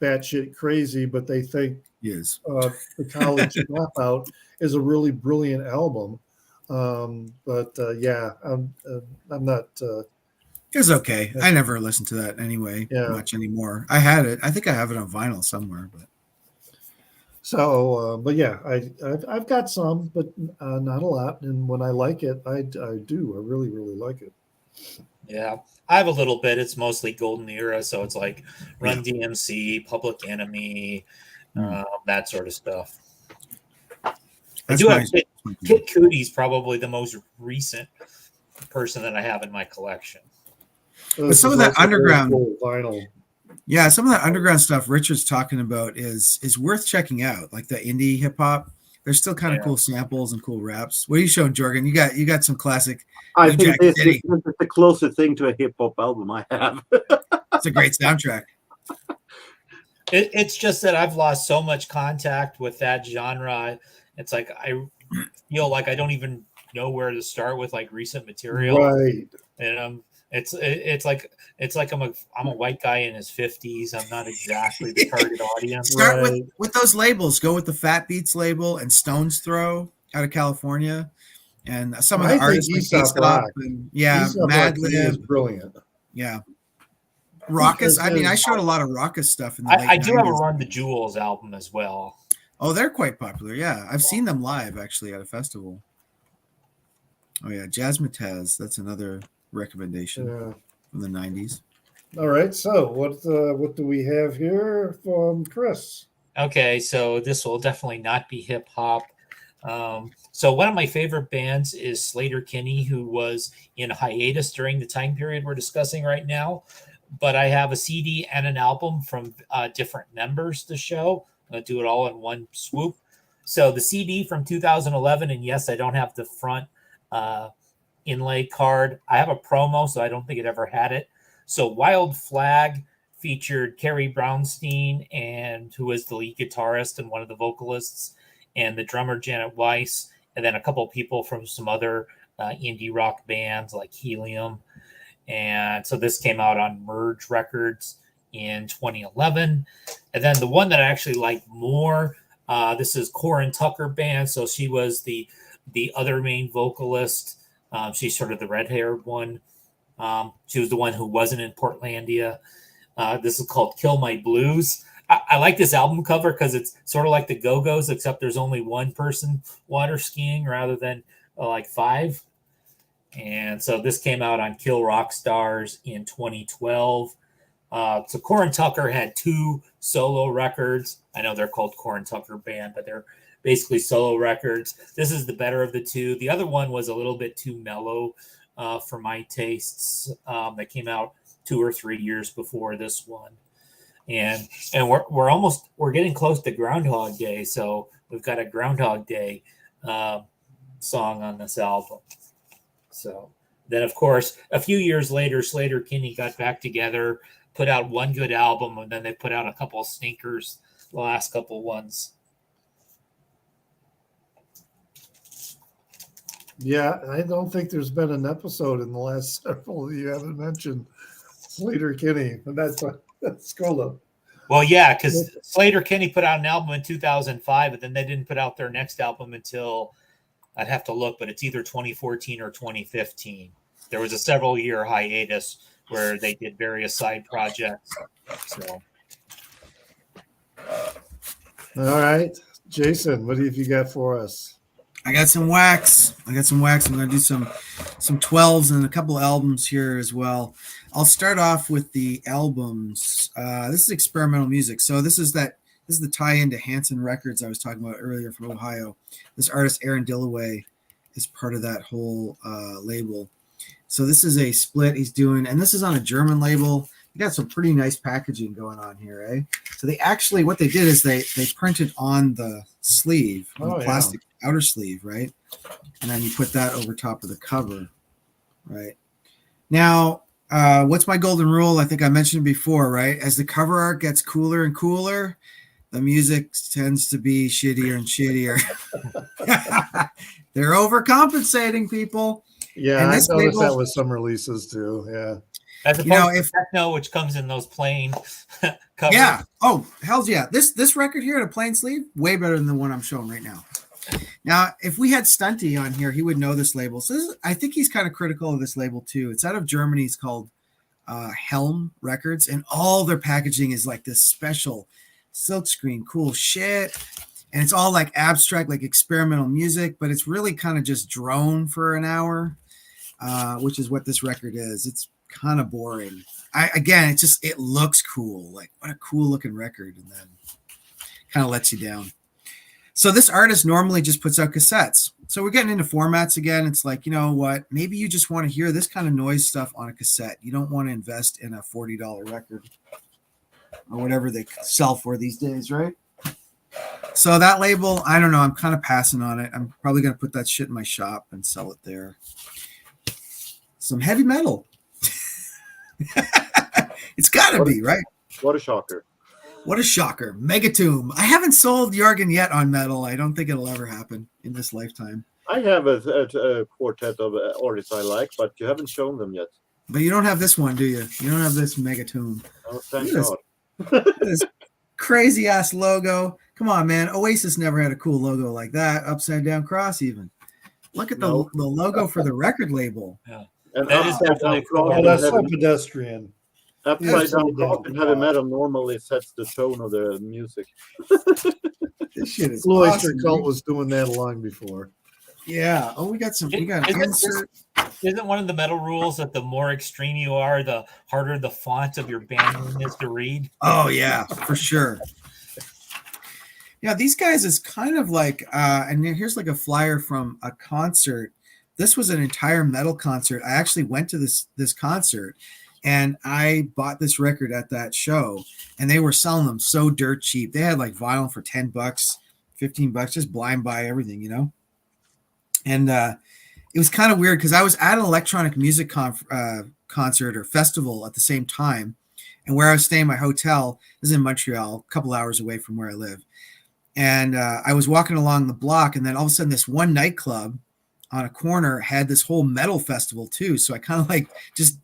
batshit crazy, but they think the College Dropout is a really brilliant album. I'm not. It was okay. I never listened to that anyway much anymore. I had it. I think I have it on vinyl somewhere, but. So, but yeah, I've got some, but not a lot. And when I like it, I do. I really, really like it. Yeah, I have a little bit. It's mostly golden era, so it's like Run DMC, Public Enemy, that sort of stuff. I do have Kid Cudi's probably the most recent person that I have in my collection. But some of that underground vinyl. Yeah, some of that underground stuff Richard's talking about is worth checking out, like the indie hip hop. There's still kind of cool samples and cool raps. What are you showing, Jorgen? You got some classic. I think this is the closest thing to a hip hop album I have. It's a great soundtrack. It's just that I've lost so much contact with that genre. It's like I feel like I don't even know where to start with like recent material. Right. And it's like I'm a white guy in his 50s. I'm not exactly the target audience. Start with those labels. Go with the Fat Beats label and Stone's Throw out of California, and some of the artists like Aesop and Madlib is brilliant. Yeah, Raucous. I mean, I showed a lot of Raucous stuff in the late I do 90s. have a Run the Jewels album as well. Oh, they're quite popular. Yeah, I've seen them live actually at a festival. Oh yeah, Jazzmatazz. That's another recommendation from the 90s. All right, so what do we have here from Chris? Okay, so this will definitely not be hip hop. So one of my favorite bands is Slater-Kinney, who was in hiatus during the time period we're discussing right now. But I have a CD and an album from different members to show. I'm going to do it all in one swoop. So the CD from 2011, and yes, I don't have the front inlay card. I have a promo, so I don't think it ever had it. So Wild Flag featured Carrie Brownstein, and who was the lead guitarist and one of the vocalists, and the drummer Janet Weiss, and then a couple of people from some other indie rock bands like Helium. And so this came out on Merge Records in 2011. And then the one that I actually like more, this is Corin Tucker Band. So she was the other main vocalist. She's sort of the red-haired one. She was the one who wasn't in Portlandia. This is called Kill My Blues. I like this album cover because it's sort of like the Go-Go's, except there's only one person water skiing rather than like five. And so this came out on Kill Rock Stars in 2012. So Corin Tucker had 2 solo records. I know they're called Corin Tucker Band, but they're basically solo records. This is the better of the 2. The other one was a little bit too mellow for my tastes. That came out 2 or 3 years before this one. And we're getting close to Groundhog Day, so we've got a Groundhog Day song on this album. So then, of course, a few years later, Slater-Kinney got back together, put out one good album, and then they put out a couple of stinkers, the last couple ones. Yeah, I don't think there's been an episode in the last several that you haven't mentioned Slater-Kinney, but that's cool though. Well, yeah, because Slater-Kinney put out an album in 2005, but then they didn't put out their next album until, I'd have to look, but it's either 2014 or 2015. There was a several-year hiatus where they did various side projects. So, all right, Jason, what have you got for us? I got some wax. I'm going to do some 12s and a couple of albums here as well. I'll start off with the albums. This is experimental music. So this is the tie-in to Hanson Records I was talking about earlier from Ohio. This artist, Aaron Dillaway, is part of that whole label. So this is a split he's doing, and this is on a German label. You got some pretty nice packaging going on here, eh? So they actually, what they did is they printed on the sleeve, on the plastic outer sleeve, right? And then you put that over top of the cover, right? Now, what's my golden rule? I think I mentioned it before, right? As the cover art gets cooler and cooler, the music tends to be shittier and shittier. They're overcompensating, people. Yeah, I noticed that with some releases too. Yeah. As opposed to techno, which comes in those plain covers. Yeah. Oh, hell's yeah. This record here in a plain sleeve, way better than the one I'm showing right now. Now, if we had Stunty on here, he would know this label. So I think he's kind of critical of this label too. It's out of Germany. It's called Helm Records, and all their packaging is like this special silkscreen, cool shit. And it's all like abstract, like experimental music, but it's really kind of just drone for an hour, which is what this record is. It's kind of boring. It looks cool. Like, what a cool looking record, and then kind of lets you down. So this artist normally just puts out cassettes. So we're getting into formats again. It's like, you know what? Maybe you just want to hear this kind of noise stuff on a cassette. You don't want to invest in a $40 record or whatever they sell for these days, right? So that label, I don't know. I'm kind of passing on it. I'm probably going to put that shit in my shop and sell it there. Some heavy metal. It's got to be, right? What a shocker. What a shocker. Megatomb. I haven't sold Jorgen yet on metal. I don't think it'll ever happen in this lifetime. I have a quartet of artists I like, but you haven't shown them yet. But you don't have this one, do you? You don't have this Megatomb. Oh, thank God. This crazy ass logo. Come on, man. Oasis never had a cool logo like that. Upside down cross, even. Look at the logo for the record label. Yeah. And that is definitely cool. Oh, that's so pedestrian. Upside down cross in heavy metal normally sets the tone of the music. This shit is Cloister awesome, Cult dude. was doing that long before. Yeah. Oh, we got insert. Isn't one of the metal rules that the more extreme you are, the harder the font of your band name is to read? Oh, yeah, for sure. Yeah, these guys is kind of like, and here's like a flyer from a concert. This was an entire metal concert. I actually went to this concert, and I bought this record at that show, and they were selling them so dirt cheap. They had like vinyl for $10, $15, just blind buy everything, you know. And it was kind of weird because I was at an electronic music concert or festival at the same time, and where I was staying, my hotel is in Montreal, a couple hours away from where I live. And I was walking along the block, and then all of a sudden this one nightclub on a corner had this whole metal festival too. So I kind of like just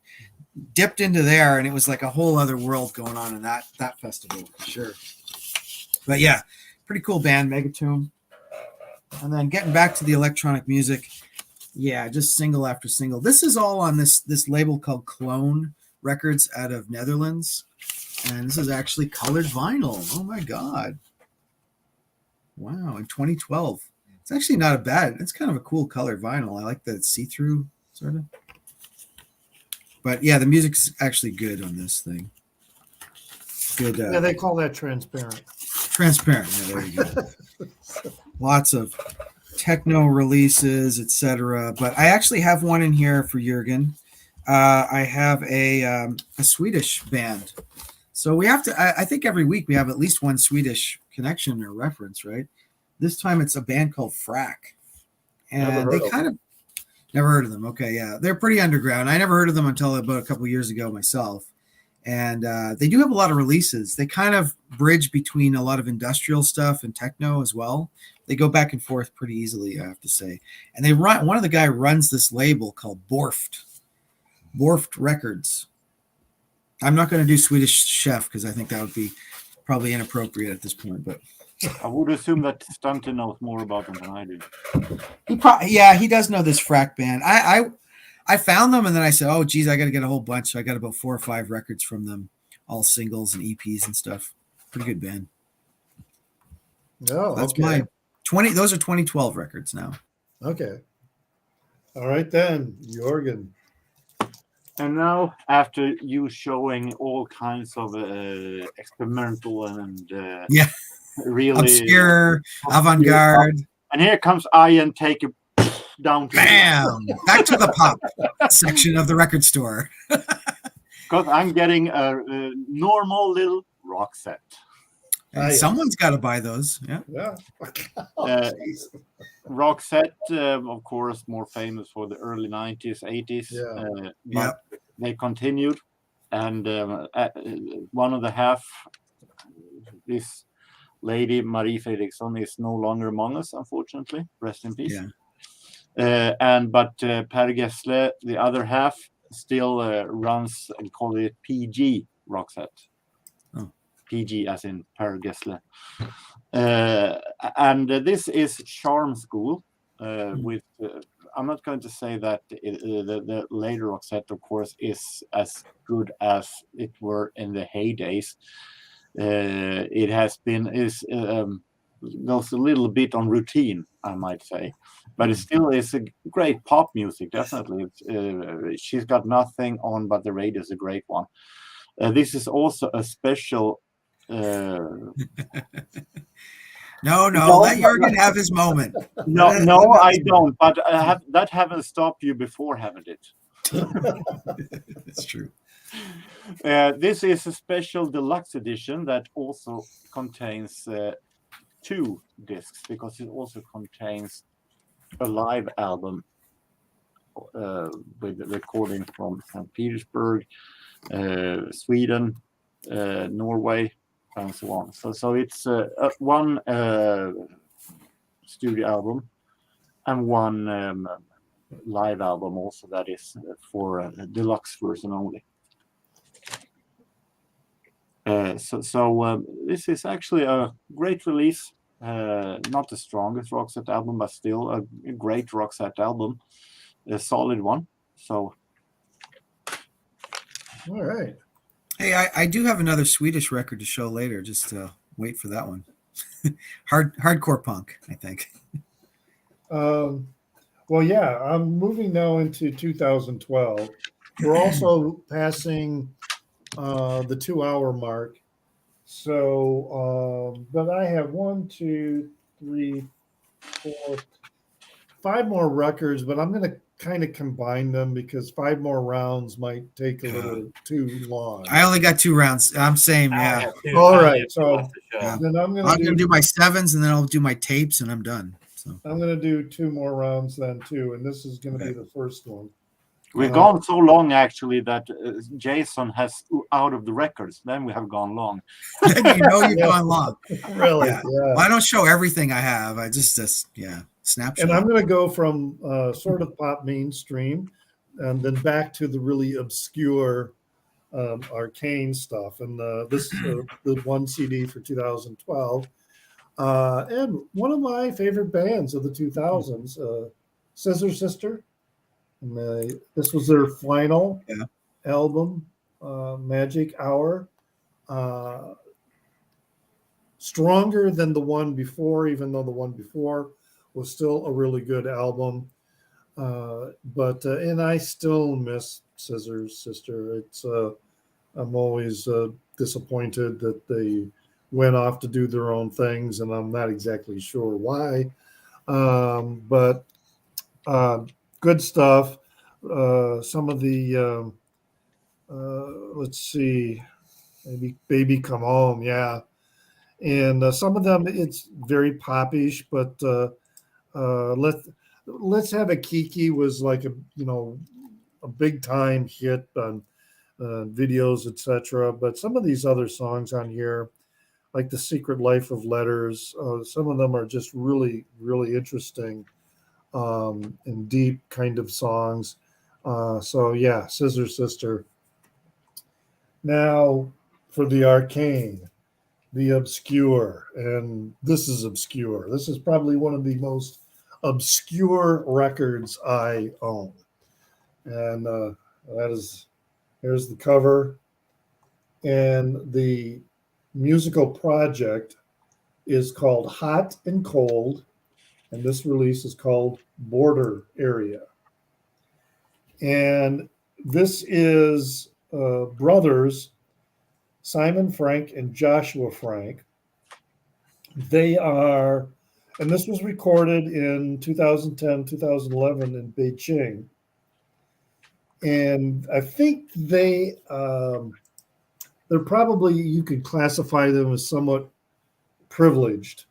dipped into there, and it was like a whole other world going on in that festival for sure. But yeah, pretty cool band, Megatomb. And then getting back to the electronic music, yeah, just single after single. This is all on this label called Clone Records out of Netherlands. And this is actually colored vinyl. Oh my God. Wow, in 2012. It's actually not a bad. It's kind of a cool colored vinyl. I like that it's see-through, sort of. But yeah, the music's actually good on this thing. Good. Yeah, they call that transparent. Transparent. Yeah, there you go. Lots of techno releases, etc. But I actually have one in here for Jürgen. I have a Swedish band. So we have to, I think every week we have at least one Swedish connection or reference, right? This time it's a band called Frack. And they kind of, never heard of them. Okay, yeah. They're pretty underground. I never heard of them until about a couple of years ago myself. And they do have a lot of releases. They kind of bridge between a lot of industrial stuff and techno as well. They go back and forth pretty easily, I have to say. And they run, one of the guys runs this label called Borft Records. I'm not going to do Swedish Chef because I think that would be probably inappropriate at this point. But I would assume that Stunty knows more about them than I do. He does know this Frack band. I found them and then I said, oh, geez, I got to get a whole bunch. So I got about 4 or 5 records from them, all singles and EPs and stuff. Pretty good band. Oh, that's okay. my 20. Those are 2012 records now. Okay. All right then, Jürgen. And now, after you showing all kinds of experimental and really obscure, avant-garde, and here comes I and take it down to bam, back to the pop section of the record store. Because I'm getting a normal little rock set. And someone's got to buy those. Yeah. Rock set, of course, more famous for the early 90s, 80s. But they continued. And one of the half, this lady, Marie Fredriksson, is no longer among us, unfortunately. Rest in peace. But Per Gessle, the other half, still runs and call it PG rock set. PG as in Per Gessle. And this is Charm School with, I'm not going to say that the later rock set, of course, is as good as it were in the heydays. It has been, goes a little bit on routine, I might say. But it still is a great pop music, definitely. She's got nothing on, but the radio is a great one. This is also a special. No, let Jürgen have his moment. No, I don't. But that haven't stopped you before, haven't it? It's true. This is a special deluxe edition that also contains 2 discs, because it also contains a live album with recording from St. Petersburg, Sweden, Norway, and so on. So it's one studio album and one live album also that is for a deluxe version only. So this is actually a great release. Not the strongest rock set album, but still a great rock set album, a solid one. So, all right. Hey, I do have another Swedish record to show later. Just wait for that one. Hardcore punk, I think. Well, yeah, I'm moving now into 2012. We're also passing the 2-hour mark. So, but I have 4, 5 more records, but I'm going to kind of combine them because 5 more rounds might take a little too long. I only got 2 rounds. I'm same, yeah. All right, so Yeah. then I'm I'm going gonna do my 7s, and then I'll do my tapes, and I'm done. So I'm going to do 2 more rounds then too, and this is going to be the first one. We've gone so long actually that Jason has out of the records. Then we have gone long. then you've gone long. Really? Yeah. Yeah. Well, I don't show everything I have. I just snapshot. And I'm going to go from sort of pop mainstream, and then back to the really obscure arcane stuff. And this the one CD for 2012, and one of my favorite bands of the 2000s, Scissor Sister. And, this was their final album, Magic Hour. Stronger than the one before, even though the one before was still a really good album. But and I still miss Scissor Sister. It's I'm always disappointed that they went off to do their own things, and I'm not exactly sure why. But good stuff. Some of the let's see, maybe Baby Come Home, yeah, and some of them it's very popish, but let's have a Kiki was like a big time hit on videos, etc. But some of these other songs on here, like The Secret Life of Letters, some of them are just really, really interesting and deep kind of songs. So yeah, Scissor Sister. Now for the arcane, the obscure, and this is obscure. This is probably one of the most obscure records I own, and that is here's the cover, and the musical project is called Hot and Cold, and this release is called Border Area. And this is brothers Simon Frank and Joshua Frank. They are, and this was recorded in 2010, 2011 in Beijing. And I think they're probably, you could classify them as somewhat privileged.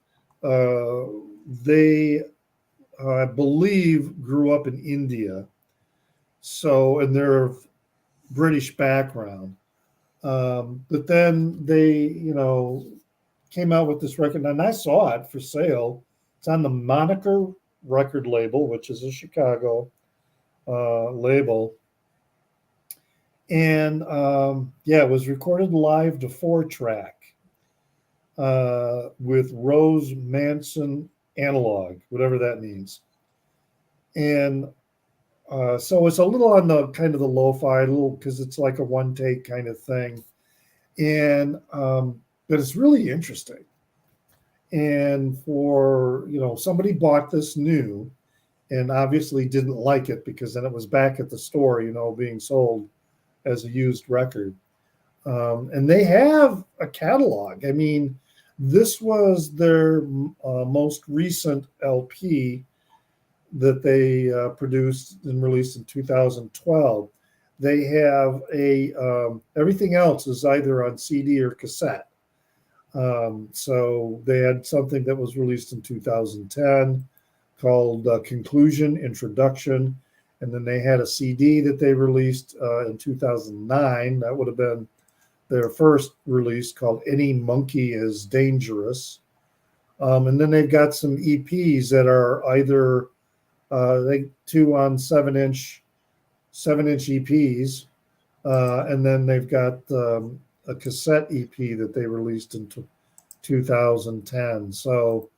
They, I believe, grew up in India. So, and they're of British background. But then they, came out with this record, and I saw it for sale. It's on the Moniker record label, which is a Chicago label. And it was recorded live to 4-track with Rose Manson analog, whatever that means. And so it's a little on the kind of the lo-fi, because it's like a one-take kind of thing. And but it's really interesting. And for, somebody bought this new and obviously didn't like it because then it was back at the store, being sold as a used record. And they have a catalog. I mean, this was their most recent LP that they produced and released in 2012. They have everything else is either on CD or cassette. So they had something that was released in 2010 called Conclusion Introduction. And then they had a CD that they released in 2009. That would have been their first release, called Any Monkey is Dangerous. And then they've got some EPs that are either they 2 on 7-inch EPs. And then they've got a cassette EP that they released in 2010. So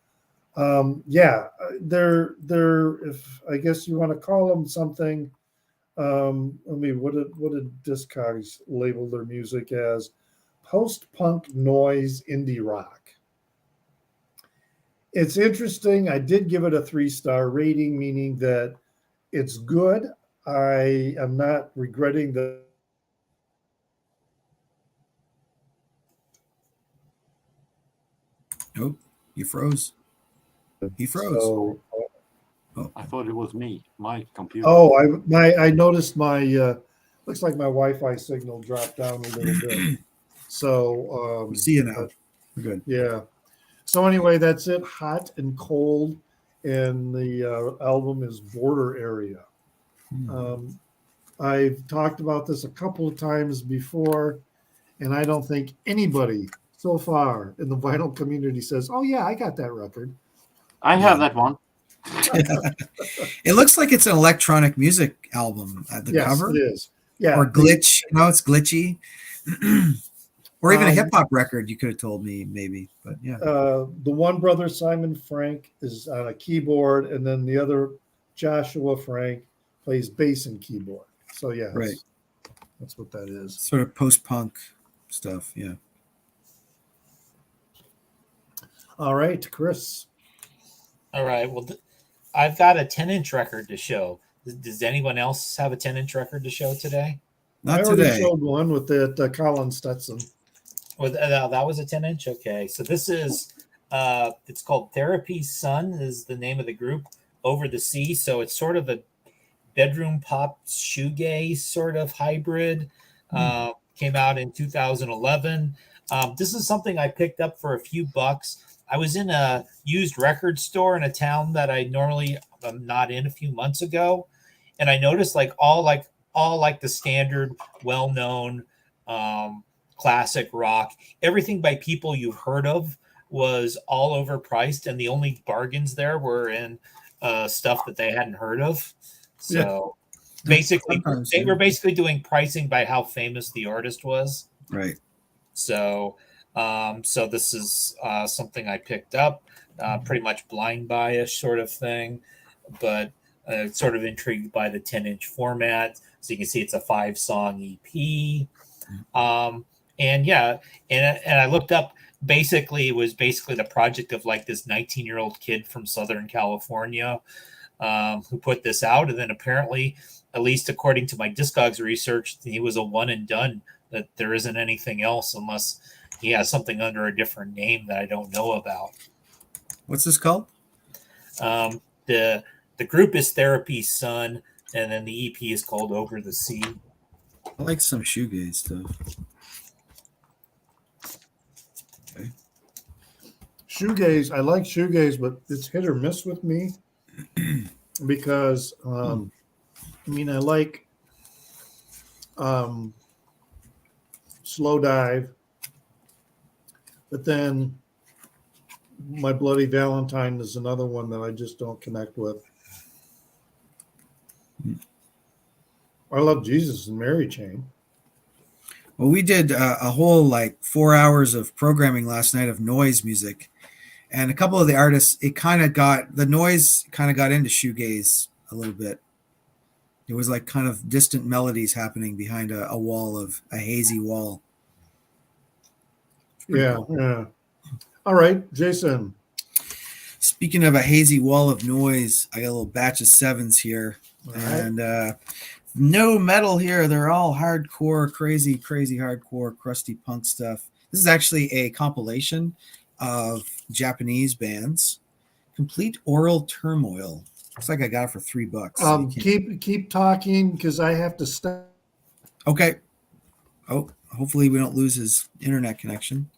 they're if I guess you want to call them something. What did Discogs label their music as? Post-punk noise indie rock. It's interesting. I did give it a 3-star rating, meaning that it's good. I am not regretting that Oh, you froze. He froze. So, I thought it was me, my computer. oh, I noticed my looks like my Wi-Fi signal dropped down a little bit. So We see you now. We're good. yeah. So anyway, that's it. Hot and Cold, and the album is Border Area. I've talked about this a couple of times before, and I don't think anybody so far in the vinyl community says, "Oh yeah, I got that record." I have that one. It looks like it's an electronic music album at the Yes, cover. it is. Yeah, Or glitch. It's glitchy. Or even a hip hop record, you could have told me maybe, but yeah. The one brother, Simon Frank, is on a keyboard, and then the other, Joshua Frank, plays bass and keyboard. So yeah, Right. That's what that is. Sort of post-punk stuff, yeah. All right, Chris. All right. Well, I've got a 10-inch record to show. Does anyone else have a 10-inch record to show today? Not I already today. showed one with that Colin Stetson. Well, that was a 10-inch. Okay, so this is it's called Therapy's Son is the name of the group. Over the Sea. So it's sort of a bedroom pop shoegaze sort of hybrid. Came out in 2011. This is something I picked up for a few bucks. I was in a used record store in a town that I normally am not in a few months ago, and I noticed all the standard, well-known classic rock, everything by people you've heard of was all overpriced, and the only bargains there were in stuff that they hadn't heard of. So basically, they were basically doing pricing by how famous the artist was. Right. So this is something I picked up, pretty much blind buy-ish sort of thing, but sort of intrigued by the 10-inch format. So you can see it's a 5-song EP. And I looked up, basically it was basically the project of like this 19-year-old kid from Southern California who put this out. And then apparently, at least according to my Discogs research, he was a one and done, that there isn't anything else unless he has something under a different name that I don't know about. What's this called? The group is Therapy's Son, and then the EP is called Over the Sea. I like some shoegaze stuff. Okay. Shoegaze, I like shoegaze, but it's hit or miss with me because I like Slow Dive, but then My Bloody Valentine is another one that I just don't connect with. I love Jesus and Mary Chain. Well, we did a whole 4 hours of programming last night of noise music, and a couple of the artists, the noise kind of got into shoegaze a little bit. It was like kind of distant melodies happening behind a wall of a hazy wall. Yeah, cool. Yeah. All right, Jason. Speaking of a hazy wall of noise, I got a little batch of 7s here. All right. And no metal here. They're all hardcore, crazy hardcore, crusty punk stuff. This is actually a compilation of Japanese bands. Complete Oral Turmoil. Looks like I got it for $3. Keep talking because I have to stop. Okay. Oh, hopefully we don't lose his internet connection.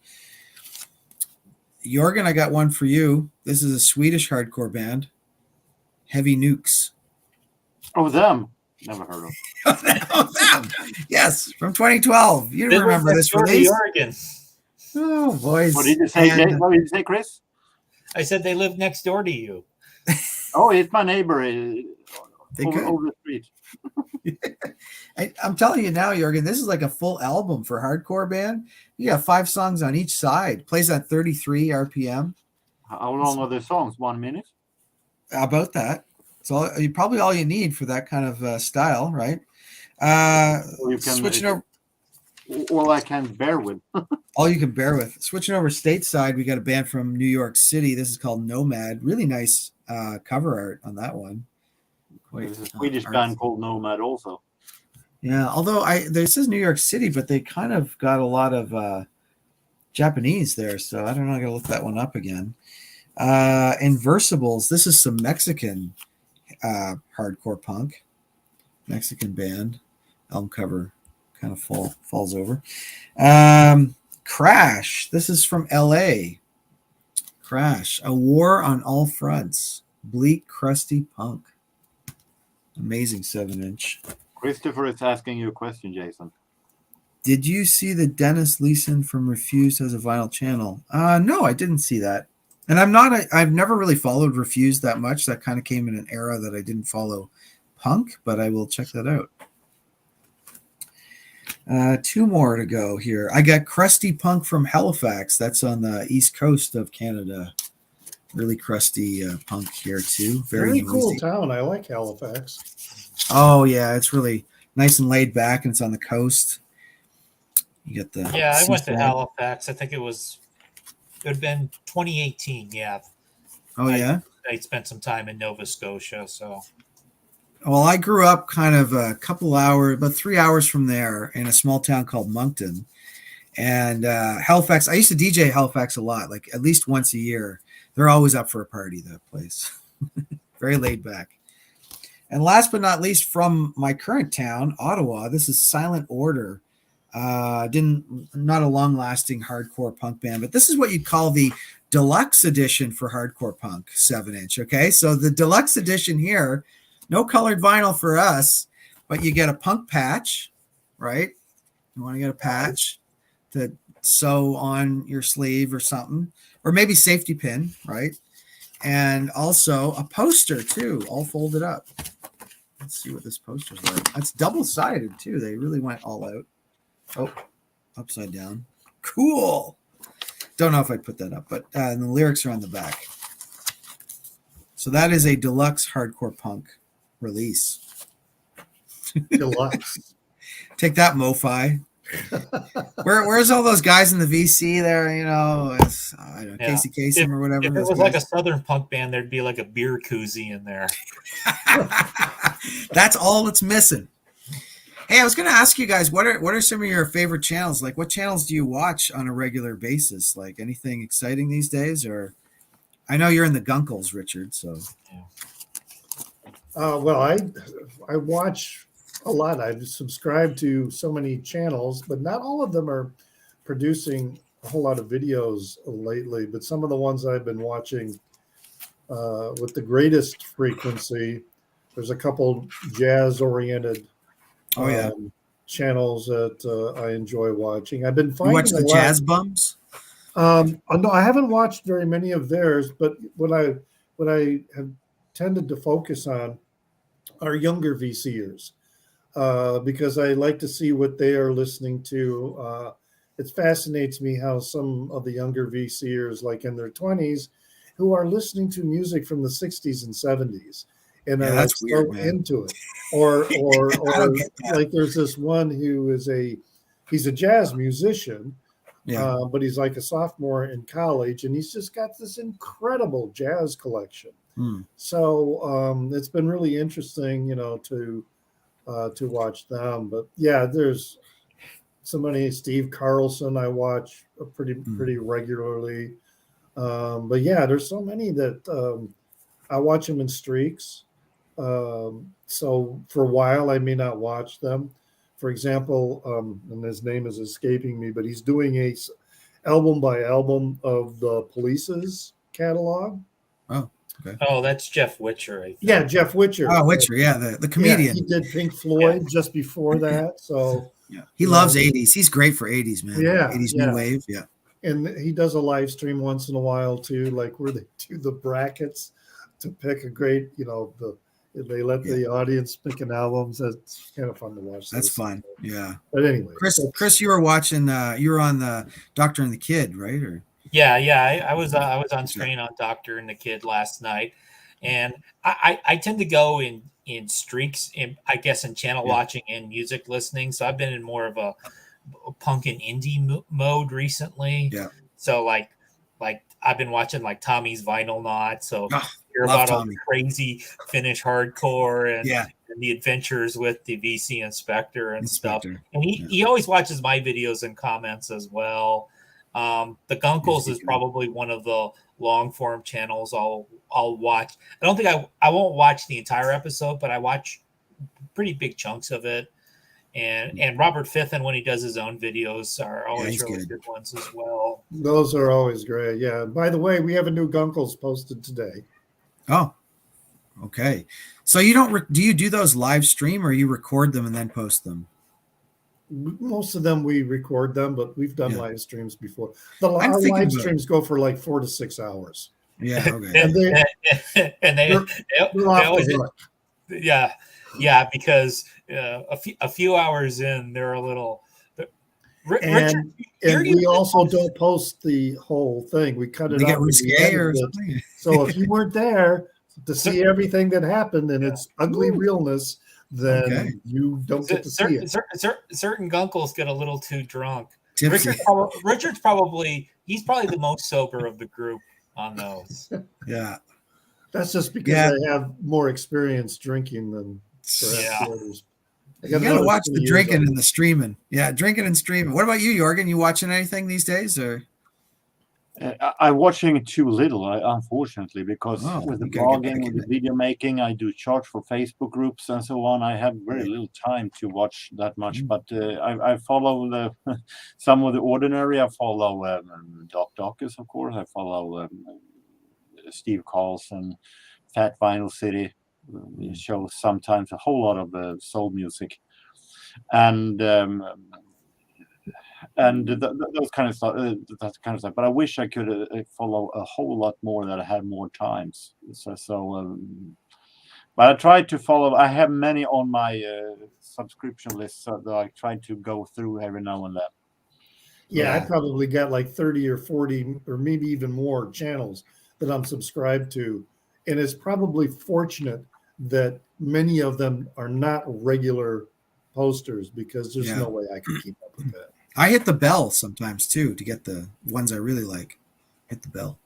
Jorgen, I got one for you. This is a Swedish hardcore band, Heavy Nukes. Oh, them. Never heard of. Them. Yes, from 2012. You remember this release? Oregon. Oh, boys. What did you say, what did you say, Chris? I said they live next door to you. Oh, it's my neighbor over the street. I'm telling you now, Jorgen, this is like a full album for hardcore band. You got 5 songs on each side. Plays at 33 RPM. How long are the songs? 1 minute? About that. So probably all you need for that kind of style, right? Switching over. All I can bear with. All you can bear with. Switching over stateside, we got a band from New York City. This is called Nomad. Really nice cover art on that one. There's a Swedish band called Nomad also. Yeah, although this is New York City, but they kind of got a lot of Japanese there, so I don't know. I gotta look that one up again. Inversibles. This is some Mexican hardcore punk. Mexican band. Album cover kind of falls over. Crash. This is from LA. Crash. A War on All Fronts. Bleak, crusty punk. Amazing 7-inch. Christopher is asking you a question, Jason. Did you see the Dennis Leeson from Refused as a vinyl channel? No, I didn't see that. And I've never really followed Refused that much. That kind of came in an era that I didn't follow punk, but I will check that out. 2 more to go here. I got Crusty Punk from Halifax. That's on the east coast of Canada. Really crusty punk here too. Very cool town. I like Halifax. Oh yeah, it's really nice and laid back, and it's on the coast. You got the I went to Halifax. I think it would have been 2018. Yeah. Oh yeah. I spent some time in Nova Scotia. So. Well, I grew up kind of about 3 hours from there in a small town called Moncton, and Halifax. I used to DJ Halifax a lot, like at least once a year. They're always up for a party. That place, very laid back. And last but not least, from my current town, Ottawa. This is Silent Order. Not a long-lasting hardcore punk band, but this is what you'd call the deluxe edition for hardcore punk 7-inch. Okay, so the deluxe edition here, no colored vinyl for us, but you get a punk patch, right? You want to get a patch to sew on your sleeve or something, or maybe safety pin, right? And also a poster too, all folded up. Let's see what this poster's like. It's double-sided too. They really went all out. Oh, upside down. Cool. Don't know if I put that up, but the lyrics are on the back. So that is a deluxe hardcore punk release. Deluxe. Take that, MoFi. Where's all those guys in the VC there? You know, I don't know, Casey Kasem or whatever. If it was like a southern punk band, there'd be like a beer koozie in there. That's all it's missing. Hey, I was going to ask you guys, what are some of your favorite channels? Like, what channels do you watch on a regular basis? Like, anything exciting these days? Or I know you're in the Gunkles, Richard. So, well, I watch a lot. I've subscribed to so many channels, but not all of them are producing a whole lot of videos lately. But some of the ones I've been watching with the greatest frequency, there's a couple jazz-oriented channels that I enjoy watching. I've been finding you watch the Jazz Bums. No, I haven't watched very many of theirs, but what I have tended to focus on are younger VCers because I like to see what they are listening to. It fascinates me how some of the younger VCers, like in their 20s, who are listening to music from the 60s and 70s. And that's weird, so into it, or like there's this one who is he's a jazz musician, but he's like a sophomore in college, and he's just got this incredible jazz collection. So it's been really interesting, to watch them. But yeah, there's so many. Steve Carlson I watch pretty regularly, but yeah, there's so many that I watch them in streaks. So for a while I may not watch them. For example, and his name is escaping me, but he's doing a album by album of the Police's catalog. Oh, okay. Oh, that's Jeff Witcher. I think. Yeah, Jeff Witcher. Oh, Witcher, yeah, the comedian. Yeah, he did Pink Floyd just before that. So he loves 80s. He's great for 80s, man. Yeah, 80s new wave. Yeah. And he does a live stream once in a while too, like where they do the brackets to pick a great, they let the audience pick an album. So it's kind of fun to watch. That's fun. Yeah. But anyway, Chris, you were watching. You were on the Doctor and the Kid, right? Or I was on screen on Doctor and the Kid last night, and I tend to go in streaks, in channel watching and music listening. So I've been in more of a punk and indie mode recently. Yeah. So like I've been watching like Tommy's Vinyl Knot. So hear about all the crazy Finnish hardcore and the adventures with the VC Inspector and stuff. And he always watches my videos and comments as well. The Gunkles is probably one of the long form channels I'll watch. I don't think I won't watch the entire episode, but I watch pretty big chunks of it. And Robert Fithen, when he does his own videos, are always really good ones as well. Those are always great. Yeah. By the way, we have a new Gunkles posted today. Oh, okay. So you don't do you do those live stream, or you record them and then post them? Most of them we record them, but we've done live streams before. Our live streams go for like 4 to 6 hours. Yeah, okay. and they always, because a few hours in, they're a little. And we also don't post the whole thing. We cut it out. Get risque or something. So if you weren't there to see everything that happened and its ugly realness, then you don't get to see it. Certain Gunkles get a little too drunk. Richard's probably the most sober of the group on those. Yeah. That's just because I have more experience drinking than perhaps the others. You gotta watch the drinking and the streaming. Yeah, drinking and streaming. What about you, Jorgen? You watching anything these days, or? I'm watching too little, unfortunately, because with the blogging, with the video making, I do charge for Facebook groups and so on. I have very little time to watch that much, but I follow some of the ordinary. I follow Doc Dawkins, of course. I follow Steve Carlson, Fat Vinyl City. Shows sometimes a whole lot of soul music, and those kind of stuff. That kind of stuff. But I wish I could follow a whole lot more. That I had more times. But I try to follow. I have many on my subscription list, so that I try to go through every now and then. Yeah, I probably got like 30 or 40 or maybe even more channels that I'm subscribed to, and it's probably fortunate that many of them are not regular posters, because there's no way I can keep up with that. I hit the bell sometimes too to get the ones I really like. Hit the bell.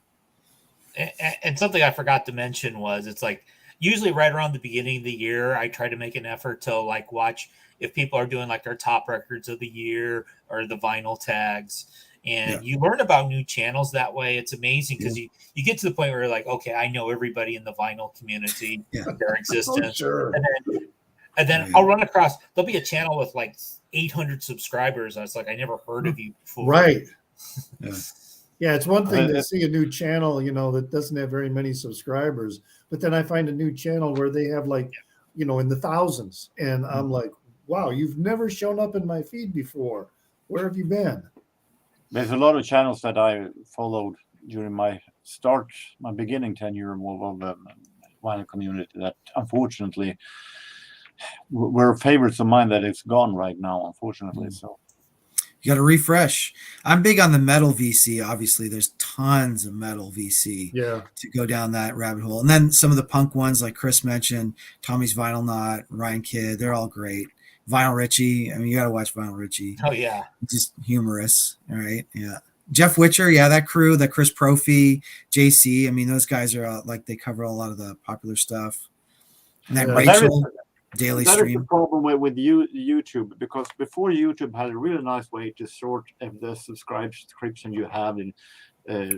And something I forgot to mention was, it's like usually right around the beginning of the year, I try to make an effort to like watch if people are doing like their top records of the year or the vinyl tags. And you learn about new channels that way. It's amazing because you get to the point where you're like, okay, I know everybody in the vinyl community, their existence. Sure. And then I'll run across, there'll be a channel with like 800 subscribers. I was like, I never heard of you before. Right. Yeah, it's one thing to see a new channel, that doesn't have very many subscribers. But then I find a new channel where they have like, in the thousands. And I'm like, wow, you've never shown up in my feed before. Where have you been? There's a lot of channels that I followed during my beginning tenure of the vinyl community that unfortunately were favorites of mine that it's gone right now, unfortunately. So you got to refresh. I'm big on the metal VC. Obviously, there's tons of metal VC to go down that rabbit hole. And then some of the punk ones, like Chris mentioned, Tommy's Vinyl Knot, Ryan Kidd, they're all great. Vinyl Richie. I mean, you got to watch Vinyl Richie. Oh, yeah. Just humorous. All right. Yeah. Jeff Witcher. Yeah. That crew, the Chris Profi, JC. I mean, those guys are like, they cover a lot of the popular stuff. And then Rachel, daily stream. That is the problem with YouTube, because before YouTube had a really nice way to sort the subscription you have in.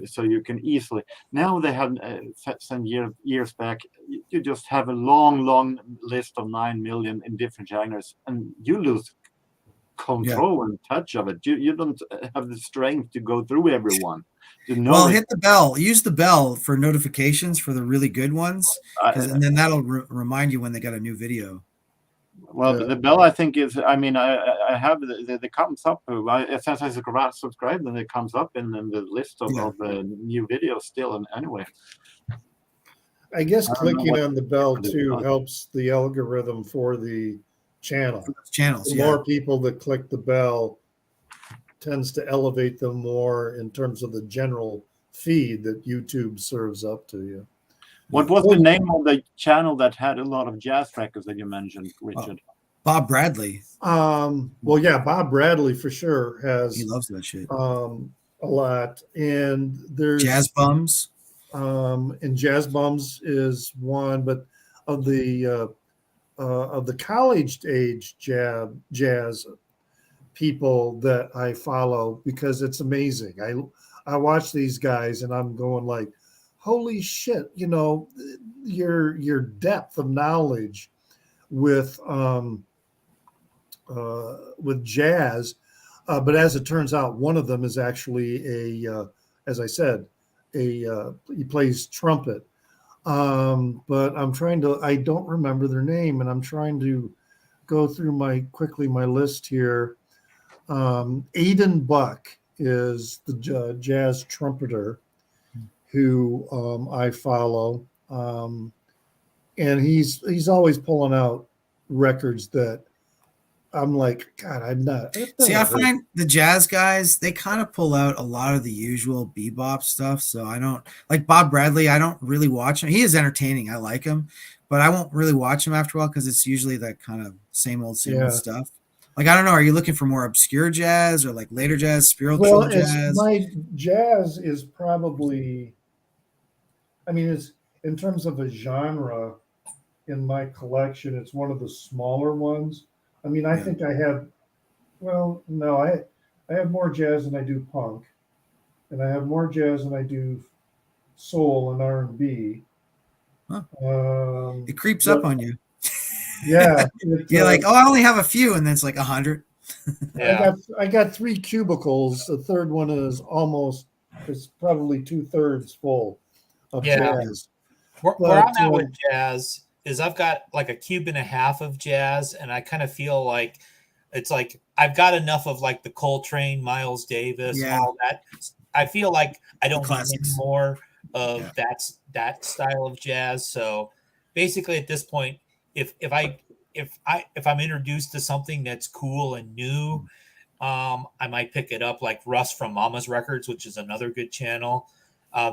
So you can easily, now they have some years back, you just have a long list of 9 million in different genres, and you lose control and touch of it. You don't have the strength to go through everyone. Well, hit the bell. Use the bell for notifications for the really good ones, and then that'll remind you when they got a new video. Well, the bell, I think, is, I mean, I have the comes up. Since I subscribe, then it comes up in the list of new videos still. And anyway, I guess clicking on the bell too helps the algorithm for the channel. Channels, the more people that click the bell tends to elevate them more in terms of the general feed that YouTube serves up to you. What was the name of the channel that had a lot of jazz records that you mentioned, Richard? Bob Bradley. Well, yeah, Bob Bradley for sure has. He loves that shit. A lot, and there's Jazz Bums. And Jazz Bums is one, but of the college age jazz, people that I follow because it's amazing. I watch these guys and I'm going like, holy shit, your depth of knowledge with jazz. But as it turns out, one of them is actually as I said, he plays trumpet. But I don't remember their name, and I'm trying to go through my list here. Aidan Buck is the jazz trumpeter who I follow, and he's always pulling out records that I'm like, God, I've See, I find the jazz guys, they kind of pull out a lot of the usual bebop stuff. So I don't like Bob Bradley. I don't really watch him. He is entertaining. I like him, but I won't really watch him after a while because it's usually that kind of same old stuff. Like, I don't know. Are you looking for more obscure jazz or like later jazz, spiritual jazz? My jazz is probably, it's in terms of a genre in my collection, it's one of the smaller ones. I think I have, I have more jazz than I do punk, and I have more jazz than I do soul and R&B. Huh. It creeps up on you. Yeah. You're like, I only have a few, and then it's like 100. Yeah. I got 3 cubicles. The third one it's probably 2/3 full of jazz. Where I'm at with jazz is I've got like a cube and a half of jazz, and I kind of feel like it's like I've got enough of like the Coltrane, Miles Davis, all that. I feel like I don't need any more of that style of jazz. So basically, at this point, if I'm introduced to something that's cool and new, I might pick it up. Like Russ from Mama's Records, which is another good channel.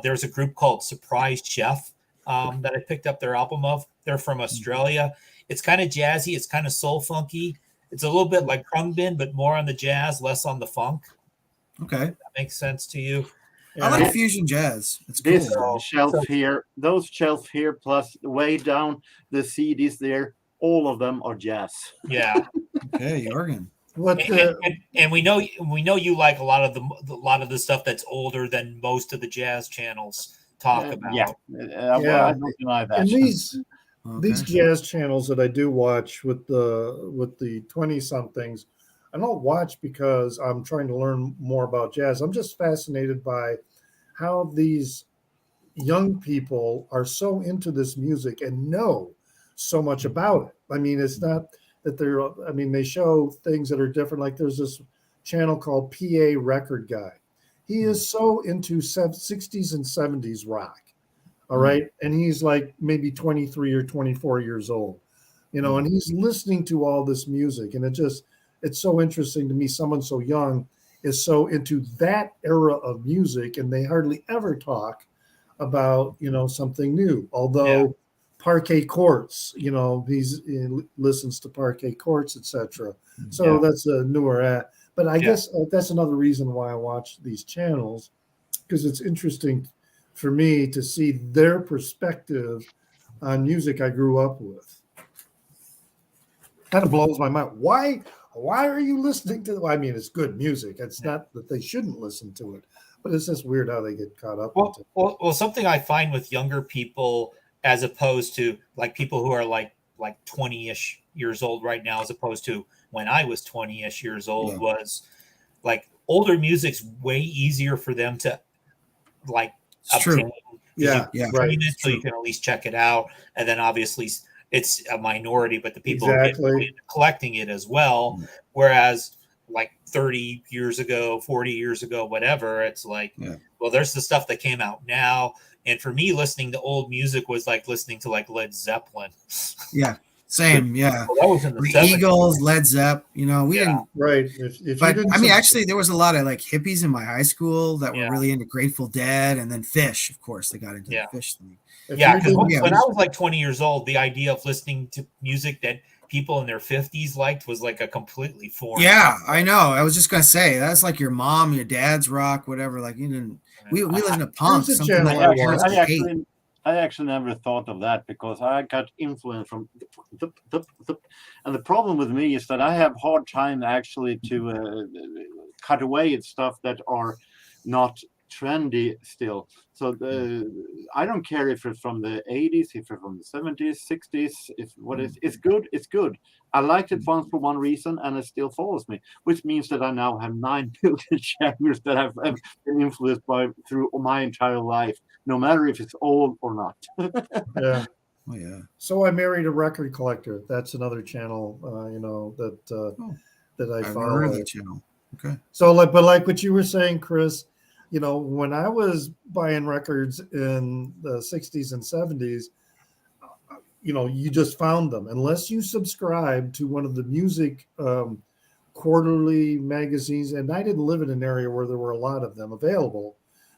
There's a group called Surprise Chef that I picked up their album of. They're from Australia. It's kind of jazzy. It's kind of soul funky. It's a little bit like Krungbin, but more on the jazz, less on the funk. Okay. That makes sense to you. I like fusion jazz. It's this cool. shelf here, those shelves here, plus way down the CDs there, all of them are jazz. Yeah. Okay, Jorgen. And we know you like a lot of the stuff that's older than most of the jazz channels talk about. I don't deny that. And these jazz channels that I do watch with the 20-somethings, I don't watch because I'm trying to learn more about jazz. I'm just fascinated by how these young people are so into this music and know so much about it. It's not that they show things that are different. Like there's this channel called PA Record Guy. He is so into 60s and 70s rock. All right. And he's like maybe 23 or 24 years old, and he's listening to all this music. And it's so interesting to me. Someone so young is so into that era of music, and they hardly ever talk about, something new. Although Parquet Courts, he listens to Parquet Courts, etc. So that's a newer but I guess that's another reason why I watch these channels, because it's interesting for me to see their perspective on music I grew up with. Kind of blows my mind. Why are you listening to it's good music. It's not that they shouldn't listen to it, but it's just weird how they get caught up into it. Well, something I find with younger people, as opposed to like people who are like 20-ish years old right now, as opposed to when I was 20-ish years old, was like older music's way easier for them to like obtain. Yeah, right. So you can at least check it out, and then obviously it's a minority, but the people who get into collecting it as well. Whereas like 30 years ago, 40 years ago, whatever, it's like, well, there's the stuff that came out now. And for me, listening to old music was like listening to like Led Zeppelin. Yeah. Same, yeah. Well, that was in the 70s. Eagles, Led Zepp, we didn't. Right. But actually, there was a lot of like hippies in my high school that were really into Grateful Dead, and then Fish, of course, they got into the Fish thing. Because when I was like 20 years old, the idea of listening to music that people in their 50s liked was like a completely foreign. Yeah, I know. I was just gonna say that's like your mom, your dad's rock, whatever. Like you didn't. We listened to punk. I actually never thought of that because I got influence from and the problem with me is that I have hard time actually to cut away at stuff that are not trendy still. So I don't care if it's from the 80s, if it's from the 70s, 60s, if what is it's good, it's good. I liked it once for one reason and it still follows me, which means that I now have 9 billion genres that I've been influenced by through my entire life, no matter if it's old or not. Yeah. Oh yeah. So I married a record collector. That's another channel, that I I've follow. never heard of that channel. Okay. So like what you were saying, Chris, when I was buying records in the 60s and 70s, you just found them unless you subscribed to one of the music quarterly magazines. And I didn't live in an area where there were a lot of them available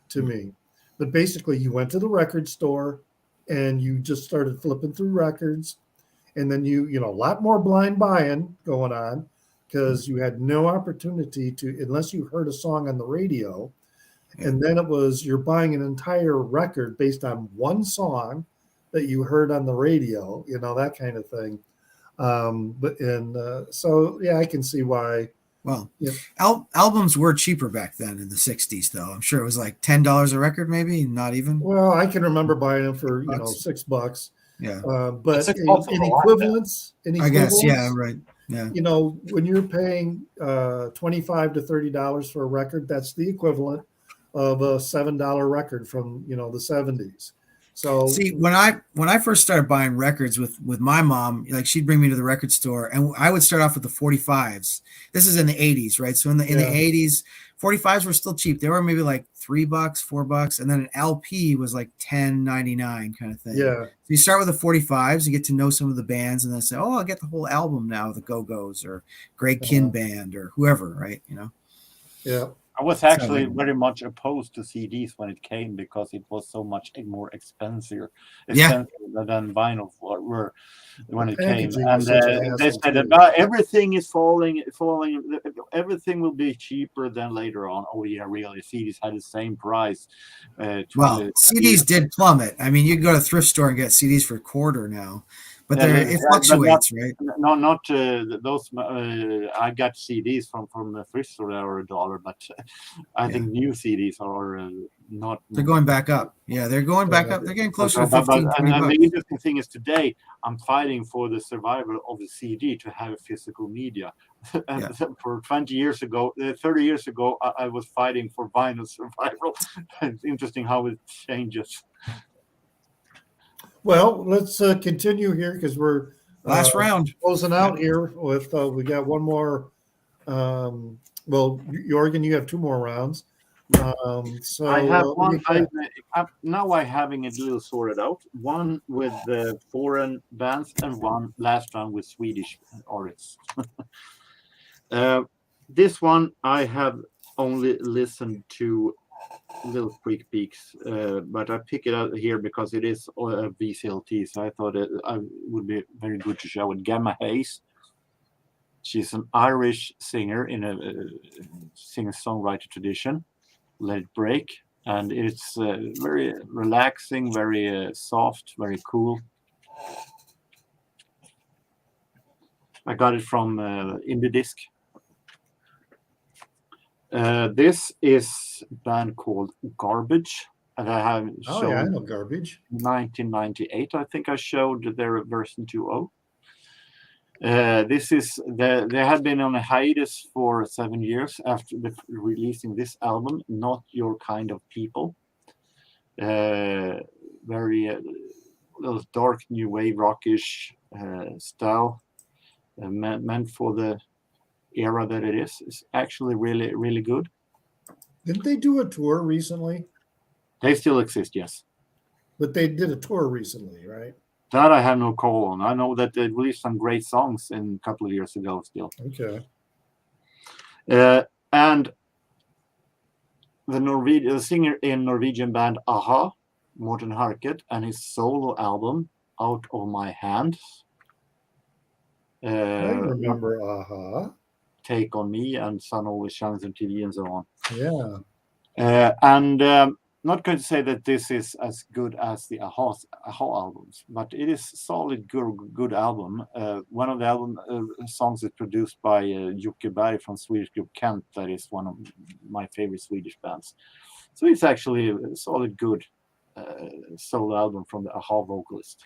to me. But basically, you went to the record store and you just started flipping through records. And then a lot more blind buying going on because you had no opportunity to, unless you heard a song on the radio. And then you're buying an entire record based on one song that you heard on the radio, that kind of thing. So I can see why. Well, albums were cheaper back then in the 60s, though. I'm sure it was like $10 a record, maybe, not even. Well, I can remember buying them for $6. Yeah. But in equivalence, I guess, yeah, right. Yeah. When you're paying $25 to $30 for a record, that's the equivalent of a $7 record from the 70s. So see, when I first started buying records with my mom, like she'd bring me to the record store and I would start off with the 45s. This is in the 80s, right? So in the 80s, 45s were still cheap. They were maybe like $3, $4, and then an LP was like $10.99 kind of thing. Yeah. So you start with the 45s, you get to know some of the bands, and then say, oh, I'll get the whole album now, the Go-Go's or Greg Kinn Band or whoever, right? Yeah. I was actually very much opposed to CDs when it came because it was so much more expensive than vinyl were when it came. And they said about everything is falling. Everything will be cheaper than later on. Oh yeah, really? CDs had the same price. Well, CDs did plummet. I mean, you can go to a thrift store and get CDs for a quarter now. But it fluctuates, right? Not those. I got CDs from the thrift store that are $1, but I think new CDs are not. They're going back up. Yeah, they're going back up. They're getting closer to 15, 20 and bucks. the interesting thing is today I'm fighting for the survival of the CD to have a physical media. And for 20 years ago, 30 years ago, I was fighting for vinyl survival. It's interesting how it changes. Well, let's continue here because we're last round closing out here with we got one more. Well, Jorgen, you have 2 more rounds. So I have one. Now I'm having it a little sorted out. One with the foreign bands and one last round with Swedish artists. This one I have only listened to little quick peeks, but I pick it out here because it is a VCLT, so I thought it would be very good to show it. Gamma Hayes, she's an Irish singer in a singer-songwriter tradition. Let It Break, and it's very relaxing, very soft, very cool. I got it from Indie Disc. This is a band called Garbage, and I have shown. Oh yeah, I know Garbage. 1998, I think I showed their version 2.0. This is they had been on a hiatus for 7 years after releasing this album, Not Your Kind of People. Very little dark new wave rockish style, meant for the era that it is. It's actually really, really good. Didn't they do a tour recently? They still exist, yes. But they did a tour recently, right? That I have no call on. I know that they released some great songs a couple of years ago still. Okay. And the singer in Norwegian band Aha, Morten Harket, and his solo album, Out of My Hands. I remember Aha. Take on Me and Sun Always Shines on TV and so on. Yeah. And not going to say that this is as good as the Aha albums, but it is solid, good album. One of the album songs is produced by Jocke Berg from Swedish group Kent. That is one of my favorite Swedish bands. So it's actually a solid, good solo album from the Aha vocalist.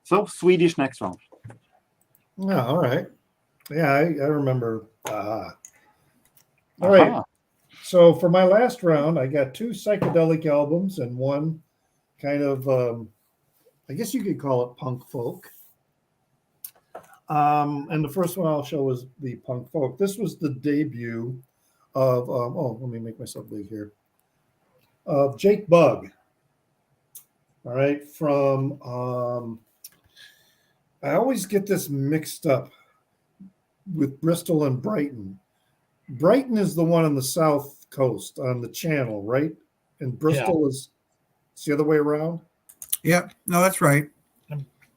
So Swedish next round. Yeah, all right. Yeah, I remember. All right. So for my last round, I got 2 psychedelic albums and one kind of, I guess you could call it punk folk. And the first one I'll show is the punk folk. This was the debut of, let me make myself big here, of Jake Bugg. All right, from, I always get this mixed up with Bristol and Brighton. Brighton is the one on the south coast on the channel, right? And Bristol is it's the other way around? Yeah, no, that's right.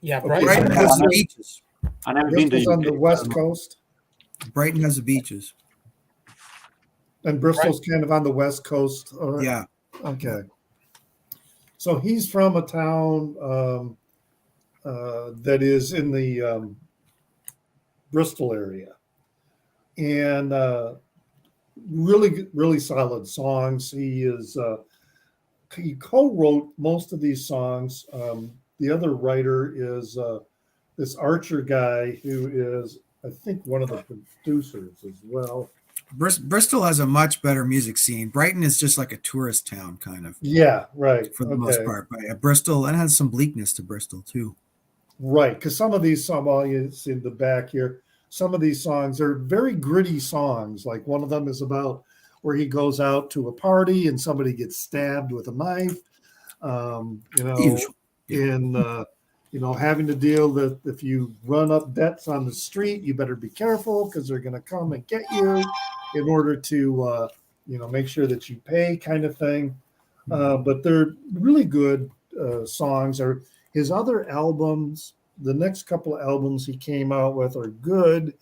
Yeah, Brighton has the beaches. I never been to on the west coast. Brighton has the beaches. And Bristol's kind of on the west coast. Yeah. Okay. So he's from a town that is in the Bristol area. And really solid songs. He co-wrote most of these songs. The other writer is this Archer guy who is, I think, one of the producers as well. Bristol has a much better music scene. Brighton is just like a tourist town, kind of. Yeah, right. For the most part. But Bristol, and has some bleakness to Bristol, too. Right, because some of these songs, well, you see in the back here, some of these songs are very gritty songs. Like one of them is about where he goes out to a party and somebody gets stabbed with a knife. Having to deal with if you run up debts on the street, you better be careful because they're going to come and get you in order to, make sure that you pay, kind of thing. But they're really good songs. Or his other albums, the next couple of albums he came out with are good,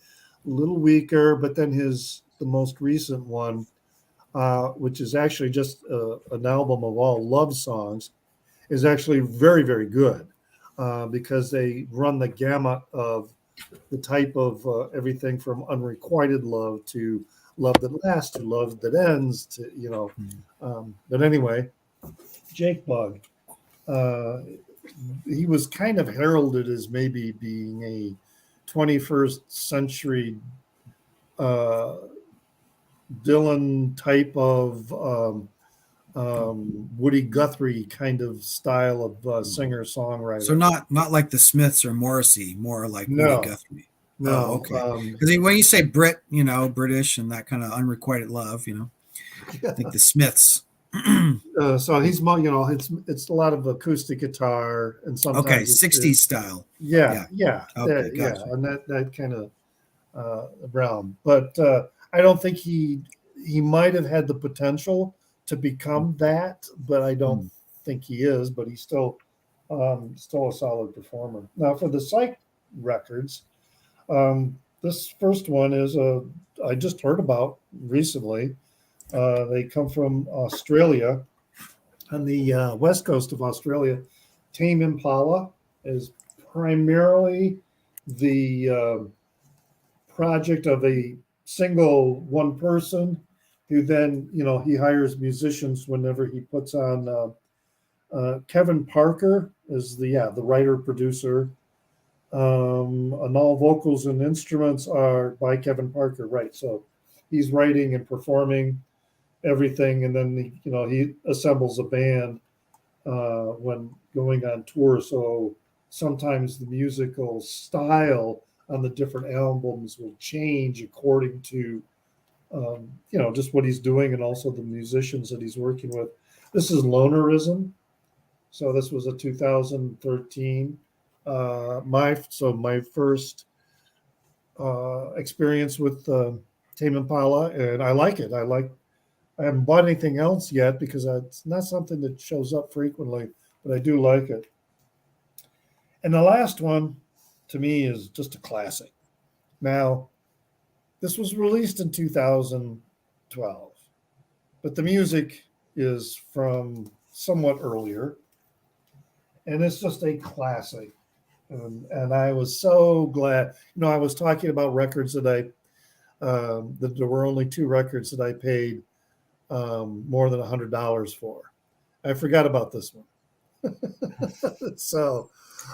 a little weaker. But then the most recent one, which is actually just an album of all love songs, is actually very, very good. Because they run the gamut of the type of everything from unrequited love to love that lasts to love that ends to, but anyway, Jake Bugg, he was kind of heralded as maybe being a 21st century Dylan type of Woody Guthrie kind of style of singer-songwriter. So not like the Smiths or Morrissey, more like Woody Guthrie. No, okay. Because when you say British and that kind of unrequited love, I think the Smiths. So he's more, it's a lot of acoustic guitar and sometimes 60s style. Yeah. Okay, gotcha. And that kind of realm. But I don't think he might have had the potential to become that, but I don't think he is. But he's still a solid performer. Now for the Psych records, this first one is I just heard about recently. They come from Australia, on the west coast of Australia. Tame Impala is primarily the project of a single one person who then, he hires musicians whenever he puts on. Kevin Parker is the writer producer, and all vocals and instruments are by Kevin Parker, right? So he's writing and performing everything, and then he assembles a band when going on tour. So sometimes the musical style on the different albums will change according to just what he's doing and also the musicians that he's working with. This is Lonerism. So this was a 2013. My first experience with Tame Impala, and I like it. I haven't bought anything else yet because it's not something that shows up frequently, but I do like it. And the last one, to me, is just a classic. Now, this was released in 2012, but the music is from somewhat earlier, and it's just a classic. And I was so glad. I was talking about records that that there were only 2 records that I paid more than $100 for. I forgot about this one. So,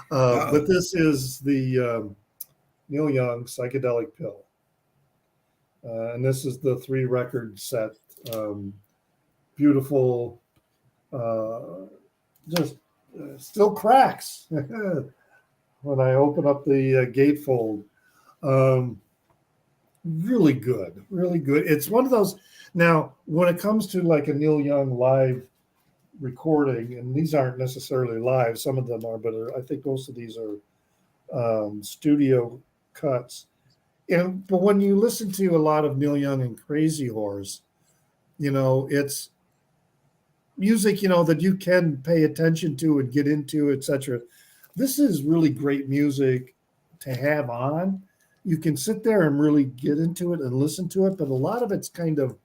but this is the Neil Young Psychedelic Pill. And this is the 3 record set. Beautiful, just still cracks when I open up the gatefold. Really good, really good. It's one of those. Now, when it comes to like a Neil Young live recording, and these aren't necessarily live, some of them are, but I think most of these are studio cuts. But when you listen to a lot of Neil Young and Crazy Horse, it's music, that you can pay attention to and get into, etc. This is really great music to have on. You can sit there and really get into it and listen to it, but a lot of it's kind of,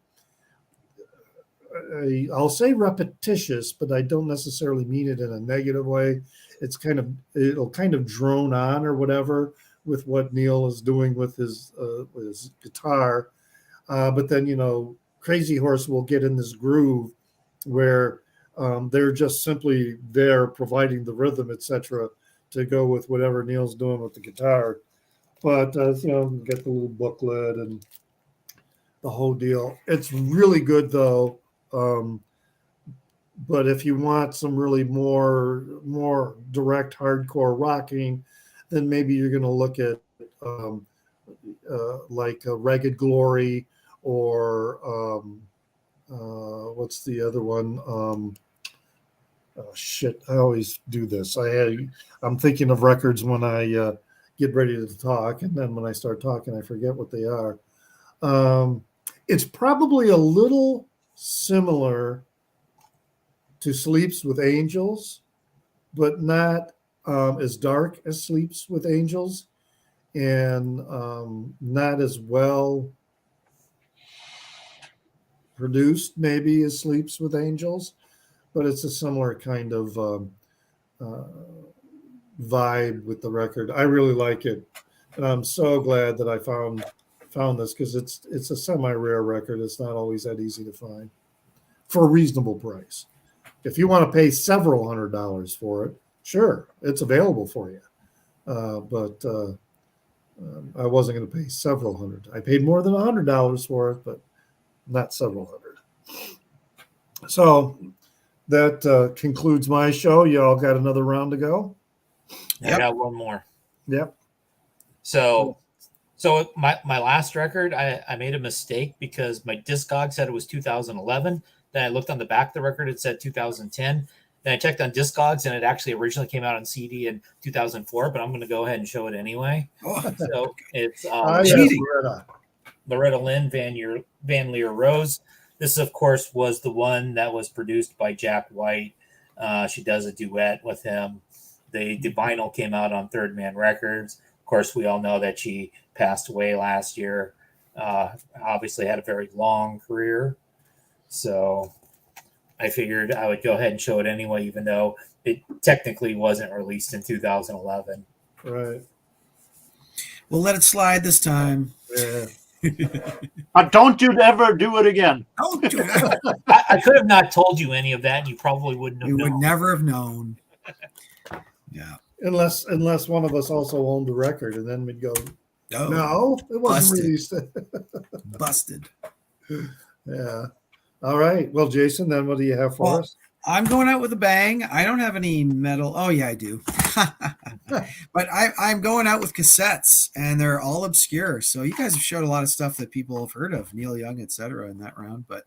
I'll say repetitious, but I don't necessarily mean it in a negative way. It'll kind of drone on or whatever with what Neil is doing with his guitar. But then, Crazy Horse will get in this groove where they're just simply there providing the rhythm, etc., to go with whatever Neil's doing with the guitar. But, get the little booklet and the whole deal. It's really good, though. But if you want some really more direct hardcore rocking, then maybe you're going to look at like Ragged Glory or what's the other one? I always do this. I'm thinking of records when I get ready to talk, and then when I start talking, I forget what they are. It's probably a little similar to Sleeps with Angels, but not as dark as Sleeps with Angels, and not as well produced maybe as Sleeps with Angels, but it's a similar kind of vibe with the record. I really like it, and I'm so glad that I found this, because it's a semi-rare record. It's not always that easy to find for a reasonable price. If you want to pay several $100s for it, sure, it's available for you. But I wasn't going to pay several hundred. I paid more than $100 for it, but not several hundred. So that concludes my show. Y'all got another round to go? I got one more. Yep. So my last record, I made a mistake because my Discog said it was 2011. Then I looked on the back of the record, it said 2010. Then I checked on Discogs, and it actually originally came out on CD in 2004, but I'm going to go ahead and show it anyway. So it's Loretta Lynn, Van Leer Rose. This, of course, was the one that was produced by Jack White. She does a duet with him. The vinyl came out on Third Man Records. Of course, we all know that she passed away last year. Obviously had a very long career. So I figured I would go ahead and show it anyway, even though it technically wasn't released in 2011. Right. We'll let it slide this time. Yeah. But don't you ever do it again. Don't do that. I could have not told you any of that, and you probably wouldn't have known. You would never have known. Yeah. Unless one of us also owned the record, and then we'd go, no, it wasn't released. Busted. Yeah. All right. Well, Jason, then what do you have for us? I'm going out with a bang. I don't have any metal. Oh, yeah, I do. But I'm going out with cassettes, and they're all obscure. So you guys have showed a lot of stuff that people have heard of, Neil Young, etc., in that round. But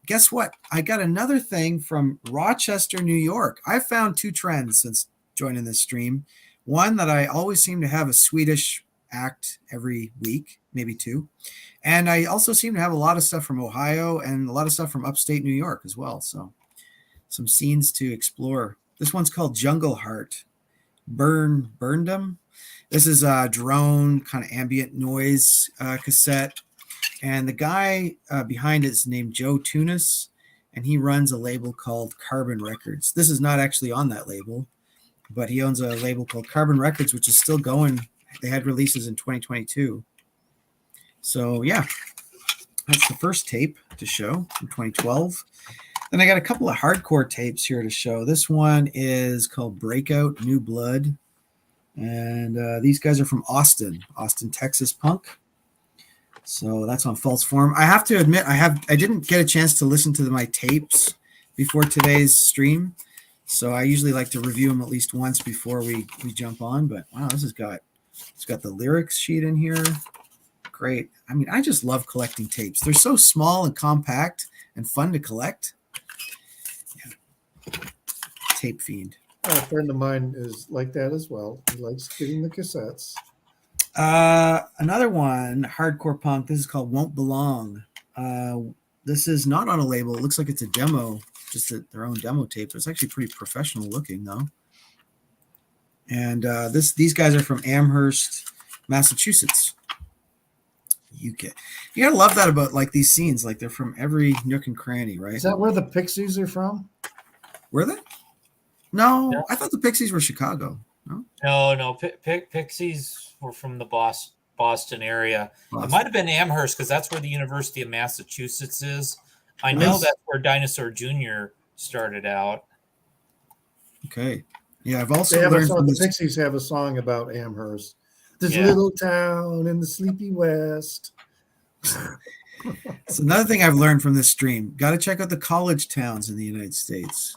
guess what? I got another thing from Rochester, New York. I found 2 trends since joining this stream. One, that I always seem to have a Swedish act every week, maybe 2. And I also seem to have a lot of stuff from Ohio and a lot of stuff from upstate New York as well. So some scenes to explore. This one's called Jungle Heart. Burndom. This is a drone kind of ambient noise cassette. And the guy behind it is named Joe Tunis. and he runs a label called Carbon Records. This is not actually on that label, but he owns a label called Carbon Records, which is still going. They had releases in 2022. So yeah, that's the first tape to show from 2012. Then I got a couple of hardcore tapes here to show. This one is called Breakout New Blood. And these guys are from Austin, Texas punk. So that's on False Form. I have to admit, I didn't get a chance to listen to my tapes before today's stream. So I usually like to review them at least once before we jump on. But wow, it's got the lyrics sheet in here. Great. I mean, I just love collecting tapes. They're so small and compact and fun to collect. Yeah. Tape fiend. A friend of mine is like that as well. He likes getting the cassettes. Another one, hardcore punk. This is called Won't Belong. This is not on a label. It looks like it's a demo, just their own demo tape. It's actually pretty professional looking, though. And these guys are from Amherst, Massachusetts. UK. You gotta love that about like these scenes. Like they're from every nook and cranny, right? Is that where the Pixies are from? Were they? No, Yeah. I thought the Pixies were Chicago. No. Pixies were from the Boston area. It might have been Amherst because that's where the University of Massachusetts is. I know that's where Dinosaur Jr. started out. Okay. Yeah, I've also learned from the Pixies have a song about Amherst. This little town in the sleepy west. It's another thing I've learned from this stream. Got to check out the college towns in the United States.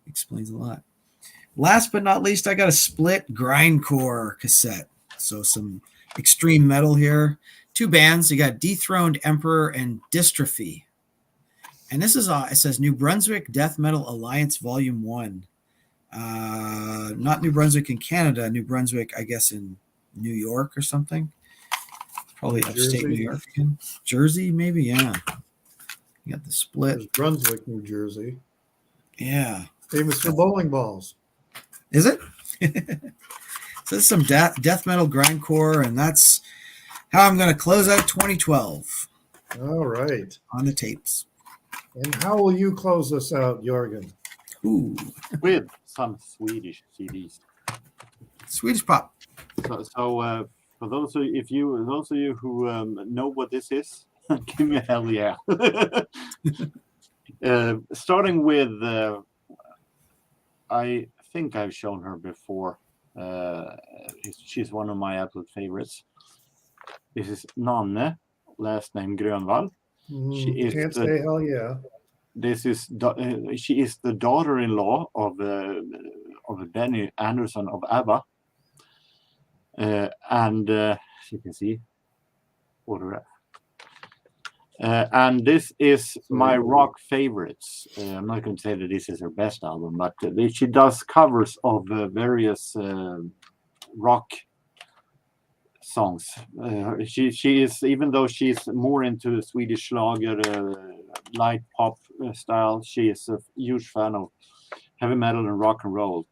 Explains a lot. Last but not least, I got a split grindcore cassette. So some extreme metal here. Two bands. You got Dethroned Emperor and Dystrophy. And this is it says New Brunswick Death Metal Alliance Volume 1. Not New Brunswick in Canada. New Brunswick, I guess, in New York or something. Probably upstate New York again. Jersey, maybe, yeah. You got the split. There's Brunswick, New Jersey. Yeah. Famous for bowling balls. Is it? So this is some death metal grindcore, and that's how I'm going to close out 2012. All right. On the tapes. And how will you close us out, Jorgen? Ooh. With some Swedish CDs. Swedish pop. So for those of you who know what this is, give me a hell yeah. Starting with, I think I've shown her before. She's one of my absolute favorites. This is Nanne, last name Grönvall. Can't say hell yeah. She is the daughter-in-law of Benny Andersson of ABBA. And you can see autograph. And this is my rock favorites. I'm not going to say that this is her best album, but she does covers of various rock songs. She is, even though she's more into the Swedish Schlager, light pop style, she is a huge fan of heavy metal and rock and roll.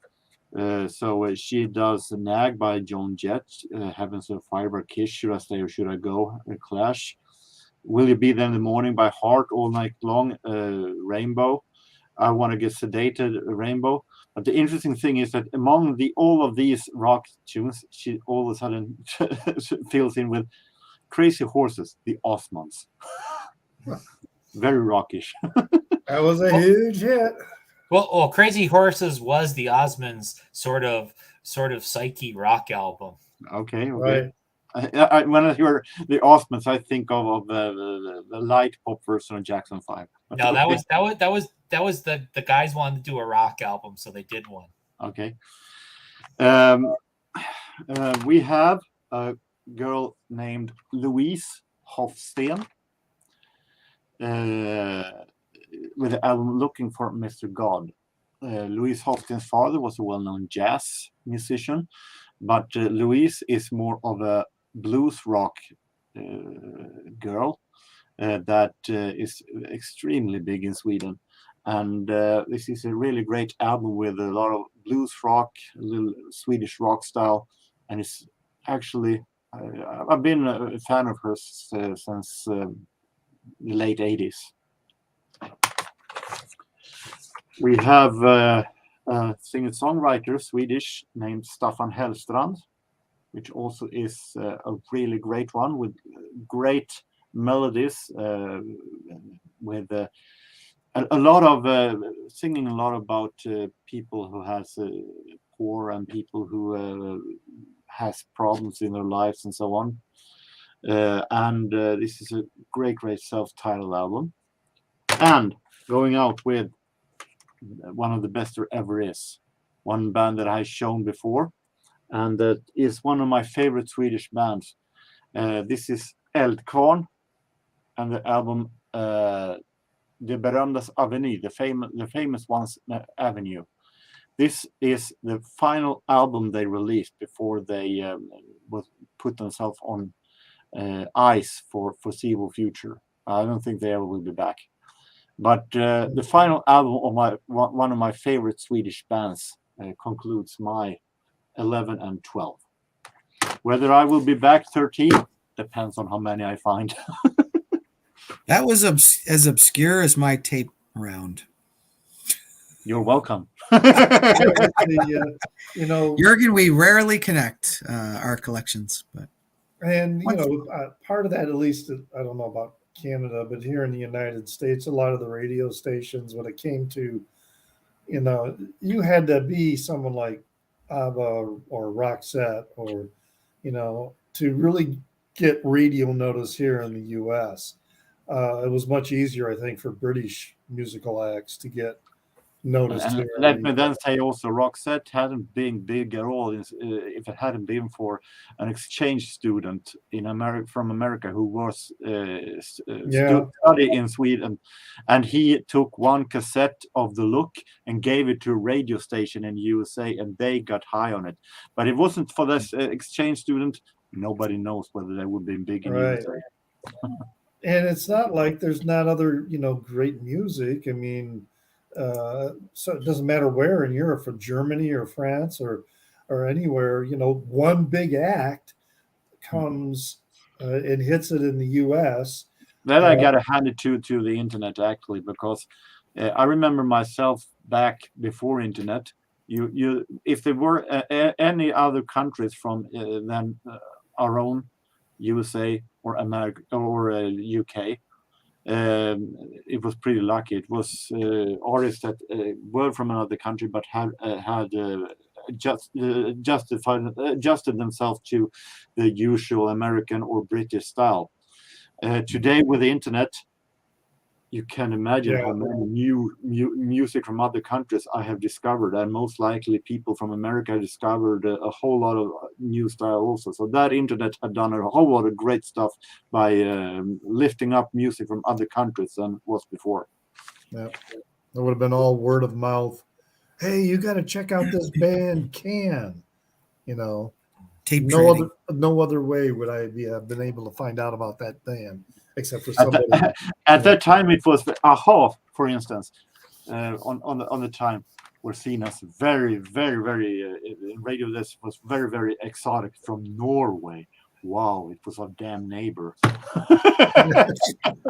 So she does Nag by Joan Jett, Heavens of Fire by Kiss, Should I Stay or Should I Go, Clash, Will You Be There in the Morning by Heart, All Night Long, Rainbow, I Want to Get Sedated, Rainbow. But the interesting thing is that among all of these rock tunes, she all of a sudden fills in with Crazy Horses, the Osmonds. Very rockish. That was a huge hit. Well, Crazy Horses was the Osmonds' sort of psyche rock album. Okay. Right. When I hear the Osmonds, I think of the light pop version of Jackson 5. No, that was the guys wanted to do a rock album, so they did one. Okay. We have a girl named Louise Hofsten with the album Looking for Mr. God. Louise Hofsten's father was a well-known jazz musician, but Louise is more of a blues rock girl that is extremely big in Sweden. And this is a really great album with a lot of blues rock, a little Swedish rock style. And it's actually, I've been a fan of hers since the late 80s. We have a singer-songwriter, Swedish, named Staffan Hellstrand, which also is a really great one with great melodies, with a lot of singing a lot about people who has poor and people who has problems in their lives and so on. And this is a great self-titled album. And going out with one of the best there ever is, one band that I've shown before, and that is one of my favorite Swedish bands. This is Eldkvarn, and the album De Berömdas Aveny, the famous one's Avenue. This is the final album they released before they put themselves on ice for foreseeable future. I don't think they ever will be back. But the final album of one of my favorite Swedish bands concludes my 11 and 12. Whether I will be back 13 depends on how many I find. That was as obscure as my tape round. You're welcome. Jürgen, we rarely connect our collections, but part of that, at least, I don't know about Canada, but here in the United States, a lot of the radio stations, when it came to, you had to be someone like ABBA or Roxette or, to really get radio notice here in the U.S. It was much easier, I think, for British musical acts to get noticed. And let me then say also, Roxette hadn't been big at all if it hadn't been for an exchange student from America who was study in Sweden, and he took one cassette of The Look and gave it to a radio station in the USA, and they got high on it. But it wasn't for this exchange student. Nobody knows whether they would be big in the USA. And it's not like there's not other, great music. I mean, so it doesn't matter where in Europe, from Germany or France or anywhere, one big act comes and hits it in the U.S. Then I got to hand it to the internet, actually, because I remember myself back before internet. You if there were any other countries from than our own USA or America or UK. It was pretty lucky. It was artists that were from another country but had adjusted themselves to the usual American or British style. Today, with the internet, you can imagine how many new music from other countries I have discovered, and most likely people from America discovered a whole lot of new style also. So that internet had done a whole lot of great stuff by lifting up music from other countries than was before. Yeah, it would have been all word of mouth. Hey, you got to check out this band, Can. Tape no other way would I have been able to find out about that band. Except for somebody. At that time, it was Aha, for instance, on the time were seen as very, very, very in radio. This was very, very exotic from Norway. Wow, it was our damn neighbor.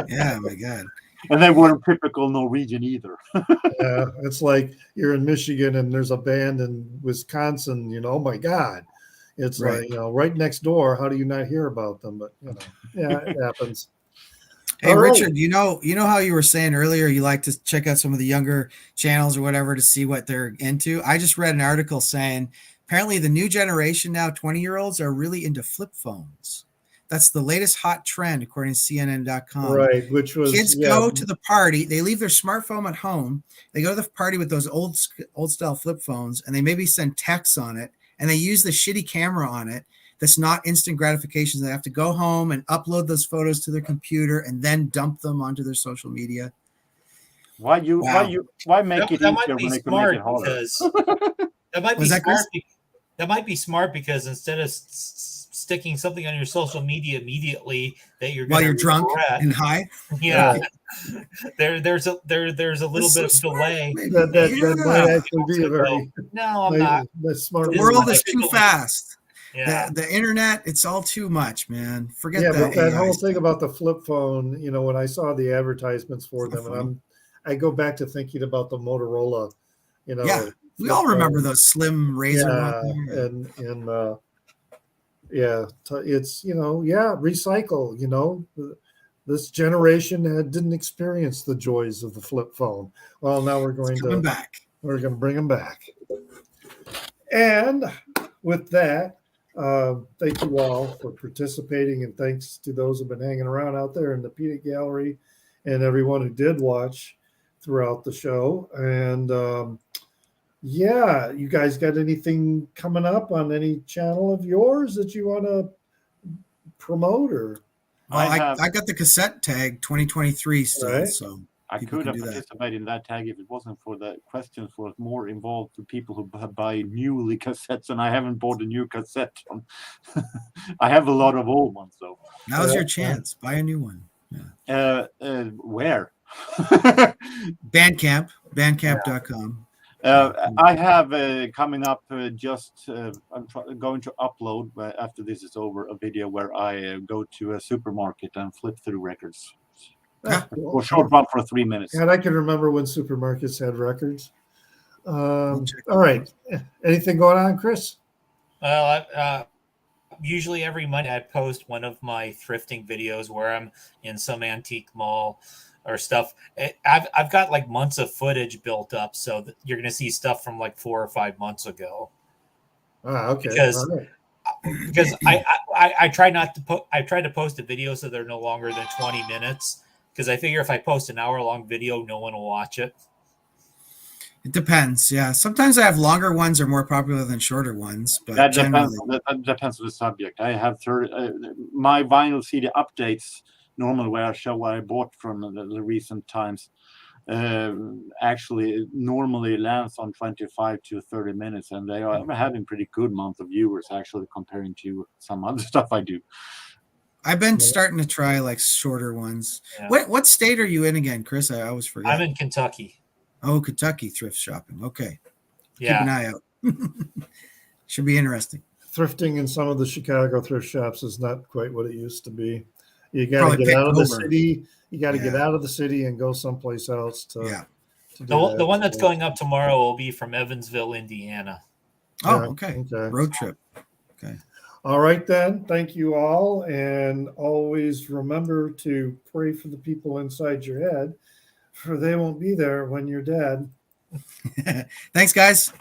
Yeah, my God. And they weren't typical Norwegian either. Yeah, it's like you're in Michigan and there's a band in Wisconsin. Oh my God. It's like right next door. How do you not hear about them? But it happens. Hey, Richard, you know how you were saying earlier you like to check out some of the younger channels or whatever to see what they're into? I just read an article saying apparently the new generation now, 20-year-olds, are really into flip phones. That's the latest hot trend, according to CNN.com. Right, which was... Kids go to the party. They leave their smartphone at home. They go to the party with those old-style flip phones, and they maybe send texts on it, and they use the shitty camera on it. That's not instant gratification. They have to go home and upload those photos to their computer and then dump them onto their social media. Why make it easier when they can make it harder? That might be smart because instead of sticking something on your social media immediately that you're while you're drunk and high, there's a little bit of delay. That might actually be a very I'm not. That's smart. The world is too fast. Yeah. The internet, it's all too much, man. Forget that. that. But that whole thing about the flip phone, when I saw the advertisements for them, and I go back to thinking about the Motorola, you know. Yeah, we all remember those slim razor ones. And it's, recycle, this generation didn't experience the joys of the flip phone. Well, now we're going to bring them back. And with that, thank you all for participating, and thanks to those who've been hanging around out there in the peanut gallery and everyone who did watch throughout the show. And you guys got anything coming up on any channel of yours that you want to promote? Or I got the cassette tag 2023 still, right? So I could have participated in that tag if it wasn't for the questions was more involved to people who buy newly cassettes, and I haven't bought a new cassette. I have a lot of old ones, though. Now's your chance. Buy a new one. Yeah. Where? Bandcamp.com. I have coming up I'm going to upload after this is over a video where I go to a supermarket and flip through records. Or short one for 3 minutes. And I can remember when supermarkets had records. All right. Anything going on, Chris? Well, usually every Monday I post one of my thrifting videos where I'm in some antique mall or stuff. I've got like months of footage built up, so you're going to see stuff from like 4 or 5 months ago. Okay. Because I try not to I try to post a video so they're no longer than 20 minutes. Because I figure if I post an hour-long video, no one will watch it. It depends. Yeah, sometimes I have longer ones are more popular than shorter ones, but that depends. That depends on the subject. I have my vinyl CD updates normally where I show what I bought from the recent times. Actually, normally lands on 25 to 30 minutes, and they are having pretty good month of viewers actually comparing to some other stuff I do. I've been starting to try like shorter ones. Yeah. What state are you in again, Chris? I always forget. I'm in Kentucky. Oh, Kentucky thrift shopping. Okay. Yeah. Keep an eye out. Should be interesting. Thrifting in some of the Chicago thrift shops is not quite what it used to be. You got to get out of the city. You got to get out of the city and go someplace else to the one that's going up tomorrow will be from Evansville, Indiana. Oh, okay. Road trip. Okay. All right, then. Thank you all. And always remember to pray for the people inside your head, for they won't be there when you're dead. Thanks, guys.